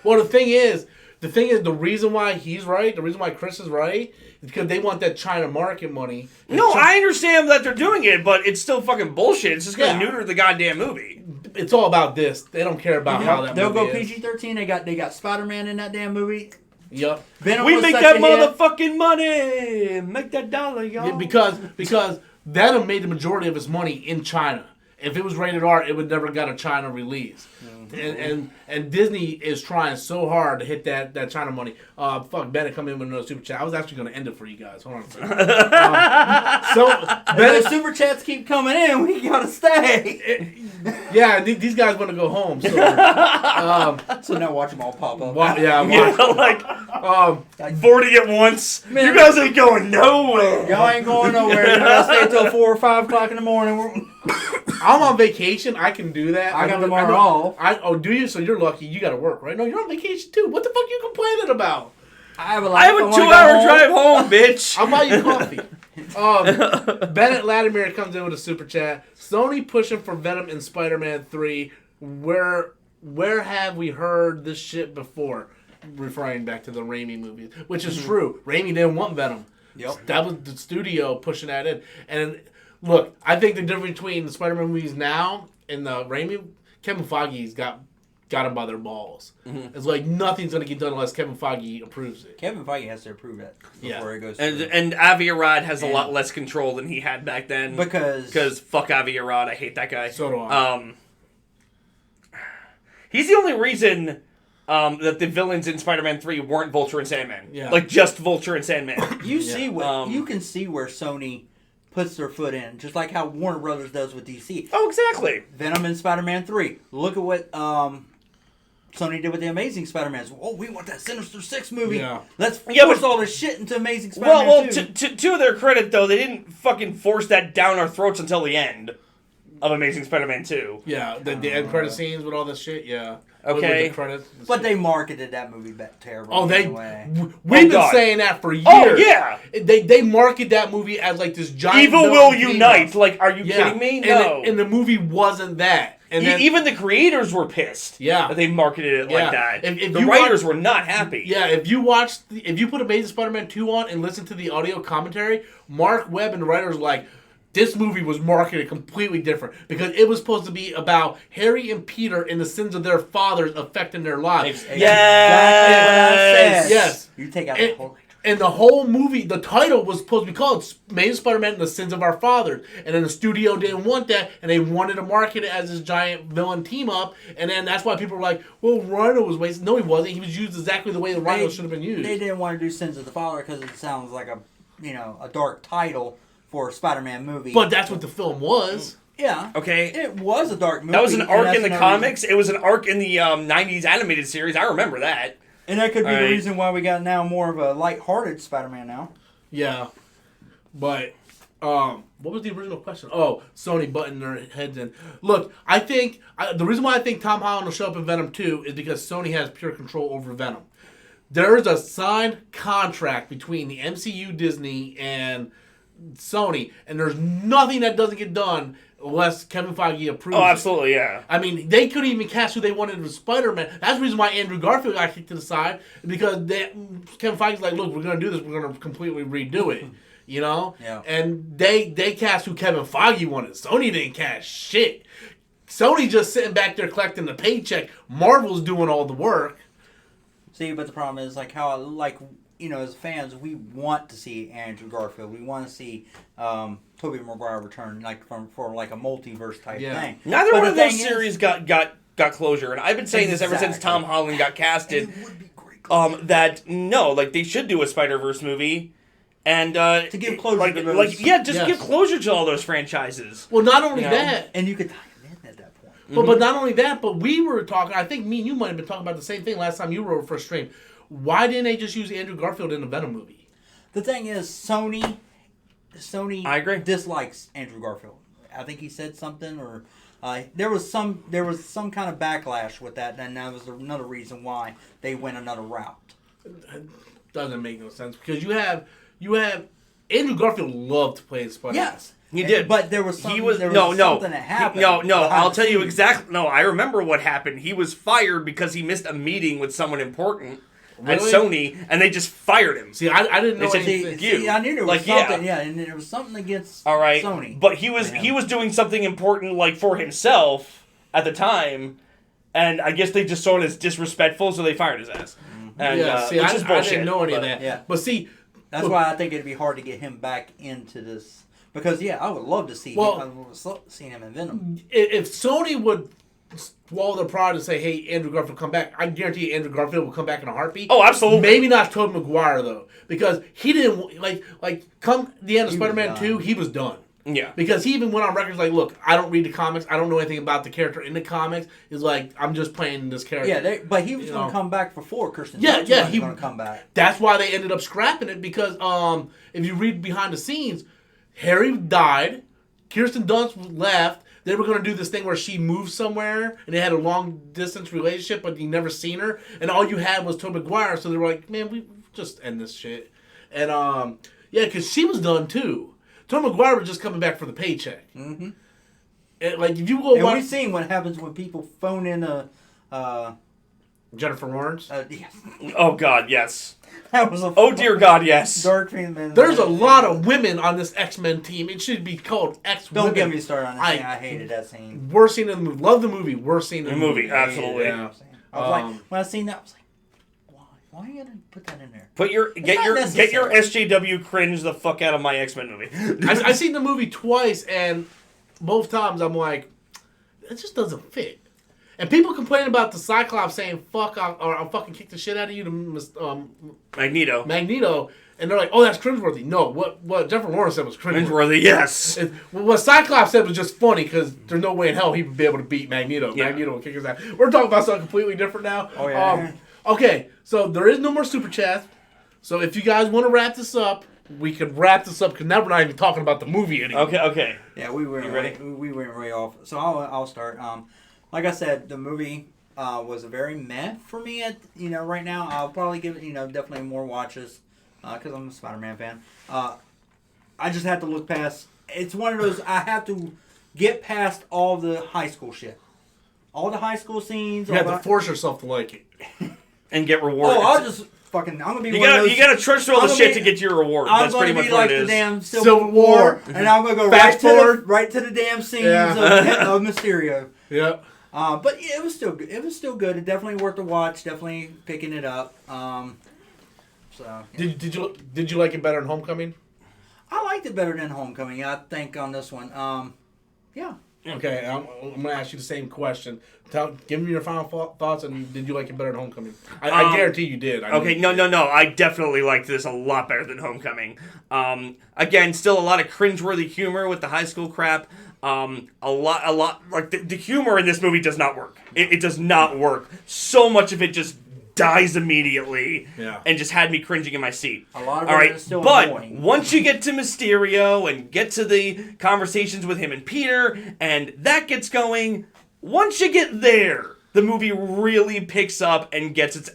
Well, the thing is, the reason why he's right, the reason why Chris is right, is because they want that China market money. No, I understand that they're doing it, but it's still fucking bullshit. It's just going to neuter the goddamn movie. It's all about this. They don't care about how that They'll movie go is. PG-13. They got Spider-Man in that damn movie. Yep. Venom We was make such that a hit. motherfucking money. Make that dollar, y'all. Yeah, because Venom made the majority of its money in China. If it was rated R, it would never got a China release. And Disney is trying so hard to hit that China money. Fuck, Bennett come in with another super chat. I was actually going to end it for you guys. Hold on a second. If those super chats keep coming in, we gotta stay. Yeah, these guys want to go home. So, So now watch them all pop up. Like 40 at once. Man. You guys ain't going nowhere. Y'all ain't going nowhere. You gotta stay until 4 or 5 o'clock in the morning. I'm on vacation. I can do that. I got tomorrow off. Oh, do you? So you're lucky. You got to work, right? No, you're on vacation too. What the fuck are you complaining about? I have a I have a 2-hour drive home, bitch. I'll buy you coffee. Bennett Latimer comes in with a super chat. Sony pushing for Venom in Spider-Man 3. Where have we heard this shit before? Referring back to the Raimi movies, which is true. Raimi didn't want Venom. Yep. That was the studio pushing that in. And look, I think the difference between the Spider-Man movies now and the Raimi, Kevin Feige's got them by their balls. Mm-hmm. It's like nothing's going to get done unless Kevin Feige approves it. Kevin Feige has to approve it before it goes through. And Avi Arad has a lot less control than he had back then. Because fuck Avi Arad. I hate that guy. So do I. He's the only reason that the villains in Spider-Man 3 weren't Vulture and Sandman. Yeah. Like, just Vulture and Sandman. You see you can see where Sony puts their foot in, just like how Warner Brothers does with DC. Oh, exactly. Venom in Spider-Man 3. Look at what Sony did with the Amazing Spider-Man. Oh, we want that Sinister Six movie. Yeah. Let's force all this shit into Amazing Spider-Man 2. To their credit, though, they didn't fucking force that down our throats until the end of Amazing Spider-Man 2. Yeah, the end credit scenes with all this shit, yeah. Okay. With the credits. But they marketed that movie terrible. Oh, anyway. We've been saying that for years. Oh, yeah. They market that movie as like this giant... Evil will unite. Like, are you kidding me? No. And the movie wasn't that. And then, even the creators were pissed. Yeah. That they marketed it like that. If the writers were not happy. Yeah, if you put Amazing Spider-Man 2 on and listen to the audio commentary, Mark Webb and the writers were like, this movie was marketed completely different because it was supposed to be about Harry and Peter and the sins of their fathers affecting their lives. Yes. Yes. You take out the whole... And the whole movie, the title was supposed to be called Amazing Spider-Man and the Sins of Our Fathers. And then the studio didn't want that, and they wanted to market it as this giant villain team-up. And then that's why people were like, well, Rhino was wasted. No, he wasn't. He was used exactly the way the Rhino should have been used. They didn't want to do Sins of the Father because it sounds like a dark title for a Spider-Man movie. But that's what the film was. Yeah. Okay. It was a dark movie. That was an arc in the comics. It was an arc in the 90s animated series. I remember that. And that could be the reason why we got now more of a light-hearted Spider-Man now. Yeah. But, what was the original question? Oh, Sony butting their heads in. Look, I think, the reason why I think Tom Holland will show up in Venom 2 is because Sony has pure control over Venom. There is a signed contract between the MCU, Disney, and Sony, and there's nothing that doesn't get done unless Kevin Feige approves. Oh, absolutely, yeah. I mean, they couldn't even cast who they wanted as Spider-Man. That's the reason why Andrew Garfield got kicked to the side, because Kevin Feige's like, look, we're going to do this. We're going to completely redo it, you know? Yeah. And they cast who Kevin Feige wanted. Sony didn't cast shit. Sony just sitting back there collecting the paycheck. Marvel's doing all the work. See, but the problem is, as fans, we want to see Andrew Garfield. We want to see Tobey Maguire return, for a multiverse type thing. Neither one of those series got closure, and I've been saying this ever since Tom Holland got casted. It would be great. They should do a Spider-Verse movie, and to give closure to those. Give closure to all those franchises. Well, not only that, and you could tie them in at that point. But not only that, but we were talking. I think me and you might have been talking about the same thing last time you were for a stream. Why didn't they just use Andrew Garfield in the Venom movie? The thing is, Sony I agree. dislikes Andrew Garfield. I think he said something, or there was some kind of backlash with that, and that was another reason why they went another route. It doesn't make no sense because you have Andrew Garfield loved playing Spider-Man. Yes. He did, but there was something that happened. I'll tell you exactly. No, I remember what happened. He was fired because he missed a meeting with someone important at Sony, and they just fired him. See, I didn't know anything. See, I knew there was something. Yeah, and there was something against Sony. But he was doing something important for himself at the time, and I guess they just saw it as disrespectful, so they fired his ass. Mm-hmm. And, which is bullshit. I didn't know any of that. Yeah. But see, that's why I think it'd be hard to get him back into this. Because, I would love to see him in Venom. If Sony would swallow their pride and say, "Hey, Andrew Garfield, come back." I guarantee you, Andrew Garfield will come back in a heartbeat. Oh, absolutely. Maybe not Tobey Maguire though, because he didn't like come the end of He Spider-Man was 2. He was done. Yeah. Because he even went on record like, "Look, I don't read the comics. I don't know anything about the character in the comics. It's like I'm just playing this character." Yeah, but he was going to come back before Kirsten. Yeah, Dunst yeah, was he going to come back. That's why they ended up scrapping it because if you read behind the scenes, Harry died, Kirsten Dunst left. They were going to do this thing where she moved somewhere and they had a long distance relationship, but you never seen her, and all you had was Tobey Maguire. So they were like, "Man, we just end this shit." And yeah, because she was done too. Tobey Maguire was just coming back for the paycheck. Mm-hmm. And, like if you go, and we've seen what happens when people phone in Jennifer Lawrence. Yes. Oh God, yes. That was a. Oh dear God, yes. Dark Phoenix. There's a lot of women on this X-Men team. It should be called X-Women. Don't get me started on that scene. I hated that scene. Worst scene in the movie. Love the movie. Worst scene in the movie. Absolutely. Yeah. I was like, when I seen that, I was like, why are you gonna put that in there? Get your SJW cringe the fuck out of my X-Men movie. I seen the movie twice, and both times I'm like, it just doesn't fit. And people complain about the Cyclops saying "fuck" or "I'll fucking kick the shit out of you" to Magneto, and they're like, "Oh, that's cringeworthy." No, what Jennifer Lawrence said was cringeworthy. Yes. What Cyclops said was just funny because there's no way in hell he would be able to beat Magneto. Yeah. Magneto would kick his ass. We're talking about something completely different now. Oh yeah. Okay, so there is no more super chat. So if you guys want to wrap this up, we could wrap this up because now we're not even talking about the movie anymore. Okay. Yeah, we went way off. So I'll start. Like I said, the movie was a very meh for me. Right now, I'll probably give it definitely more watches because I'm a Spider-Man fan. I just have to look past. It's one of those I have to get past all the high school shit, all the high school scenes. You have to force yourself to like it. And get rewarded. Oh, I'll just fucking. I'm gonna be. You gotta trudge through all the shit to get your reward. That's pretty much what it is. I'm gonna be like the damn Civil War, and I'm gonna go right to the damn scenes of Mysterio. Yep. But yeah, it was still good. It was still good. It definitely worth a watch. Definitely picking it up. So yeah. Did you like it better than Homecoming? I liked it better than Homecoming. I think on this one. Yeah. Okay, I'm gonna ask you the same question. Give me your final thoughts. And did you like it better than Homecoming? I guarantee you did. No. I definitely liked this a lot better than Homecoming. Again, still a lot of cringeworthy humor with the high school crap. A lot. Like the humor in this movie does not work. It does not work. So much of it just dies immediately. Yeah. And just had me cringing in my seat. A lot of it is still annoying. But once you get to Mysterio and get to the conversations with him and Peter, and that gets going, once you get there, the movie really picks up and gets its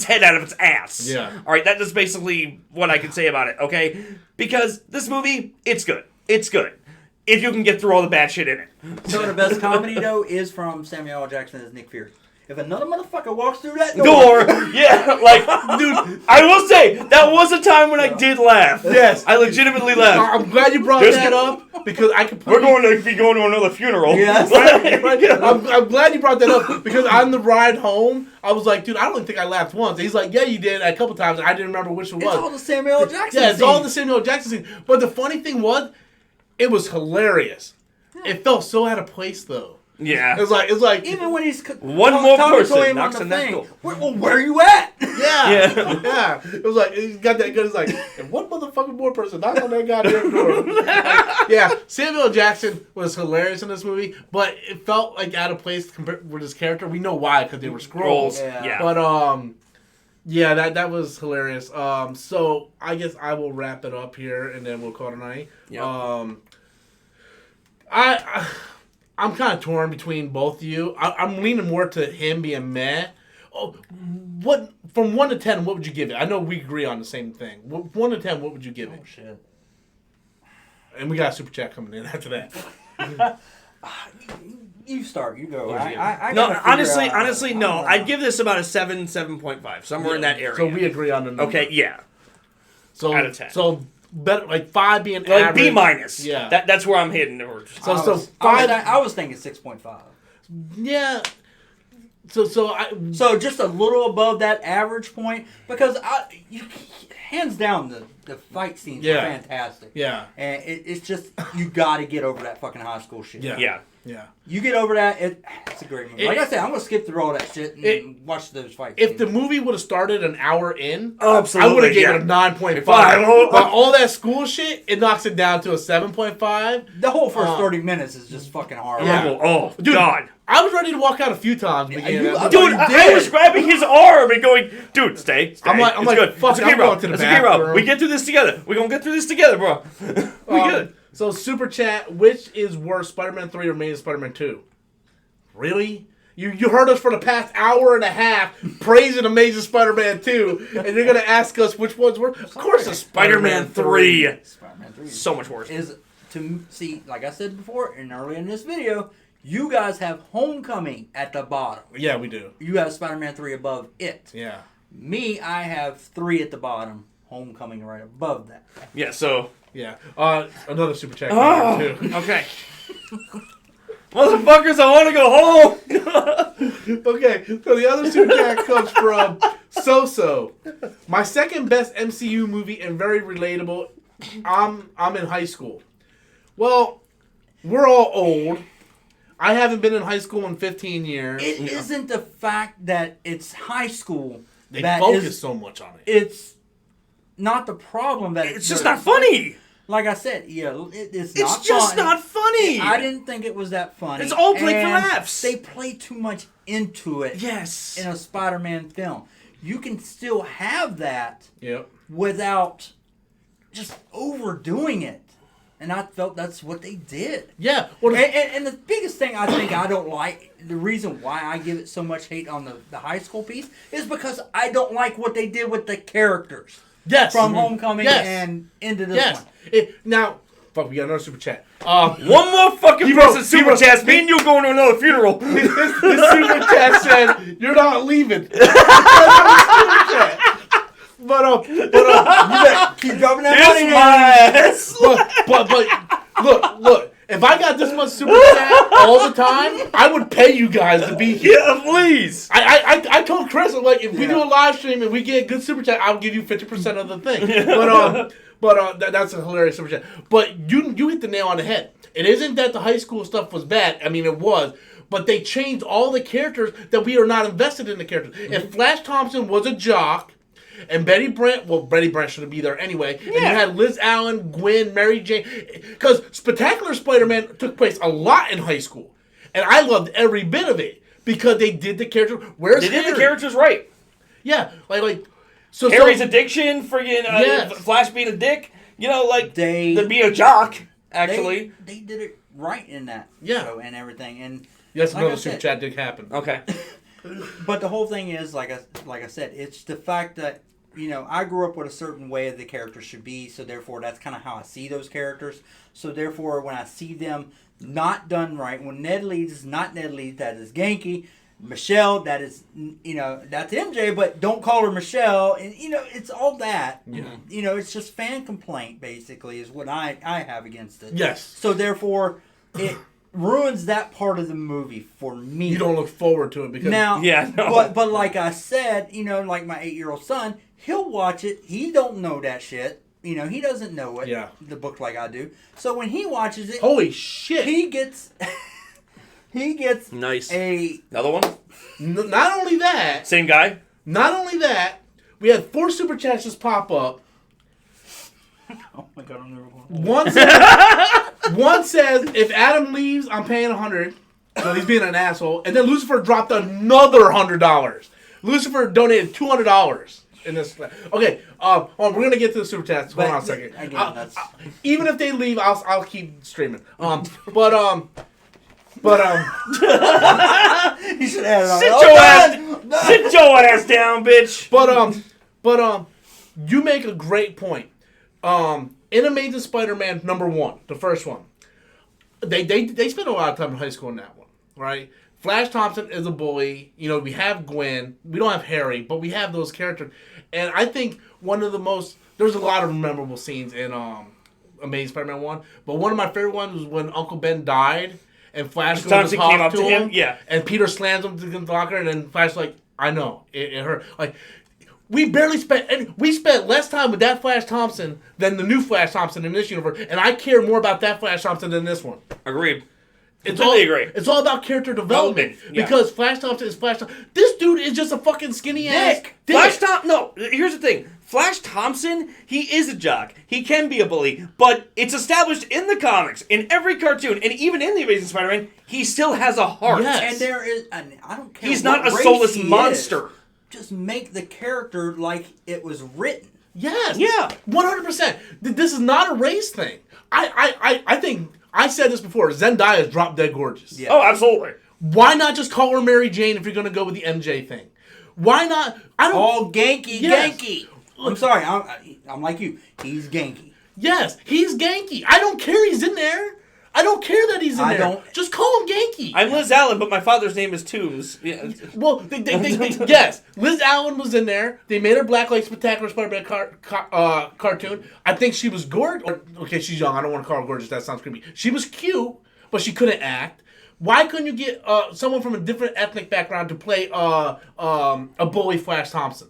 head out of its ass. Yeah. All right, that is basically what I can say about it, okay? Because this movie, it's good. It's good. If you can get through all the bad shit in it. Some of the best comedy, though, is from Samuel L. Jackson as Nick Fury. If another motherfucker walks through that door, yeah, like, dude, I will say, that was a time when I did laugh. Yes. I legitimately laughed. I'm glad you brought that up because I could. We're going to be going to another funeral. Yes. Right. I'm glad you brought that up because on the ride home, I was like, dude, I don't think I laughed once. He's like, yeah, you did a couple times. I didn't remember which one was. It's all the Samuel L. Jackson Yeah, it's all the Samuel L. Jackson scene. But the funny thing was, it was hilarious. It felt so out of place, though. Yeah. It's like even when he's one more person knocks on that door. Where are you at? Yeah. It was like he's got that good. It's like if one motherfucking more person knocks on that goddamn door. Yeah, Samuel L. Jackson was hilarious in this movie, but it felt like out of place compared with his character. We know why because they were Skrulls. Yeah. But yeah, that was hilarious. So I guess I will wrap it up here and then we'll call it a night. Yep. I'm kind of torn between both of you. I'm leaning more to him being meh. Oh, what from 1 to 10? What would you give it? I know we agree on the same thing. 1 to 10, what would you give it? Oh shit! And we got a super chat coming in after that. You start. You go. Honestly, no. I'd give this about a 7.5, somewhere in that area. So we agree on the number. Okay, yeah. So out of 10. So better, like 5 being like average. B minus. Yeah. That's where I'm hitting. So 5. I was thinking 6.5. Yeah. So just a little above that average point because hands down, the fight scenes are fantastic. Yeah. And it's just, you got to get over that fucking high school shit. Yeah. You get over that, it's a great movie. Like I said, I'm going to skip through all that shit and watch those fights. If the movie would have started an hour in, absolutely, I would have given it a 9.5. But all that school shit, it knocks it down to a 7.5. The whole first 30 minutes is just fucking horrible. Yeah. Oh, dude, God. I was ready to walk out a few times. Dude, I was grabbing his arm and going, dude, stay. I'm like, good. Fuck, I'm going to the bathroom. We get through this together. We're going to get through this together, bro. We good. So, Super Chat, which is worse, Spider-Man 3 or Amazing Spider-Man 2? Really? You heard us for the past hour and a half praising Amazing Spider-Man 2, and you're going to ask us which one's worse? Of course it's Spider-Man 3. Spider-Man 3 so much worse. Is to see, like I said before and earlier in this video, you guys have Homecoming at the bottom. Yeah, we do. You have Spider-Man 3 above it. Yeah. Me, I have 3 at the bottom. Homecoming right above that. Yeah, so... Yeah. Another Super Chat too. Okay. Motherfuckers, I want to go home. Okay, so the other Super Chat comes from So. My second best MCU movie and very relatable. I'm in high school. Well, we're all old. I haven't been in high school in 15 years. It isn't the fact that it's high school. They focus so much on it. It's not the problem that it's just not funny. Like I said, it's just not funny. I didn't think it was that funny. It's all played for laughs. They play too much into it. Yes. In a Spider-Man film, you can still have that. Yep. Without just overdoing it. And I felt that's what they did. Yeah. And the biggest thing I think I don't like, the reason why I give it so much hate on the high school piece, is because I don't like what they did with the characters. Yes. From Homecoming and into this one. Now, fuck, we got another Super Chat. One more fucking person Super Chat. Me and you going to another funeral. This Super Chat said, you're not leaving. But you better keep dropping that money. But look. If I got this much Super Chat all the time, I would pay you guys to be here. Yeah, please. I told Chris, I'm like, if we do a live stream and we get good Super Chat, I'll give you 50% of the thing. But that's a hilarious Super Chat. But you hit the nail on the head. It isn't that the high school stuff was bad. I mean, it was. But they changed all the characters that we are not invested in the characters. Mm-hmm. If Flash Thompson was a jock, and Betty Brant shouldn't be there anyway. Yeah. And you had Liz Allen, Gwen, Mary Jane. Because Spectacular Spider-Man took place a lot in high school. And I loved every bit of it. Because they did the characters. Where's Harry? Did the characters right. Yeah. So Harry's addiction, friggin' Flash being a dick. You know, to be a jock, actually. They did it right in that show and everything. And yes, another Super Chat did happen. Okay. But the whole thing is, like I said, it's the fact that, I grew up with a certain way the characters should be, so therefore that's kind of how I see those characters. So therefore, when I see them not done right, when Ned Leeds is not Ned Leeds, that is Genki. Michelle, that is, that's MJ, but don't call her Michelle. And, it's all that. Yeah. It's just fan complaint, basically, is what I have against it. Yes. So therefore, it ruins that part of the movie for me. You don't look forward to it because... Now, but like I said, like my 8-year-old son, he'll watch it. He don't know that shit. He doesn't know it, the book like I do. So when he watches it... Holy shit! He gets... nice. Another one? Not only that... Same guy? Not only that, we had 4 Super Chats just pop up. Oh my God, I'm never going to... One says, if Adam leaves, I'm paying $100. So he's being an asshole. And then Lucifer dropped another $100. Lucifer donated $200 in this. Okay, we're gonna get to the Super Chats. Hold on a second. Again, even if they leave, I'll keep streaming. You should add it on. Sit your ass down, bitch. But you make a great point. In Amazing Spider-Man #1, the first one, they spent a lot of time in high school in that one, right? Flash Thompson is a bully. We have Gwen. We don't have Harry, but we have those characters. And I think there's a lot of memorable scenes in Amazing Spider-Man 1, but one of my favorite ones was when Uncle Ben died, and Flash goes to talk to him, and Peter slams him to the locker, and then Flash's like, I know, it hurt. We spent less time time with that Flash Thompson than the new Flash Thompson in this universe, and I care more about that Flash Thompson than this one. Agreed. Completely agree. It's all about character development. Yeah. Because Flash Thompson is Flash Thompson. This dude is just a fucking skinny ass dick. Flash Thompson. No, here's the thing. Flash Thompson, he is a jock. He can be a bully, but it's established in the comics, in every cartoon, and even in the Amazing Spider-Man, he still has a heart. Yes. And there is, and I don't care. He's what not a race soulless he monster. Is. Just make the character like it was written. Yes. Yeah. 100%. This is not a race thing. I think, I said this before, Zendaya is drop dead gorgeous. Yeah. Oh, absolutely. Why not just call her Mary Jane if you're going to go with the MJ thing? Why not? I don't. All ganky. I'm sorry. I'm like you. He's ganky. Yes, he's ganky. I don't care he's in there. I don't care that he's in there. Just call him ganky. I'm Liz Allen, but my father's name is Toombs. Yeah. Well, yes, Liz Allen was in there. They made her black like Spectacular Spider-Man cartoon. I think she was gorgeous. Okay, she's young. I don't want to call her gorgeous. That sounds creepy. She was cute, but she couldn't act. Why couldn't you get someone from a different ethnic background to play a bully Flash Thompson?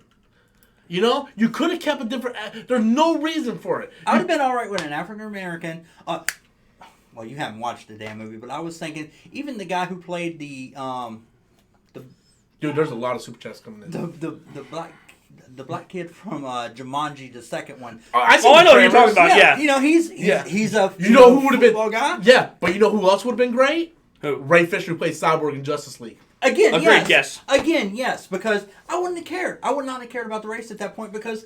You know, you could have kept a different. There's no reason for it. I would have been all right with an African American. Well, you haven't watched the damn movie, but I was thinking even the guy who played the dude, there's a lot of super chats coming in. The black kid from Jumanji, the second one. I know what you're talking about. Yeah. You know he's a you know who would have been guy? Yeah, but you know who else would have been great? Who? Ray Fisher, who played Cyborg in Justice League. Again, agreed, yes. Again, yes, because I wouldn't have cared. I would not have cared about the race at that point because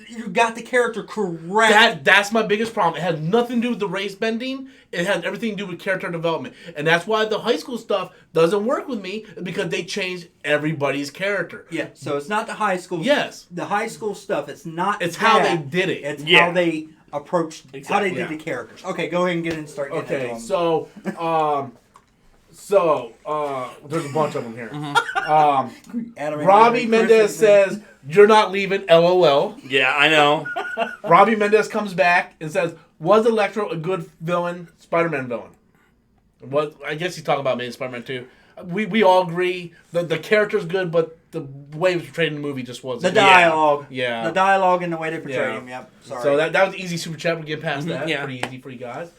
you got the character correct. That's my biggest problem. It has nothing to do with the race bending. It has everything to do with character development. And that's why the high school stuff doesn't work with me, because they changed everybody's character. Yeah, so it's not the high school. Yes. The high school stuff, it's not It's how they did it. It's how they approached, how they did Yeah. the characters. Okay, go ahead and get in and start getting into them. So, there's a bunch of them here. Adam Robbie Mendez says, "You're not leaving, LOL." Yeah, I know. Robbie Mendez comes back and says, "Was Electro a good villain, Spider-Man villain?" I guess he's talking about Amazing Spider-Man 2. We all agree the character's good, but the way it was portrayed in the movie just wasn't. The dialogue. Yeah. The dialogue and the way they portrayed him, yep. Sorry. So that was easy super chat. We get past that. Yeah. Pretty easy for you guys.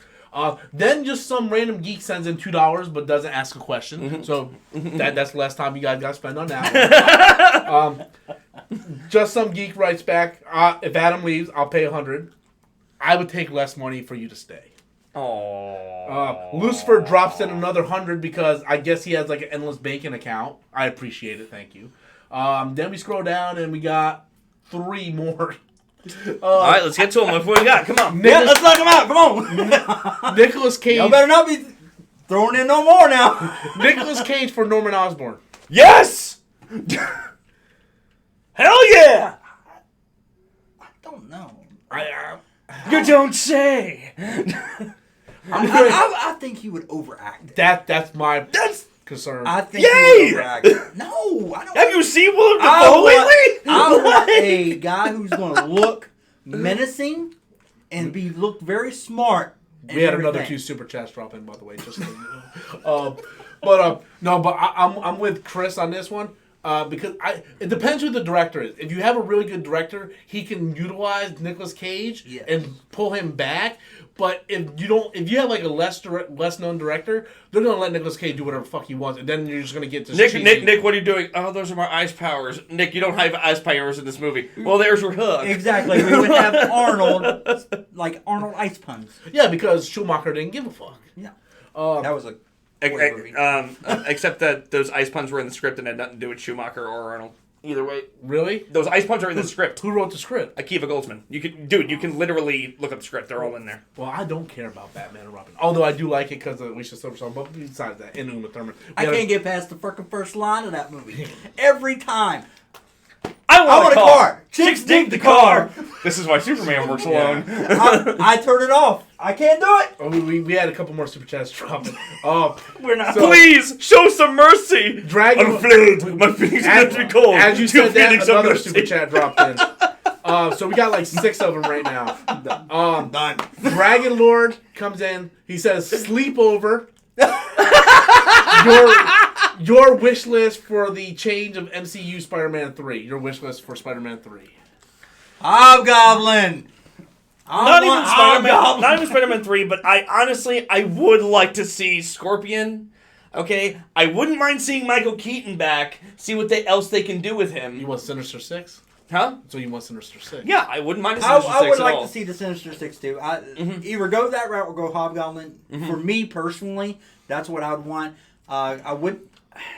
Then just some random geek sends in $2 but doesn't ask a question. So that's less time you guys got to spend on that one. Just some geek writes back, if Adam leaves, I'll pay $100. I would take less money for you to stay. Lucifer drops in another $100 because I guess he has like an endless bacon account. I appreciate it, thank you. Then we scroll down and we got 3 more. All right, let's get to them. What we got? Come on. Let's knock them out. Come on. Nicolas Cage. Y'all better not be throwing in no more now. Nicolas Cage for Norman Osborn. Yes! Hell yeah! I don't know. You don't say. I think he would overact. That's my concern. I think Yay! he would overact. No, I don't. Have you seen Willem Dafoe lately? I want a guy who's going to look menacing and look very smart. We had another 2 super chats drop in, by the way. Just so you know. But I'm with Chris on this one. Because it depends who the director is. If you have a really good director, he can utilize Nicolas Cage and pull him back. But if you have like a less known director, they're gonna let Nicolas Cage do whatever the fuck he wants, and then you're just gonna get this. Nick, what are you doing? Oh, those are my ice powers. Nick, you don't have ice powers in this movie. Well, there's your hook. Exactly. We would have Arnold ice puns. Yeah, because Schumacher didn't give a fuck. Yeah. That was a. Except that those ice puns were in the script and had nothing to do with Schumacher or Arnold. Either way, really, those ice puns are in the script. Who wrote the script? Akiva Goldsman. You can literally look up the script. They're all in there. Well, I don't care about Batman and Robin, although I do like it because of Alicia Silverstone. But besides that, and Uma Thurman, I can't get past the freaking first line of that movie every time. I want a car. Chicks dig the car. This is why Superman works alone. I turn it off. I can't do it. Oh, we had a couple more super chats dropping. We're not. Please show some mercy. Dragon. I'm flayed. My feelings are too cold. As you said that, another mercy. super chat dropped in. So we got like 6 of them right now. Done. Dragon Lord comes in. He says, "Sleepover." Your wish list for the change of MCU Spider-Man 3. Your wish list for Spider-Man 3. Hobgoblin. Not even Spider-Man. Hobgoblin. Not even Spider-Man 3. But I would like to see Scorpion. Okay, I wouldn't mind seeing Michael Keaton back. See what else they can do with him. You want Sinister Six? Huh? So you want Sinister Six? Yeah, I wouldn't mind a Sinister Six I would at like all. to see the Sinister Six too. Either go that route or go Hobgoblin. For me personally, that's what I would want. I would.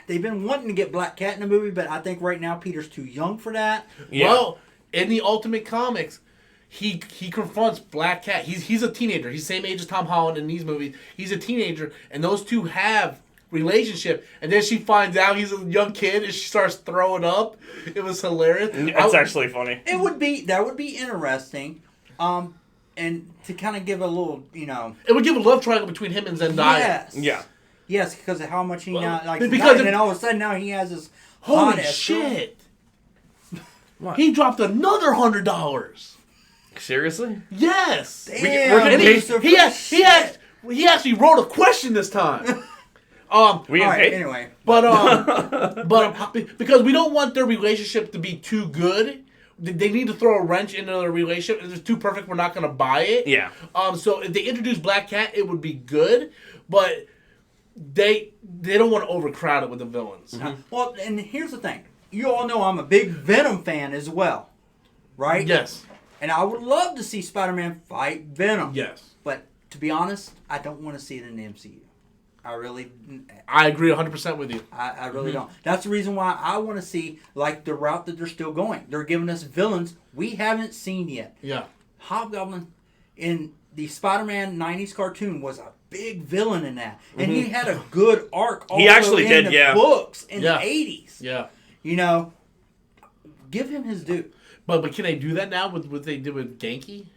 They've been wanting to get Black Cat in the movie, but I think right now Peter's too young for that. Yeah. Well, in the Ultimate Comics, he confronts Black Cat. He's a teenager. He's the same age as Tom Holland in these movies. He's a teenager, and those two have relationship, and then she finds out he's a young kid and she starts throwing up. It was hilarious. It's actually funny. That would be interesting, and to kind of give a little, it would give a love triangle between him and Zendaya. Yes, because of how much he now likes. Because and then all of a sudden now he has this holy hot shit! What? He dropped another $100. Seriously? Yes. Damn, we're gonna Lucifer. He actually wrote a question this time. We All get right, paid? anyway. But because we don't want their relationship to be too good, they need to throw a wrench into their relationship. If it's too perfect, we're not going to buy it. Yeah. So if they introduce Black Cat, it would be good, but they don't want to overcrowd it with the villains. Well, and here's the thing. You all know I'm a big Venom fan as well, right? Yes. And I would love to see Spider-Man fight Venom. Yes. But to be honest, I don't want to see it in the MCU. I agree 100% with you. I really don't. That's the reason why I want to see like the route that they're still going. They're giving us villains we haven't seen yet. Yeah. Hobgoblin in the Spider-Man 90s cartoon was a big villain in that. And he had a good arc He actually in did, the yeah. books in the 80s. Yeah. Give him his due. But can they do that now with what they did with Genki?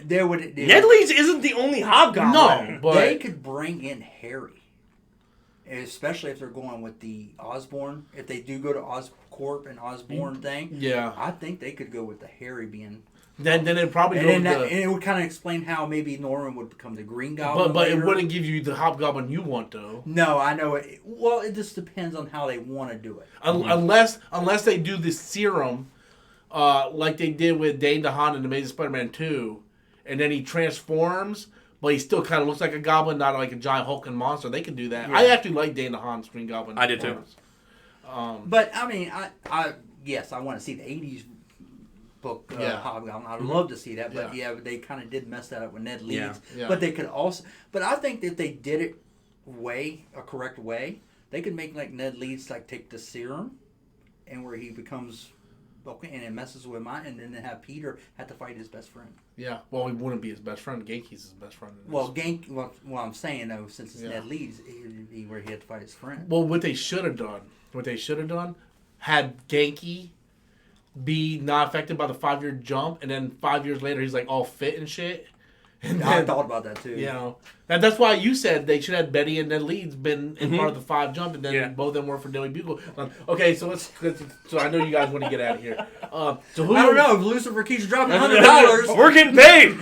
Ned Leeds isn't the only Hobgoblin. No, but they could bring in Harry, especially if they're going with the Osborn. If they do go to Oscorp and Osborn thing, yeah, I think they could go with the Harry being. Then it probably and it would kind of explain how maybe Norman would become the Green Goblin. But later. it wouldn't give you the Hobgoblin you want though. No, I know it. Well, it just depends on how they want to do it. Unless they do the serum, like they did with Dane DeHaan in Amazing Spider-Man 2. And then he transforms, but he still kind of looks like a goblin, not like a giant hulking monster. They could do that. Yeah. I actually like Dane DeHaan's Green Goblin. I did too. But I mean, yes, I want to see the '80s book Hobgoblin. I'd love to see that, but they kind of did mess that up with Ned Leeds. Yeah. But they could also, but I think that they did it a correct way, they could make like Ned Leeds like take the serum, and where he becomes. Okay, and it messes with mine, and then have Peter have to fight his best friend. Yeah, well, he wouldn't be his best friend. Genki's his best friend. Well, I'm saying though, since it's Ned Leeds, where he had to fight his friend. Well, what they should have done, had Genki be not affected by the 5-year jump, and then 5 years later he's like all fit and shit. And I thought about that too. You know, that's why you said they should have Betty and Ned Leeds been in part of the 5 jump, and then both of them work for Daily Bugle. Okay, so so I know you guys want to get out of here. So who I don't know if Lucifer keeps dropping $100. We're getting paid.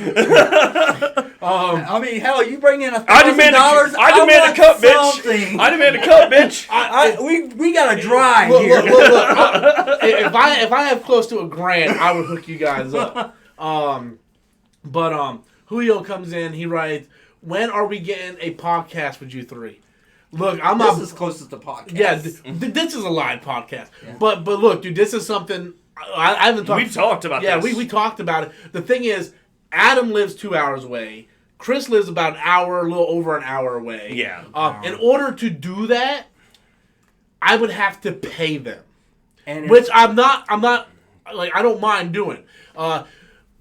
I mean, hell, you bring in $1,000. I demand a cut, bitch. I demand a cut, bitch. We got a drive here. Look, if I have close to $1,000, I would hook you guys up. But Julio comes in. He writes, "When are we getting a podcast with you three?" Look, This is closest to podcast. Yeah, this is a live podcast. Yeah. But look, dude, this is something I haven't talked. We've talked about. Yeah, this. we talked about it. The thing is, Adam lives 2 hours away. Chris lives about an hour, a little over an hour away. Yeah. In order to do that, I would have to pay them, which I'm not like I don't mind doing. But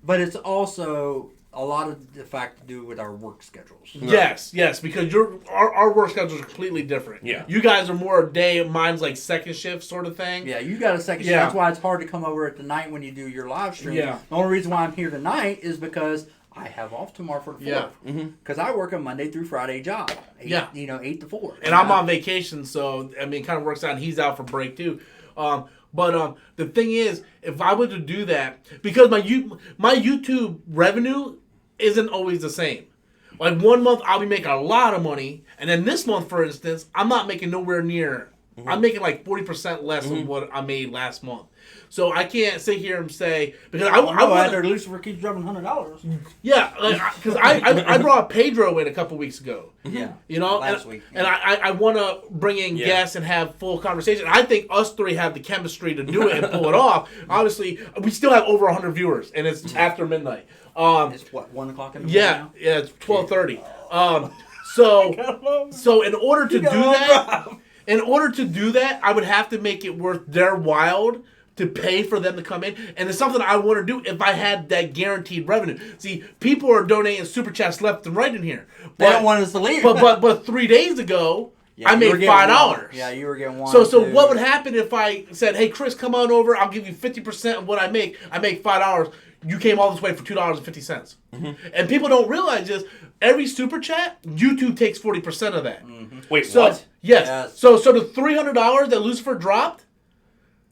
it's also a lot of the fact to do with our work schedules. Yes, because our work schedules are completely different. Yeah. You guys are more a day, mine's like second shift sort of thing. Yeah, you got a second shift. That's why it's hard to come over at the night when you do your live stream. Yeah. The only reason why I'm here tonight is because I have off tomorrow for the 4th. Because I work a Monday through Friday job. 8 to 4. And I'm on vacation, so I mean, it kind of works out. And he's out for break too. But the thing is, if I were to do that, because my YouTube revenue isn't always the same. Like 1 month I'll be making a lot of money, and then this month, for instance, I'm not making nowhere near I'm making like 40% less of what I made last month. So I can't sit here and say because I after Lucifer keeps dropping $100. Yeah, because I brought Pedro in a couple weeks ago. Yeah, last week. And I want to bring in guests and have full conversation. I think us three have the chemistry to do it and pull it off. Obviously, we still have over 100 viewers, and it's after midnight. It's what 1 o'clock in the morning now? Yeah, it's 12:30. So in order to do that, I would have to make it worth their while to pay for them to come in. And it's something I want to do if I had that guaranteed revenue. See, people are donating super chats left and right in here. They don't want us to leave. But 3 days ago, I made $5. Yeah, you were getting one. So what would happen if I said, hey, Chris, come on over. I'll give you 50% of what I make. I make $5. You came all this way for $2.50. And people don't realize this. Every super chat, YouTube takes 40% of that. Wait, what? Yes. So the $300 that Lucifer dropped,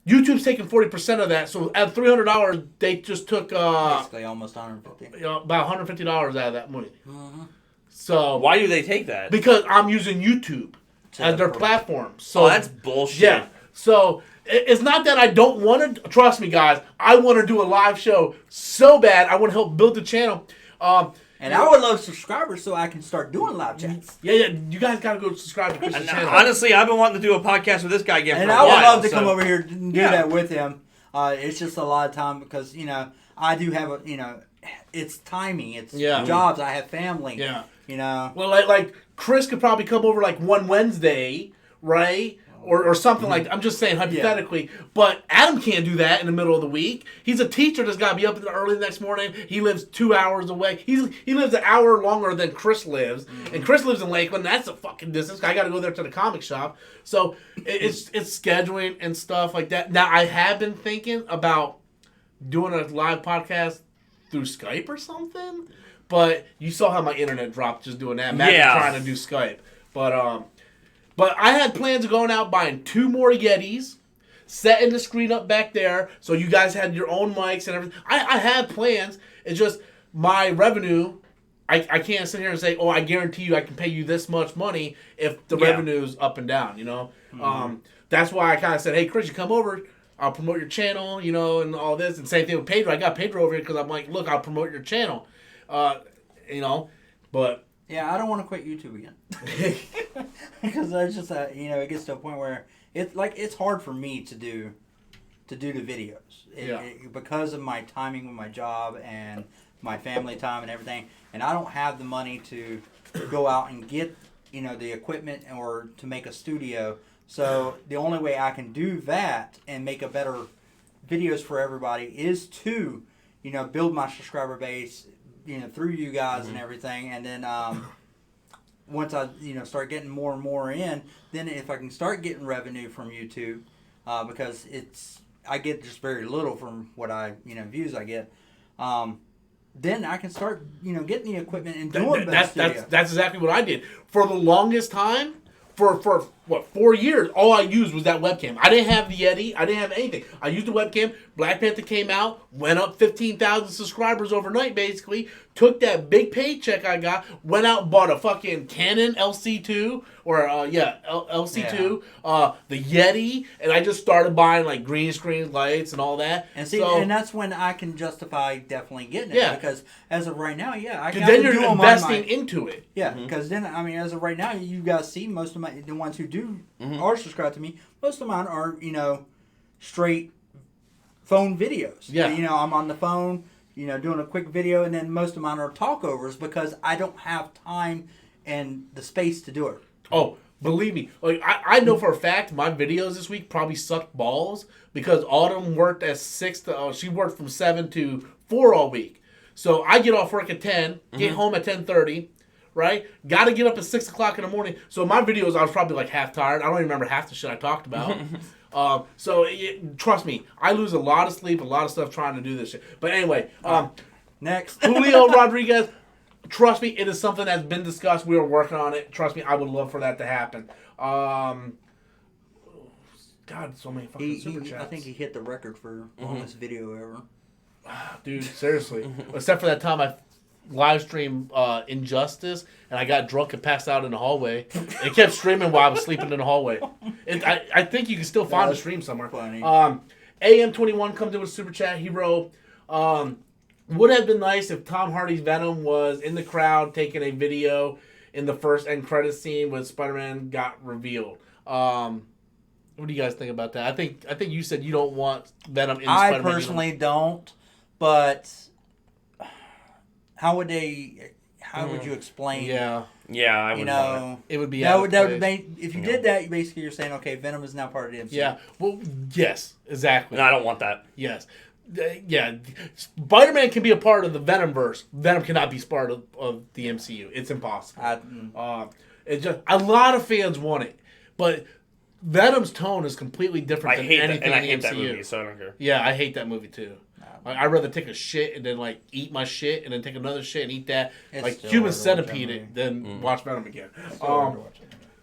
YouTube's taking 40% of that. So at $300, they just took basically almost $150. About $150 out of that money. So why do they take that? Because I'm using YouTube as their platform. So that's bullshit. Yeah. So it's not that I don't want to. Trust me, guys. I want to do a live show so bad. I want to help build the channel. And I would love subscribers so I can start doing live chats. Yeah. You guys got to go subscribe to Chris's channel. Honestly, I've been wanting to do a podcast with this guy again and for a while. I would love to come over here and do that with him. It's just a lot of time because, I do have it's timing. It's jobs. I have family. Yeah. Well, like Chris could probably come over like one Wednesday, right? Or something like that. I'm just saying hypothetically. Yeah. But Adam can't do that in the middle of the week. He's a teacher that's got to be up early the next morning. He lives 2 hours away. He lives an hour longer than Chris lives. And Chris lives in Lakeland. That's a fucking distance. I got to go there to the comic shop. So it's scheduling and stuff like that. Now, I have been thinking about doing a live podcast through Skype or something. But you saw how my internet dropped just doing that. Matt trying to do Skype. But I had plans of going out buying 2 more Yetis, setting the screen up back there, so you guys had your own mics and everything. I had plans. It's just my revenue. I can't sit here and say, I guarantee you I can pay you this much money if the revenue's up and down, That's why I kind of said, hey, Chris, you come over. I'll promote your channel, and all this. And same thing with Pedro. I got Pedro over here because I'm like, look, I'll promote your channel. But... Yeah, I don't want to quit YouTube again. Because it's just it gets to a point where it's hard for me to do the videos. Because of my timing with my job and my family time and everything, and I don't have the money to go out and get the equipment or to make a studio. So the only way I can do that and make a better videos for everybody is to build my subscriber base through you guys and everything, and then once I start getting more and more in, then if I can start getting revenue from YouTube, because I get just very little from what views I get, then I can start getting the equipment and doing that's exactly what I did for the longest time. For 4 years, all I used was that webcam. I didn't have the Yeti. I didn't have anything. I used the webcam. Black Panther came out, went up 15,000 subscribers overnight, basically. Took that big paycheck I got, went out and bought a fucking Canon LC2, LC2, the Yeti, and I just started buying like green screen lights and all that. And and that's when I can justify definitely getting it. Yeah. Because as of right now, I got then you're investing into it. Yeah, because then, as of right now, you guys see most of the ones who do are subscribed to me, most of mine are, straight phone videos. Yeah. I'm on the phone, doing a quick video, and then most of mine are talkovers because I don't have time and the space to do it. Oh, believe me. Like I know for a fact my videos this week probably sucked balls because Autumn worked at 6 to, she worked from 7 to 4 all week. So I get off work at 10, get home at 10:30, right? Got to get up at 6 o'clock in the morning. So my videos, I was probably like half tired. I don't even remember half the shit I talked about. Trust me, I lose a lot of sleep, a lot of stuff trying to do this shit. But anyway, next. Julio Rodriguez, trust me, it is something that's been discussed. We are working on it. Trust me, I would love for that to happen. God, so many fucking super chats. I think he hit the record for longest video ever. Dude, seriously. Except for that time I live streamed Injustice, and I got drunk and passed out in the hallway. It kept streaming while I was sleeping in the hallway. I I think you can still find the stream somewhere. Funny. AM21 comes in with a super chat. He wrote, would have been nice if Tom Hardy's Venom was in the crowd taking a video in the first end credit scene when Spider-Man got revealed. What do you guys think about that? I think you said you don't want Venom in Spider-Man. I personally don't, but how would you explain? Yeah, I would. You know, it would be that would make, if you did that, basically you're saying, okay, Venom is now part of the MCU. Yeah. Well, yes, exactly. No, I don't want that. Yes. Yeah. Spider-Man can be a part of the Venomverse. Venom cannot be part of the MCU. It's impossible. It's just a lot of fans want it, but Venom's tone is completely different than anything in the MCU. I hate that movie, so I don't care. Yeah, I hate that movie too. I'd rather take a shit and then like eat my shit and then take another shit and eat that. It's like still Human hard to watch Centipede that it, then watch Venom again.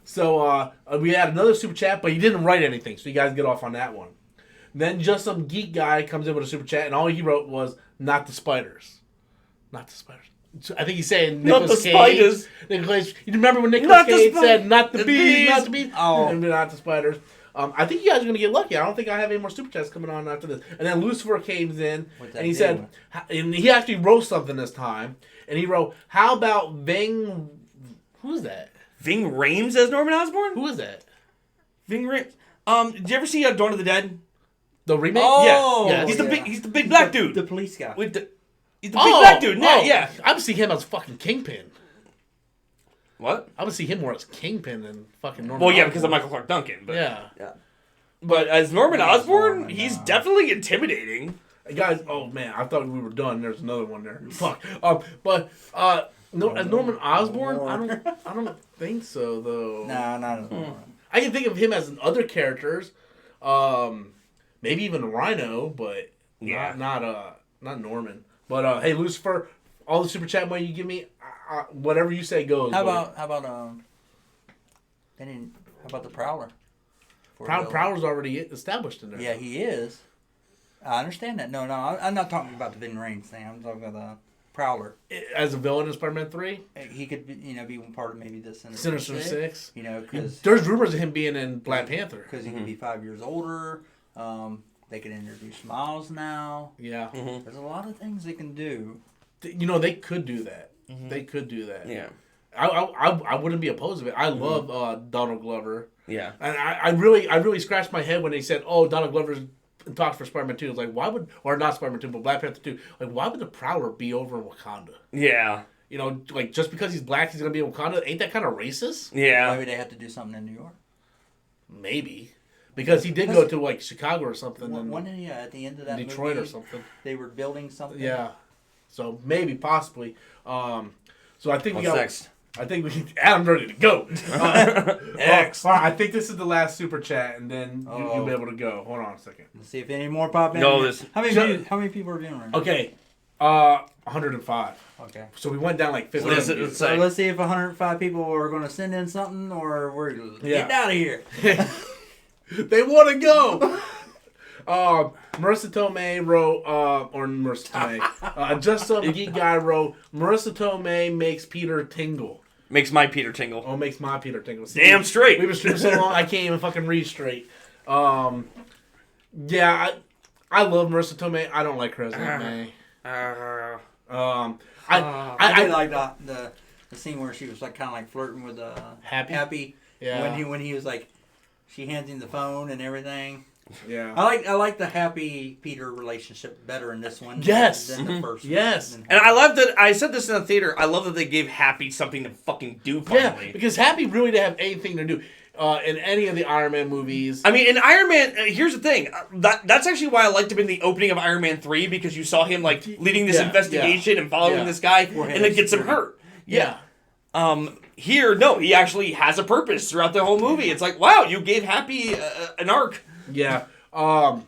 So We had another super chat, but he didn't write anything, so you guys get off on that one. Then just some geek guy comes in with a super chat, and all he wrote was, not the spiders. Not the spiders. So I think he's saying Not Nicolas the Cage. spiders. You remember when Nicolas Cage said, not the The bees, not bees. the bees? Oh. And not the spiders. I think you guys are going to get lucky. I don't think I have any more super chats coming on after this. And then Lucifer came in, and he said, and he actually wrote something this time, and he wrote, how about Ving, who is that? Ving Rhames as Norman Osborn? Who is that? Ving Rhames. Did you ever see Dawn of the Dead? The remake? Oh, yeah. He's the big black dude. The police guy. He's the big black dude. Yeah. I would see him as fucking Kingpin. What? I would see him more as Kingpin than fucking Norman Well, yeah, Osborn. because of Michael Clark Duncan. But, Yeah. But as Norman Osborn, Norman, he's definitely intimidating. Hey, guys, oh man, I thought we were done. There's another one there. Fuck. As Norman Osborn, I don't think so though. No, not as much. I can think of him as in other characters, maybe even Rhino, but not Norman. But hey, Lucifer, all the super chat money you give me, whatever you say goes. How about the Prowler? Prowler's already established in there. Yeah, he is. I understand that. No, I'm not talking about the Ving Rhames thing. I'm talking about the Prowler. As a villain in Spider-Man 3? He could, be one part of maybe the Sinister Six. Because there's rumors of him being in Black Panther. Because he could be 5 years older. They can introduce Miles now. Yeah. Mm-hmm. There's a lot of things they can do. They could do that. Mm-hmm. They could do that. Yeah. I wouldn't be opposed to it. I love Donald Glover. Yeah. And I really scratched my head when they said, "Oh, Donald Glover's in talks for Spider-Man 2." It's like, why would, or not Spider-Man 2, but Black Panther 2? Like, why would the Prowler be over in Wakanda? Yeah. Like just because he's black, he's gonna be in Wakanda. Ain't that kind of racist? Yeah. Maybe they have to do something in New York. Maybe, because he did go to like Chicago or something. When did he, at the end of that Detroit movie, or something. They were building something. Yeah. So maybe, possibly. So I think What's next? I think Adam's ready to go. Next. All right, I think this is the last super chat, and then you'll be able to go. Hold on a second. Let's see if any more pop in. No, this. How many people are viewing right now? Okay, 105. Okay. So we went down like 50. So let's see if 105 people are going to send in something, or we're getting out of here. They want to go. Marissa Tomei wrote, just some geek guy wrote, Marissa Tomei makes Peter tingle. Makes my Peter tingle. Oh, makes my Peter tingle. See, Damn straight. We've been streaming so long, I can't even fucking read straight. Yeah, I love Marissa Tomei. I don't like her as May. I did like the scene where she was like kind of like flirting with Happy. Yeah. When he was like, she hands him the phone and everything. Yeah. I like the Happy Peter relationship better in this one. Yes. Than the first. Yes. one. And I love that. I said this in the theater. I love that they gave Happy something to fucking do finally. Yeah, because Happy really didn't have anything to do in any of the Iron Man movies. I mean, in Iron Man, here's the thing. That's actually why I liked him in the opening of Iron Man 3, because you saw him like leading this investigation and following this guy, and it gets him hurt. Yeah. Here, no, he actually has a purpose throughout the whole movie. It's like, wow, you gave Happy an arc. Yeah. I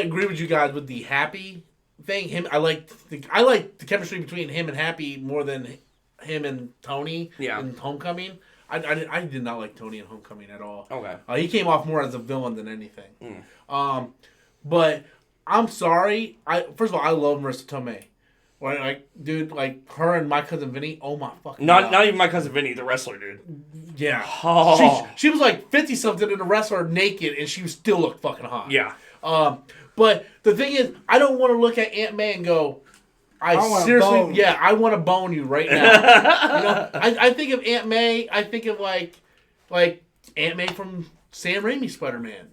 agree with you guys with the Happy thing. I like the chemistry between him and Happy more than him and Tony in Homecoming. I did not like Tony in Homecoming at all. Okay. He came off more as a villain than anything. But I'm sorry. First of all, I love Marissa Tomei. Like, dude, like her and My Cousin Vinny. Oh my fucking Not God. even My Cousin Vinny, the wrestler, dude. Yeah. Oh. She was like 50 something in a wrestler naked, and she still looked fucking hot. Yeah. But the thing is, I don't want to look at Aunt May and go, I wanna seriously, bone. yeah, I want to bone you right now. I think of Aunt May, I think of like Aunt May from Sam Raimi's Spider-Man.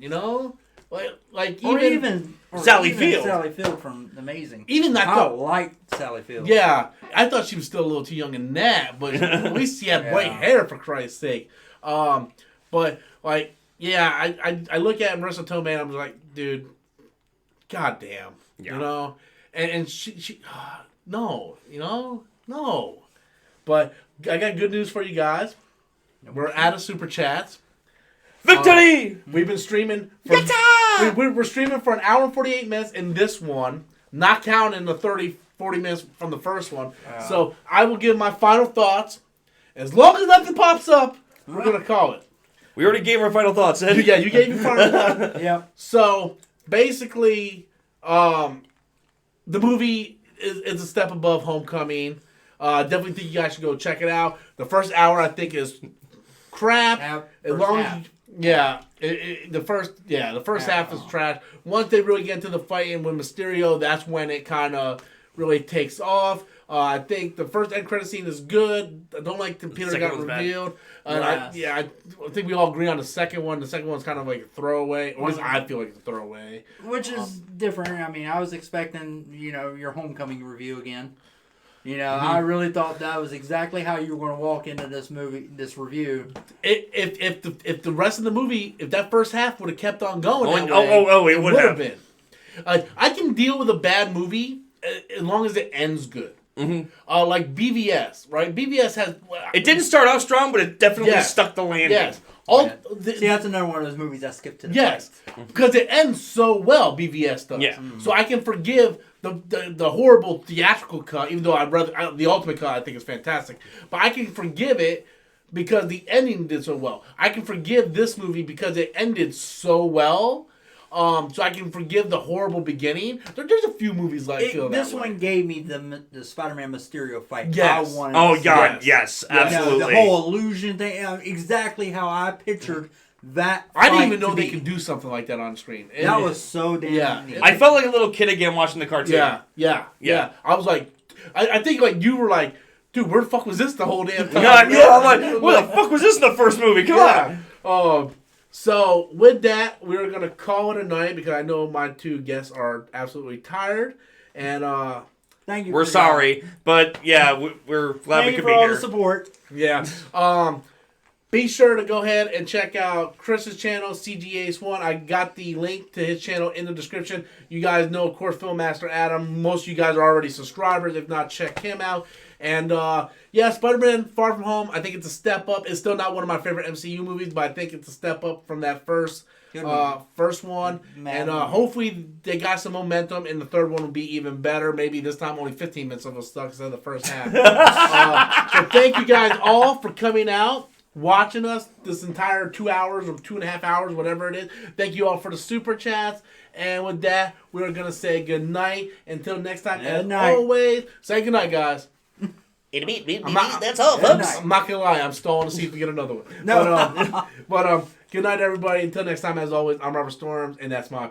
Sally Field. Sally Field from Amazing. Even that I though. liked Sally Field. Yeah, I thought she was still a little too young in that, but at least she had white hair for Christ's sake. But like, yeah, I look at Marissa Tomei and I'm like, dude, goddamn, and she no. But I got good news for you guys. We're out of super chats. Victory! We've been streaming. We're streaming for an hour and 48 minutes in this one, not counting the 40 minutes from the first one. So I will give my final thoughts. As long as nothing pops up, we're going to call it. We already gave our final thoughts, Ed. Yeah, you gave your final thoughts. Yeah. So basically, the movie is a step above Homecoming. Definitely think you guys should go check it out. The first hour, I think, is crap. As long as the first half is trash. Once they really get into the fighting with Mysterio, that's when it kind of really takes off. I think the first end credit scene is good. I don't like the Peter got revealed. I think we all agree on the second one. The second one's kind of like a throwaway. Or at least I feel like it's a throwaway. Which is different. I mean, I was expecting, your Homecoming review again. I really thought that was exactly how you were going to walk into this review. If the rest of the movie, if that first half would have kept on going, it would have been. I can deal with a bad movie as long as it ends good. Mm-hmm. Like BVS, right? BVS has. It didn't start off strong, but it definitely stuck the landing. Yes. See, that's another one of those movies I skipped to the Yes, because it ends so well. BVS does. Yeah. So I can forgive the horrible theatrical cut, even though the ultimate cut I think is fantastic. But I can forgive it because the ending did so well. I can forgive this movie because it ended so well. So I can forgive the horrible beginning. There's a few movies like this one gave me the Spider-Man Mysterio fight. Yes. Yes, absolutely. The whole illusion thing, exactly how I pictured that. I didn't even know they could do something like that on screen. That was so damn neat. I felt like a little kid again watching the cartoon. Yeah. I was like, I think like you were like, dude, where the fuck was this the whole damn time? I'm like, where the fuck was this in the first movie? Come on. So with that, we're gonna call it a night because I know my two guests are absolutely tired, and thank you. We're sorry, but yeah, we're glad we could be here. Thank you for all the support. Yeah. Be sure to go ahead and check out Chris's channel, CGAce1. I got the link to his channel in the description. You guys know, of course, Filmmaster Adam. Most of you guys are already subscribers. If not, check him out. And Spider-Man Far From Home, I think it's a step up. It's still not one of my favorite MCU movies, but I think it's a step up from that first one. And hopefully they got some momentum, and the third one will be even better. Maybe this time only 15 minutes of us stuck instead of the first half. So thank you guys all for coming out, watching us this entire 2 hours or 2.5 hours, whatever it is. Thank you all for the super chats. And with that, we're going to say good night. Until next time, as always, say good night, guys. That's all, folks. I'm not gonna lie, I'm stalling to see if we get another one. No. But good night, everybody. Until next time, as always, I'm Robert Storms, and that's my